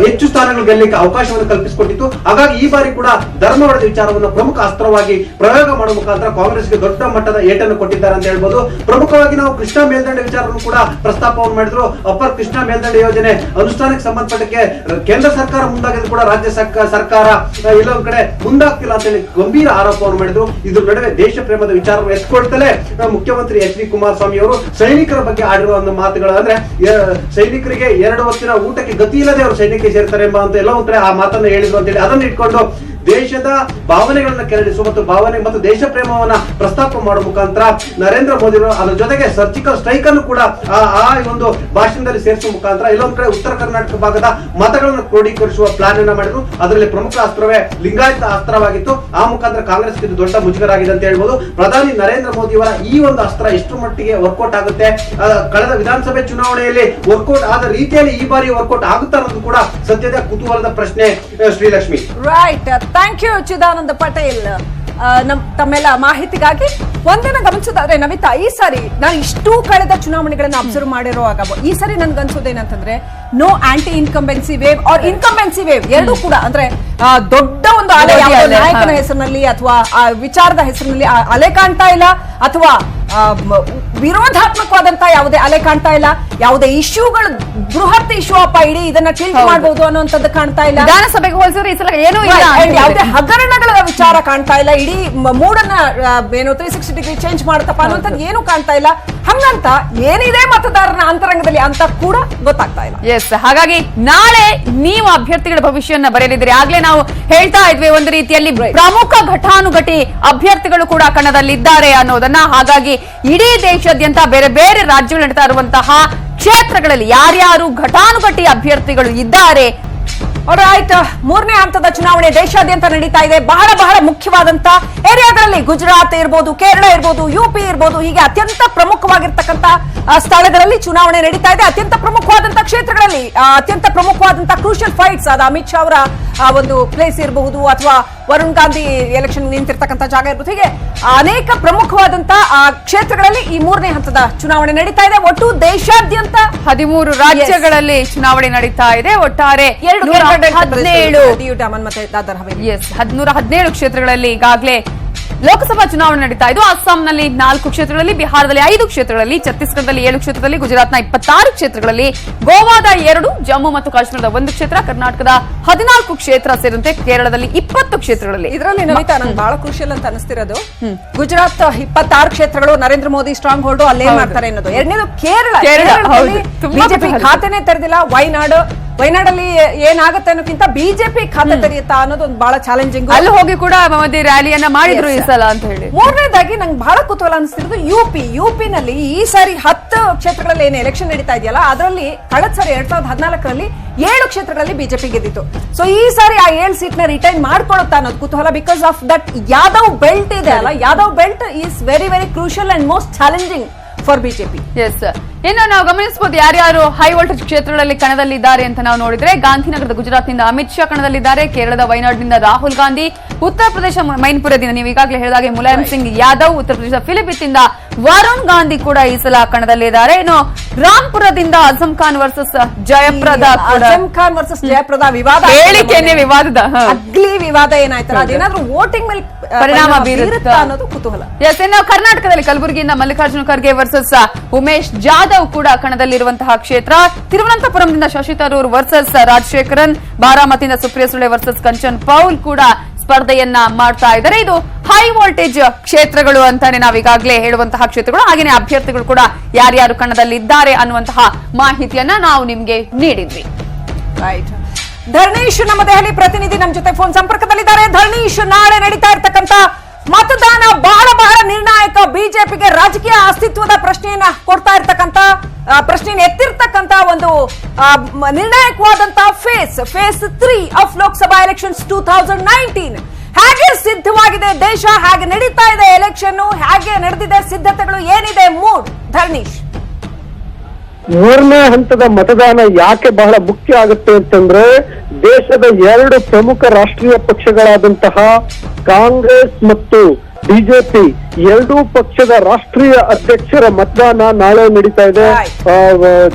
ಹೆಚ್ಚು ಸ್ಥಾನಗಳು ಗೆಲ್ಲಲಿಕ್ಕೆ ಅವಕಾಶವನ್ನು ಕಲ್ಪಿಸಿಕೊಟ್ಟಿತ್ತು. ಹಾಗಾಗಿ ಈ ಬಾರಿ ಕೂಡ ಧರ್ಮ ಹೊಡೆದ ವಿಚಾರವನ್ನು ಪ್ರಮುಖ ಅಸ್ತ್ರವಾಗಿ ಪ್ರಯೋಗ ಮಾಡುವ ಮುಖಾಂತರ ಕಾಂಗ್ರೆಸ್ಗೆ ದೊಡ್ಡ ಮಟ್ಟದ ಏಟನ್ನು ಕೊಟ್ಟಿದ್ದಾರೆ ಅಂತ ಹೇಳ್ಬೋದು. ಪ್ರಮುಖವಾಗಿ ನಾವು ಕೃಷ್ಣಾ ಮೇಲ್ದಂಡೆ ವಿಚಾರವನ್ನು ಕೂಡ ಪ್ರಸ್ತಾಪವನ್ನು ಮಾಡಿದ್ರು. ಅಪ್ಪರ್ ಕೃಷ್ಣಾ ಮೇಲ್ದಂಡೆ ಯೋಜನೆ ಅನುಷ್ಠಾನಕ್ಕೆ ಸಂಬಂಧಪಟ್ಟಕ್ಕೆ ಕೇಂದ್ರ ಸರ್ಕಾರ ಮುಂದಾಗಿದ್ರು ಕೂಡ ರಾಜ್ಯ ಸರ್ಕಾರ ಎಲ್ಲೊಂದ್ ಕಡೆ ಮುಂದಾಗ್ತಿಲ್ಲ ಅಂತ ಹೇಳಿ ಗಂಭೀರ ಆರೋಪವನ್ನು ಮಾಡಿದ್ರು. ಇದ್ರ ನಡುವೆ ದೇಶ ಪ್ರೇಮದ ವಿಚಾರವನ್ನು ಎತ್ಕೊಳ್ತಲೇ ಮುಖ್ಯಮಂತ್ರಿ ಎಚ್ ಡಿ ಕುಮಾರಸ್ವಾಮಿ ಅವರು ಸೈನಿಕರ ಬಗ್ಗೆ ಆಡಿರುವ ಒಂದು ಮಾತುಗಳು, ಅಂದ್ರೆ ಸೈನಿಕರಿಗೆ 2 ಹೊತ್ತಿನ ಊಟಕ್ಕೆ ಗತಿ ಇಲ್ಲದೆ ಅವರು ಸೈನಿಕರಿಗೆ ಸೇರ್ತಾರೆ ಎಂಬ ಅಂತ ಎಲ್ಲ ಒಂದ್ ಕಡೆ ಆ ಮಾತನ್ನು ಹೇಳಿದ್ರು ಅಂತ ಹೇಳಿ ಅದನ್ನು ಇಟ್ಕೊಂಡು ದೇಶದ ಭಾವನೆಗಳನ್ನ ಕೆರಳಿಸುವ ಮತ್ತು ಭಾವನೆ ಮತ್ತು ದೇಶ ಪ್ರೇಮವನ್ನ ಪ್ರಸ್ತಾಪ ಮಾಡುವ ಮುಖಾಂತರ ನರೇಂದ್ರ ಮೋದಿ ಅವರು ಅದರ ಜೊತೆಗೆ ಸರ್ಜಿಕಲ್ ಸ್ಟ್ರೈಕ್ ಅನ್ನು ಕೂಡ ಆ ಒಂದು ಭಾಷಣದಲ್ಲಿ ಸೇರಿಸುವ ಮುಖಾಂತರ ಇಲ್ಲೊಂದ್ ಕಡೆ ಉತ್ತರ ಕರ್ನಾಟಕ ಭಾಗದ ಮತಗಳನ್ನು ಕ್ರೋಢೀಕರಿಸುವ ಪ್ಲಾನ್ ಅನ್ನ ಮಾಡಿದ್ರು. ಅದರಲ್ಲಿ ಪ್ರಮುಖ ಅಸ್ತ್ರವೇ ಲಿಂಗಾಯತ ಅಸ್ತ್ರವಾಗಿತ್ತು. ಆ ಮುಖಾಂತರ ಕಾಂಗ್ರೆಸ್ ಇದು ದೊಡ್ಡ ಮುಜುಗರ ಆಗಿದೆ ಅಂತ ಹೇಳ್ಬೋದು. ಪ್ರಧಾನಿ ನರೇಂದ್ರ ಮೋದಿ ಅವರ ಈ ಒಂದು ಅಸ್ತ್ರ ಎಷ್ಟು ಮಟ್ಟಿಗೆ ವರ್ಕೌಟ್ ಆಗುತ್ತೆ, ಕಳೆದ ವಿಧಾನಸಭೆ ಚುನಾವಣೆಯಲ್ಲಿ ವರ್ಕೌಟ್ ಆದ ರೀತಿಯಲ್ಲಿ ಈ ಬಾರಿ ವರ್ಕೌಟ್ ಆಗುತ್ತಾ ಅನ್ನೋದು ಕೂಡ ಸದ್ಯದ ಕುತೂಹಲದ ಪ್ರಶ್ನೆ Shrilakshmi. Right, thank you Chidananda Patel. ತಮ್ಮೆಲ್ಲ ಮಾಹಿತಿಗಾಗಿ ಒಂದನ್ನ ಗಮನಿಸೋದಾದ್ರೆ ನಮಿತಾ, ಈ ಸಾರಿ ನಾನು ಇಷ್ಟು ಕಳೆದ ಚುನಾವಣೆಗಳನ್ನ ಅಬ್ಸರ್ವ್ ಮಾಡಿರುವಾಗ ಈ ಸಾರಿ ನನ್ಗನ್ಸೋದೇನಂತಂದ್ರೆ no anti incumbency wave or incumbency wave ಎರಡೂ ಕೂಡ ಅಂದ್ರೆ ದೊಡ್ಡ ಒಂದು ಅಲೆ ನಾಯಕನ ಹೆಸರಿನಲ್ಲಿ ಅಥವಾ ವಿಚಾರದ ಹೆಸರಿನಲ್ಲಿ ಅಲೆ ಕಾಣ್ತಾ ಇಲ್ಲ, ಅಥವಾ ವಿರೋಧಾತ್ಮಕವಾದಂತಹ ಯಾವುದೇ ಅಲೆ ಕಾಣ್ತಾ ಇಲ್ಲ. ಯಾವುದೇ ಇಶ್ಯೂಗಳು ಬೃಹತ್ ಇಶ್ಯೂ ಅಪ್ಪ ಇಡೀ ಇದನ್ನ ಟಿಲ್ಟ್ ಮಾಡಬಹುದು ಅನ್ನುವಂಥದ್ದು ಕಾಣ್ತಾ ಇಲ್ಲ. ವಿಧಾನಸಭೆಗೆ ಹೋಲಿಸಿದ್ರೆ ಈ ಸಲ ಏನೂ ಇಲ್ಲ, ಯಾವುದೇ ಹಗರಣಗಳ ವಿಚಾರ ಕಾಣ್ತಾ ಇಲ್ಲ. ಇಡೀ ಮೂಡನ್ನ ಏನು 360 ಡಿಗ್ರಿ ಚೇಂಜ್ ಮಾಡುತ್ತಪ್ಪ ಅನ್ನುವಂಥದ್ದು ಏನು ಕಾಣ್ತಾ ಇಲ್ಲ. ಹಂಗಂತ ಏನಿದೆ ಮತದಾರನ ಅಂತರಂಗದಲ್ಲಿ ಅಂತ ಕೂಡ ಗೊತ್ತಾಗ್ತಾ ಇಲ್ಲ. ಎಸ್, ಹಾಗಾಗಿ ನಾಳೆ ನೀವು ಅಭ್ಯರ್ಥಿಗಳ ಭವಿಷ್ಯವನ್ನ ಬರೆಯಲಿದ್ದೀರಿ. ಆಗ್ಲೇ ನಾವು ಹೇಳ್ತಾ ಇದ್ವಿ ಒಂದು ರೀತಿಯಲ್ಲಿ ಪ್ರಮುಖ ಘಟಾನುಘಟಿ ಅಭ್ಯರ್ಥಿಗಳು ಕೂಡ ಕಣದಲ್ಲಿದ್ದಾರೆ ಅನ್ನೋದನ್ನ. ಹಾಗಾಗಿ ಇಡೀ ದೇಶಾದ್ಯಂತ ಬೇರೆ ಬೇರೆ ರಾಜ್ಯಗಳು ನಡೀತಾ ಇರುವಂತಹ ಕ್ಷೇತ್ರಗಳಲ್ಲಿ ಯಾರ್ಯಾರು ಘಟಾನುಘಟಿ ಅಭ್ಯರ್ಥಿಗಳು ಇದ್ದಾರೆ. ರೈಟ್, ಮೂರನೇ ಹಂತದ ಚುನಾವಣೆ ದೇಶಾದ್ಯಂತ ನಡೀತಾ ಇದೆ. ಬಹಳ ಬಹಳ ಮುಖ್ಯವಾದಂತ ಏರಿಯಾಗಳಲ್ಲಿ ಗುಜರಾತ್ ಇರ್ಬೋದು, ಕೇರಳ ಇರ್ಬೋದು, ಯುಪಿ ಇರ್ಬೋದು, ಹೀಗೆ ಅತ್ಯಂತ ಪ್ರಮುಖವಾಗಿರ್ತಕ್ಕಂಥ ಸ್ಥಳಗಳಲ್ಲಿ ಚುನಾವಣೆ ನಡೀತಾ ಇದೆ. ಅತ್ಯಂತ ಪ್ರಮುಖವಾದಂತಹ ಕ್ಷೇತ್ರಗಳಲ್ಲಿ ಅತ್ಯಂತ ಪ್ರಮುಖವಾದಂತಹ ಕ್ರೂಷಿಯಲ್ ಫೈಟ್ಸ್, ಅದು ಅಮಿತ್ ಶಾ ಅವರ ಒಂದು ಪ್ಲೇಸ್ ಇರಬಹುದು, ಅಥವಾ ವರುಣ್ ಗಾಂಧಿ ಎಲೆಕ್ಷನ್ ನಿಂತಿರ್ತಕ್ಕಂಥ ಜಾಗ ಇರ್ಬೋದು, ಹೀಗೆ ಅನೇಕ ಪ್ರಮುಖವಾದಂತಹ ಕ್ಷೇತ್ರಗಳಲ್ಲಿ ಈ ಮೂರನೇ ಹಂತದ ಚುನಾವಣೆ ನಡೀತಾ ಇದೆ. ಒಟ್ಟು ದೇಶಾದ್ಯಂತ 13 ರಾಜ್ಯಗಳಲ್ಲಿ ಚುನಾವಣೆ ನಡೀತಾ ಇದೆ. ಒಟ್ಟಾರೆ 117 ಕ್ಷೇತ್ರಗಳಲ್ಲಿ ಈಗಾಗಲೇ ಲೋಕಸಭಾ ಚುನಾವಣೆ ನಡೀತಾ ಇದ್ದು. ಅಸ್ಸಾಂನಲ್ಲಿ 4 ಕ್ಷೇತ್ರಗಳಲ್ಲಿ, ಬಿಹಾರದಲ್ಲಿ 5 ಕ್ಷೇತ್ರಗಳಲ್ಲಿ, ಛತ್ತೀಸ್ಗಢದಲ್ಲಿ 7 ಕ್ಷೇತ್ರದಲ್ಲಿ, ಗುಜರಾತ್ನ 26 ಕ್ಷೇತ್ರಗಳಲ್ಲಿ, ಗೋವಾದ 2, ಜಮ್ಮು ಮತ್ತು ಕಾಶ್ಮೀರದ 1 ಕ್ಷೇತ್ರ, ಕರ್ನಾಟಕದ 14 ಕ್ಷೇತ್ರ ಸೇರಿದಂತೆ ಕೇರಳದಲ್ಲಿ 20 ಕ್ಷೇತ್ರಗಳಲ್ಲಿ. ಇದರಲ್ಲಿ ನಮಿತಾ ನಂಗೆ ಬಹಳ ಕ್ರೂಷಿಯಲ್ ಅಂತ ಅನಿಸ್ತಿರೋದು ಗುಜರಾತ್ 26 ಕ್ಷೇತ್ರಗಳು, ನರೇಂದ್ರ ಮೋದಿ ಸ್ಟ್ರಾಂಗ್ ಹೋಲ್ಡ್ ಅಲ್ಲೇ ಮಾಡ್ತಾರೆ ಅನ್ನೋದು. ಎರಡನೇದು ಕೇರಳದಲ್ಲಿ ಬಿಜೆಪಿ ಖಾತೆನೇ ತೆರೆದಿಲ್ಲ. ವಯನಾಡಲ್ಲಿ ಏನಾಗುತ್ತೆ ಅನ್ನೋಕ್ಕಿಂತ ಬಿಜೆಪಿ ಖಾತೆ ತೆರೆಯುತ್ತಾ ಅನ್ನೋದು ಒಂದು ಬಹಳ ಚಾಲೆಂಜಿಂಗ್. ಅಲ್ಲಿ ಹೋಗಿ ಕೂಡ ಮೋದಿ ರ್ಯಾಲಿಯನ್ನ ಮಾಡಿದ್ರು ಈ ಸಲ ಅಂತ ಹೇಳಿ. ಮೂರನೇದಾಗಿ ನಂಗೆ ಬಹಳ ಕುತೂಹಲ ಅನಿಸ್ತಿರೋದು ಯುಪಿನಲ್ಲಿ ಈ ಸಾರಿ 10 ಕ್ಷೇತ್ರಗಳಲ್ಲಿ ಏನು ಎಲೆಕ್ಷನ್ ನಡೀತಾ ಇದೆಯಲ್ಲ, ಅದರಲ್ಲಿ ಕಳೆದ ಸಾರಿ 2014ರಲ್ಲಿ 7 ಕ್ಷೇತ್ರಗಳಲ್ಲಿ ಬಿಜೆಪಿ ಗೆದ್ದಿತ್ತು. ಸೊ ಈ ಸಾರಿ ಆ 7 ಸೀಟ್ ನ ರಿಟೈನ್ ಮಾಡ್ಕೊಳುತ್ತಾ ಅನ್ನೋದು ಕುತೂಹಲ. Because of that Yadav belt ಇದೆ ಅಲ್ಲ, Yadav belt is very very crucial and most challenging for BJP. Yes, ಇನ್ನು ನಾವು ಗಮನಿಸಬಹುದು ಯಾರ್ಯಾರು ಹೈ ವೋಲ್ಟೇಜ್ ಕ್ಷೇತ್ರಗಳಲ್ಲಿ ಕಣದಲ್ಲಿದ್ದಾರೆ ಅಂತ ನಾವು ನೋಡಿದ್ರೆ, ಗಾಂಧಿನಗರದ ಗುಜರಾತ್ನಿಂದ ಅಮಿತ್ ಶಾ ಕಣದಲ್ಲಿದ್ದಾರೆ, ಕೇರಳದ ವಯನಾಡಿನಿಂದ ರಾಹುಲ್ ಗಾಂಧಿ, ಉತ್ತರ ಪ್ರದೇಶ ಮೈನ್ಪುರದಿಂದ ನೀವು ಈಗಾಗಲೇ ಹೇಳಿದಾಗೆ ಮುಲಾಯಂ ಸಿಂಗ್ ಯಾದವ್, ಉತ್ತರ ಪ್ರದೇಶ ಫಿಲಿಪಿತ್ತಿಂದ ವರುಣ್ ಗಾಂಧಿ ಕೂಡ ಈ ಸಲ ಕಣದಲ್ಲಿದ್ದಾರೆ. ಇನ್ನು ರಾಂಪುರದಿಂದ ಅಜಂ ಖಾನ್ ವರ್ಸಸ್ ಜಯಪ್ರದ, ಅಜಂ ಖಾನ್ ವರ್ಸಸ್ ಜಯಪ್ರದ ವಿವಾದ, ಹೇಳಿಕೆನೆ ವಿವಾದದ ಅಗ್ಲಿ ವಿವಾದ ಏನಾಯ್ತಲ್ಲ, ಅದೇನಾದ್ರೂ ವೋಟಿಂಗ್ ಮೇಲೆ ಪರಿಣಾಮ ಬೀರುತ್ತಾ ಅನ್ನೋದು ಕುತೂಹಲ. ಎಸ್, ಇನ್ನು ಕರ್ನಾಟಕದಲ್ಲಿ ಕಲಬುರಗಿಯಿಂದ ಮಲ್ಲಿಕಾರ್ಜುನ ಖರ್ಗೆ ವರ್ಸಸ್ ಉಮೇಶ್ ಜಾಧವ್ ಕೂಡ ಕಣದಲ್ಲಿರುವಂತಹ ಕ್ಷೇತ್ರ. ತಿರುವನಂತಪುರಂದಿಂದ ಶಶಿ ತರೂರ್ ವರ್ಸಸ್ ರಾಜಶೇಖರನ್, ಬಾರಾಮತಿಯಿಂದ ಸುಪ್ರಿಯಾ ಸುಳೆ ವರ್ಸಸ್ ಕಂಚನ್ ಪೌಲ್ ಕೂಡ ಸ್ಪರ್ಧೆಯನ್ನ ಮಾಡ್ತಾ ಇದ್ದಾರೆ. ಇದು ಹೈ ವೋಲ್ಟೇಜ್ ಕ್ಷೇತ್ರಗಳು ಅಂತಾನೆ ನಾವು ಈಗಾಗಲೇ ಹೇಳುವಂತಹ ಕ್ಷೇತ್ರಗಳು. ಹಾಗೆಯೇ ಅಭ್ಯರ್ಥಿಗಳು ಕೂಡ ಯಾರ್ಯಾರು ಕಣದಲ್ಲಿದ್ದಾರೆ ಅನ್ನುವಂತಹ ಮಾಹಿತಿಯನ್ನ ನಾವು ನಿಮ್ಗೆ ನೀಡಿದ್ವಿ. ರೈಟ್, ಧರ್ಣೀಶ್ ನಮ್ಮ ದೆಹಲಿ ಪ್ರತಿನಿಧಿ ನಮ್ಮ ಜೊತೆ ಫೋನ್ ಸಂಪರ್ಕದಲ್ಲಿದ್ದಾರೆ. ಧರ್ಣೀಶ್, ನಾಳೆ ನಡೀತಾ ಇರ್ತಕ್ಕಂಥ ಮತದಾನ ಬಹಳ ಬಹಳ ನಿರ್ಣಾಯಕ. ಬಿಜೆಪಿಗೆ ರಾಜಕೀಯ ಅಸ್ತಿತ್ವದ ಪ್ರಶ್ನೆಯನ್ನ ಕೊಡ್ತಾ ಇರ್ತಕ್ಕಂಥ ಪ್ರಶ್ನೆಯನ್ನು ಎತ್ತಿರ್ತಕ್ಕಂಥ ಒಂದು ನಿರ್ಣಾಯಕವಾದಂತಹ ಫೇಸ್ 3 ಆಫ್ ಲೋಕಸಭಾ ಎಲೆಕ್ಷನ್ಸ್ 2019 ಹೇಗೆ ಸಿದ್ಧವಾಗಿದೆ ದೇಶ, ಹೇಗೆ ನಡೀತಾ ಇದೆ ಎಲೆಕ್ಷನ್, ಹೇಗೆ ನಡೆದಿದೆ ಸಿದ್ಧತೆಗಳು, ಏನಿದೆ ಮೂಡ್ ಧರ್ಣೀಶ್? ಮೂರನೇ ಹಂತದ ಮತದಾನ ಯಾಕೆ ಬಹಳ ಮುಖ್ಯ ಆಗುತ್ತೆ ಅಂತಂದ್ರೆ, ದೇಶದ 2 ಪ್ರಮುಖ ರಾಷ್ಟ್ರೀಯ ಪಕ್ಷಗಳಾದಂತಹ ಕಾಂಗ್ರೆಸ್ ಮತ್ತು ಬಿಜೆಪಿ ಎರಡೂ ಪಕ್ಷದ ರಾಷ್ಟ್ರೀಯ ಅಧ್ಯಕ್ಷರ ಮತದಾನ ನಾಳೆ ನಡೀತಾ ಇದೆ.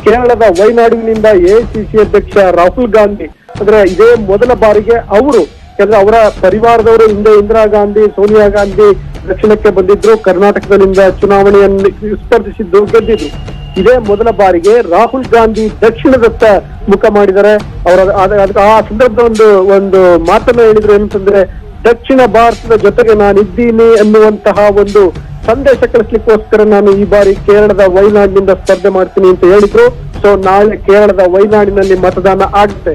ಕೇರಳದ ವಯನಾಡಿನಿಂದ ಎಐಸಿಸಿ ಅಧ್ಯಕ್ಷ ರಾಹುಲ್ ಗಾಂಧಿ ಅಂದ್ರೆ ಇದೇ ಮೊದಲ ಬಾರಿಗೆ ಅವರು, ಯಾಕಂದ್ರೆ ಅವರ ಪರಿವಾರದವರು ಹಿಂದೆ ಇಂದಿರಾ ಗಾಂಧಿ, ಸೋನಿಯಾ ಗಾಂಧಿ ದಕ್ಷಿಣಕ್ಕೆ ಬಂದಿದ್ರು, ಕರ್ನಾಟಕದಲ್ಲಿಂದ ಚುನಾವಣೆಯನ್ನು ಸ್ಪರ್ಧಿಸಿದ್ದು, ಗೆದ್ದಿದ್ರು. ಇದೇ ಮೊದಲ ಬಾರಿಗೆ ರಾಹುಲ್ ಗಾಂಧಿ ದಕ್ಷಿಣದತ್ತ ಮುಖ ಮಾಡಿದ್ದಾರೆ. ಅವರ ಆ ಸಂದರ್ಭದ ಒಂದು ಮಾತನ್ನ ಹೇಳಿದ್ರು, ಏನಂತಂದ್ರೆ ದಕ್ಷಿಣ ಭಾರತದ ಜೊತೆಗೆ ನಾನಿದ್ದೀನಿ ಅನ್ನುವಂತಹ ಒಂದು ಸಂದೇಶ ಕಳಿಸ್ಲಿಕ್ಕೋಸ್ಕರ ನಾನು ಈ ಬಾರಿ ಕೇರಳದ ವಯನಾಡಿನಿಂದ ಸ್ಪರ್ಧೆ ಮಾಡ್ತೀನಿ ಅಂತ ಹೇಳಿದ್ರು. ಸೊ ನಾಳೆ ಕೇರಳದ ವಯನಾಡಿನಲ್ಲಿ ಮತದಾನ ಆಗುತ್ತೆ.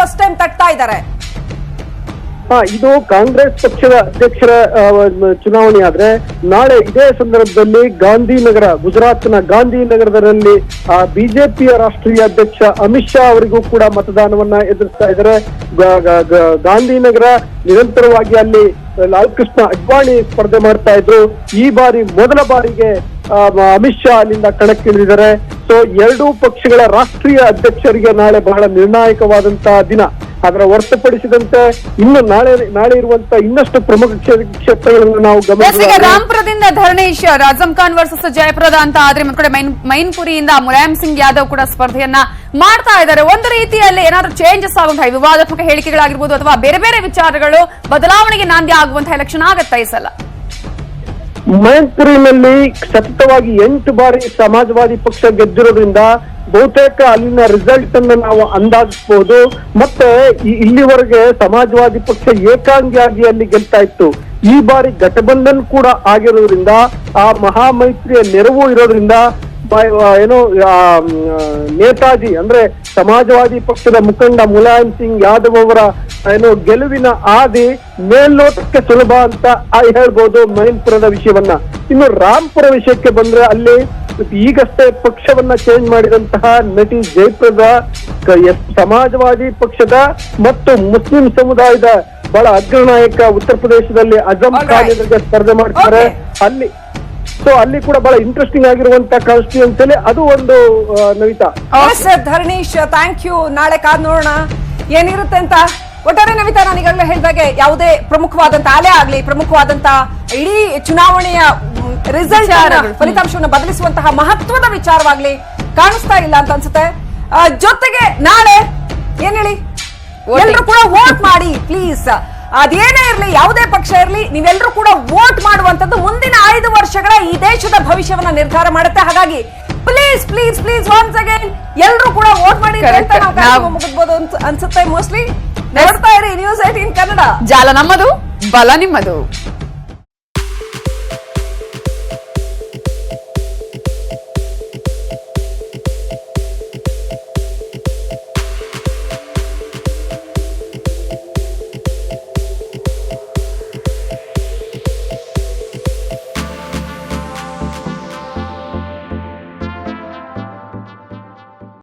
ಫಸ್ಟ್ ಟೈಮ್ ತಟ್ತಾ ಇದ್ದಾರೆ. ಇದು ಕಾಂಗ್ರೆಸ್ ಪಕ್ಷದ ಅಧ್ಯಕ್ಷರ ಚುನಾವಣೆ ಆದ್ರೆ, ನಾಳೆ ಇದೇ ಸಂದರ್ಭದಲ್ಲಿ ಗಾಂಧಿನಗರ, ಗುಜರಾತ್ನ ಗಾಂಧಿನಗರದಲ್ಲಿ ಬಿಜೆಪಿಯ ರಾಷ್ಟ್ರೀಯ ಅಧ್ಯಕ್ಷ ಅಮಿತ್ ಶಾ ಅವರಿಗೂ ಕೂಡ ಮತದಾನವನ್ನ ಎದುರಿಸ್ತಾ ಇದ್ದಾರೆ. ಗಾಂಧಿನಗರ ನಿರಂತರವಾಗಿ ಅಲ್ಲಿ ಲಾಲ್ ಕೃಷ್ಣ ಅಡ್ವಾಣಿ ಸ್ಪರ್ಧೆ ಮಾಡ್ತಾ ಇದ್ರು. ಈ ಬಾರಿ ಮೊದಲ ಬಾರಿಗೆ ಅಮಿತ್ ಶಾ ಅಲ್ಲಿಂದ ಕಣಕ್ಕಿಳಿದಿದ್ದಾರೆ. ಸೊ ಎರಡೂ ಪಕ್ಷಗಳ ರಾಷ್ಟ್ರೀಯ ಅಧ್ಯಕ್ಷರಿಗೆ ನಾಳೆ ಬಹಳ ನಿರ್ಣಾಯಕವಾದಂತಹ ದಿನ. ಅದರ ಹೊರತುಪಡಿಸಿದಂತೆ ಇನ್ನು ನಾಳೆ ಇರುವಂತ ಇನ್ನಷ್ಟು ಪ್ರಮುಖ ಕ್ಷೇತ್ರಗಳನ್ನು ನಾವು ಈಗ ಗಮನಿಸಿದಾಗ ರಾಂಪುರದಿಂದ ಧರಣೇಶ್ ಆಜಂ ಖಾನ್ ವರ್ಸಸ್ ಜಯಪ್ರದ ಅಂತ ಆದ್ರೆ ಮತ್ತೊಂದು ಕಡೆ ಮೈನ್ಪುರಿಯಿಂದ ಮುಲಾಯಂ ಸಿಂಗ್ ಯಾದವ್ ಕೂಡ ಸ್ಪರ್ಧೆಯನ್ನ ಮಾಡ್ತಾ ಇದ್ದಾರೆ. ಒಂದು ರೀತಿಯಲ್ಲಿ ಏನಾದ್ರೂ ಚೇಂಜಸ್ ಆಗುವಂತಹ ವಿವಾದಾತ್ಮಕ ಹೇಳಿಕೆಗಳಾಗಿರ್ಬೋದು ಅಥವಾ ಬೇರೆ ಬೇರೆ ವಿಚಾರಗಳು ಬದಲಾವಣೆಗೆ ನಾಂದಿ ಆಗುವಂತಹ ಎಲೆಕ್ಷನ್ ಆಗತ್ತಾ ಈ ಸಲ? ಮೈನ್ಪುರಿನಲ್ಲಿ ಸತತವಾಗಿ 8 ಬಾರಿ ಸಮಾಜವಾದಿ ಪಕ್ಷ ಗೆದ್ದಿರೋದ್ರಿಂದ ಬಹುತೇಕ ಅಲ್ಲಿನ ರಿಸಲ್ಟ್ ಅನ್ನು ನಾವು ಅಂದಾಜಿಸಬಹುದು. ಮತ್ತೆ ಇಲ್ಲಿವರೆಗೆ ಸಮಾಜವಾದಿ ಪಕ್ಷ ಏಕಾಂಗಿಯಾಗಿ ಅಲ್ಲಿ ಗೆಲ್ತಾ ಇತ್ತು. ಈ ಬಾರಿ ಘಟಬಂಧನ್ ಕೂಡ ಆಗಿರೋದ್ರಿಂದ ಆ ಮಹಾಮೈತ್ರಿಯ ನೆರವು ಇರೋದ್ರಿಂದ ನೇತಾಜಿ ಅಂದ್ರೆ ಸಮಾಜವಾದಿ ಪಕ್ಷದ ಮುಖಂಡ ಮುಲಾಯಂ ಸಿಂಗ್ ಯಾದವ್ ಅವರ ಗೆಲುವಿನ ಹಾದಿ ಮೇಲ್ನೋಟಕ್ಕೆ ಸುಲಭ ಅಂತ ಹೇಳ್ಬೋದು ಮೈನ್ಪುರದ ವಿಷಯವನ್ನ. ಇನ್ನು ರಾಂಪುರ ವಿಷಯಕ್ಕೆ ಬಂದ್ರೆ ಅಲ್ಲಿ ಈಗಷ್ಟೇ ಪಕ್ಷವನ್ನ ಚೇಂಜ್ ಮಾಡಿದಂತಹ ನಟಿ ಜಯಪ್ರದ ಸಮಾಜವಾದಿ ಪಕ್ಷದ ಮತ್ತು ಮುಸ್ಲಿಂ ಸಮುದಾಯದ ಬಹಳ ಅಗ್ರನಾಯಕ ಉತ್ತರ ಪ್ರದೇಶದಲ್ಲಿ ಅಜಂ ಖಾನ್ ಎದುರಿಗೆ ಸ್ಪರ್ಧೆ ಮಾಡ್ತಾರೆ. ಅಲ್ಲಿ ಕೂಡ ಬಹಳ ಇಂಟ್ರೆಸ್ಟಿಂಗ್ ಆಗಿರುವಂತ ಕಾನ್ಸ್ಟಿಟ್ಯೂನ್ಸಿ ಅದು ಒಂದು ನವಿತಾ. Dharanish, thank you. ನಾಳೆ ಕಾದ್ ನೋಡೋಣ ಏನಿರುತ್ತೆ ಅಂತ. ಒಟ್ಟಾರೆ ನವಿತಾ, ನಾನು ಈಗಾಗಲೇ ಹೇಳಿದಾಗೆ ಯಾವುದೇ ಪ್ರಮುಖವಾದಂತ ಅಲೆ ಆಗ್ಲಿ, ಪ್ರಮುಖವಾದಂತ ಇಡೀ ಚುನಾವಣೆಯ ರಿಸಲ್ಟ್ ಫಲಿತಾಂಶವನ್ನು ಬದಲಿಸುವಂತಹ ಮಹತ್ವದ ವಿಚಾರವಾಗ್ಲಿ ಕಾಣಿಸ್ತಾ ಇಲ್ಲ ಅಂತ ಅನ್ಸುತ್ತೆ. ಜೊತೆಗೆ ನಾಳೆ ಏನ್ ಹೇಳಿ, ಎಲ್ಲರೂ ಕೂಡ ವೋಟ್ ಮಾಡಿ ಪ್ಲೀಸ್. ಅದೇನೇ ಇರಲಿ, ಯಾವುದೇ ಪಕ್ಷ ಇರಲಿ, ನೀವೆಲ್ಲರೂ ಕೂಡ ವೋಟ್ ಮಾಡುವಂತದ್ದು ಮುಂದಿನ 5 ವರ್ಷಗಳ ಈ ದೇಶದ ಭವಿಷ್ಯವನ್ನ ನಿರ್ಧಾರ ಮಾಡುತ್ತೆ. ಹಾಗಾಗಿ please please please once again ಎಲ್ಲರೂ ಕೂಡ ವೋಟ್ ಮಾಡಿ ಅಂತ ನಾವು ಮುಗಿಸ್ಬೋದು ಅನ್ಸುತ್ತೆ. ಮೋಸ್ಟ್ಲಿ ನೋಡ್ತಾ ಇರಿ ನ್ಯೂಸ್ 18 ಕನ್ನಡ. ಜಾಲ ನಮ್ಮದು, ಬಲ ನಿಮ್ಮದು.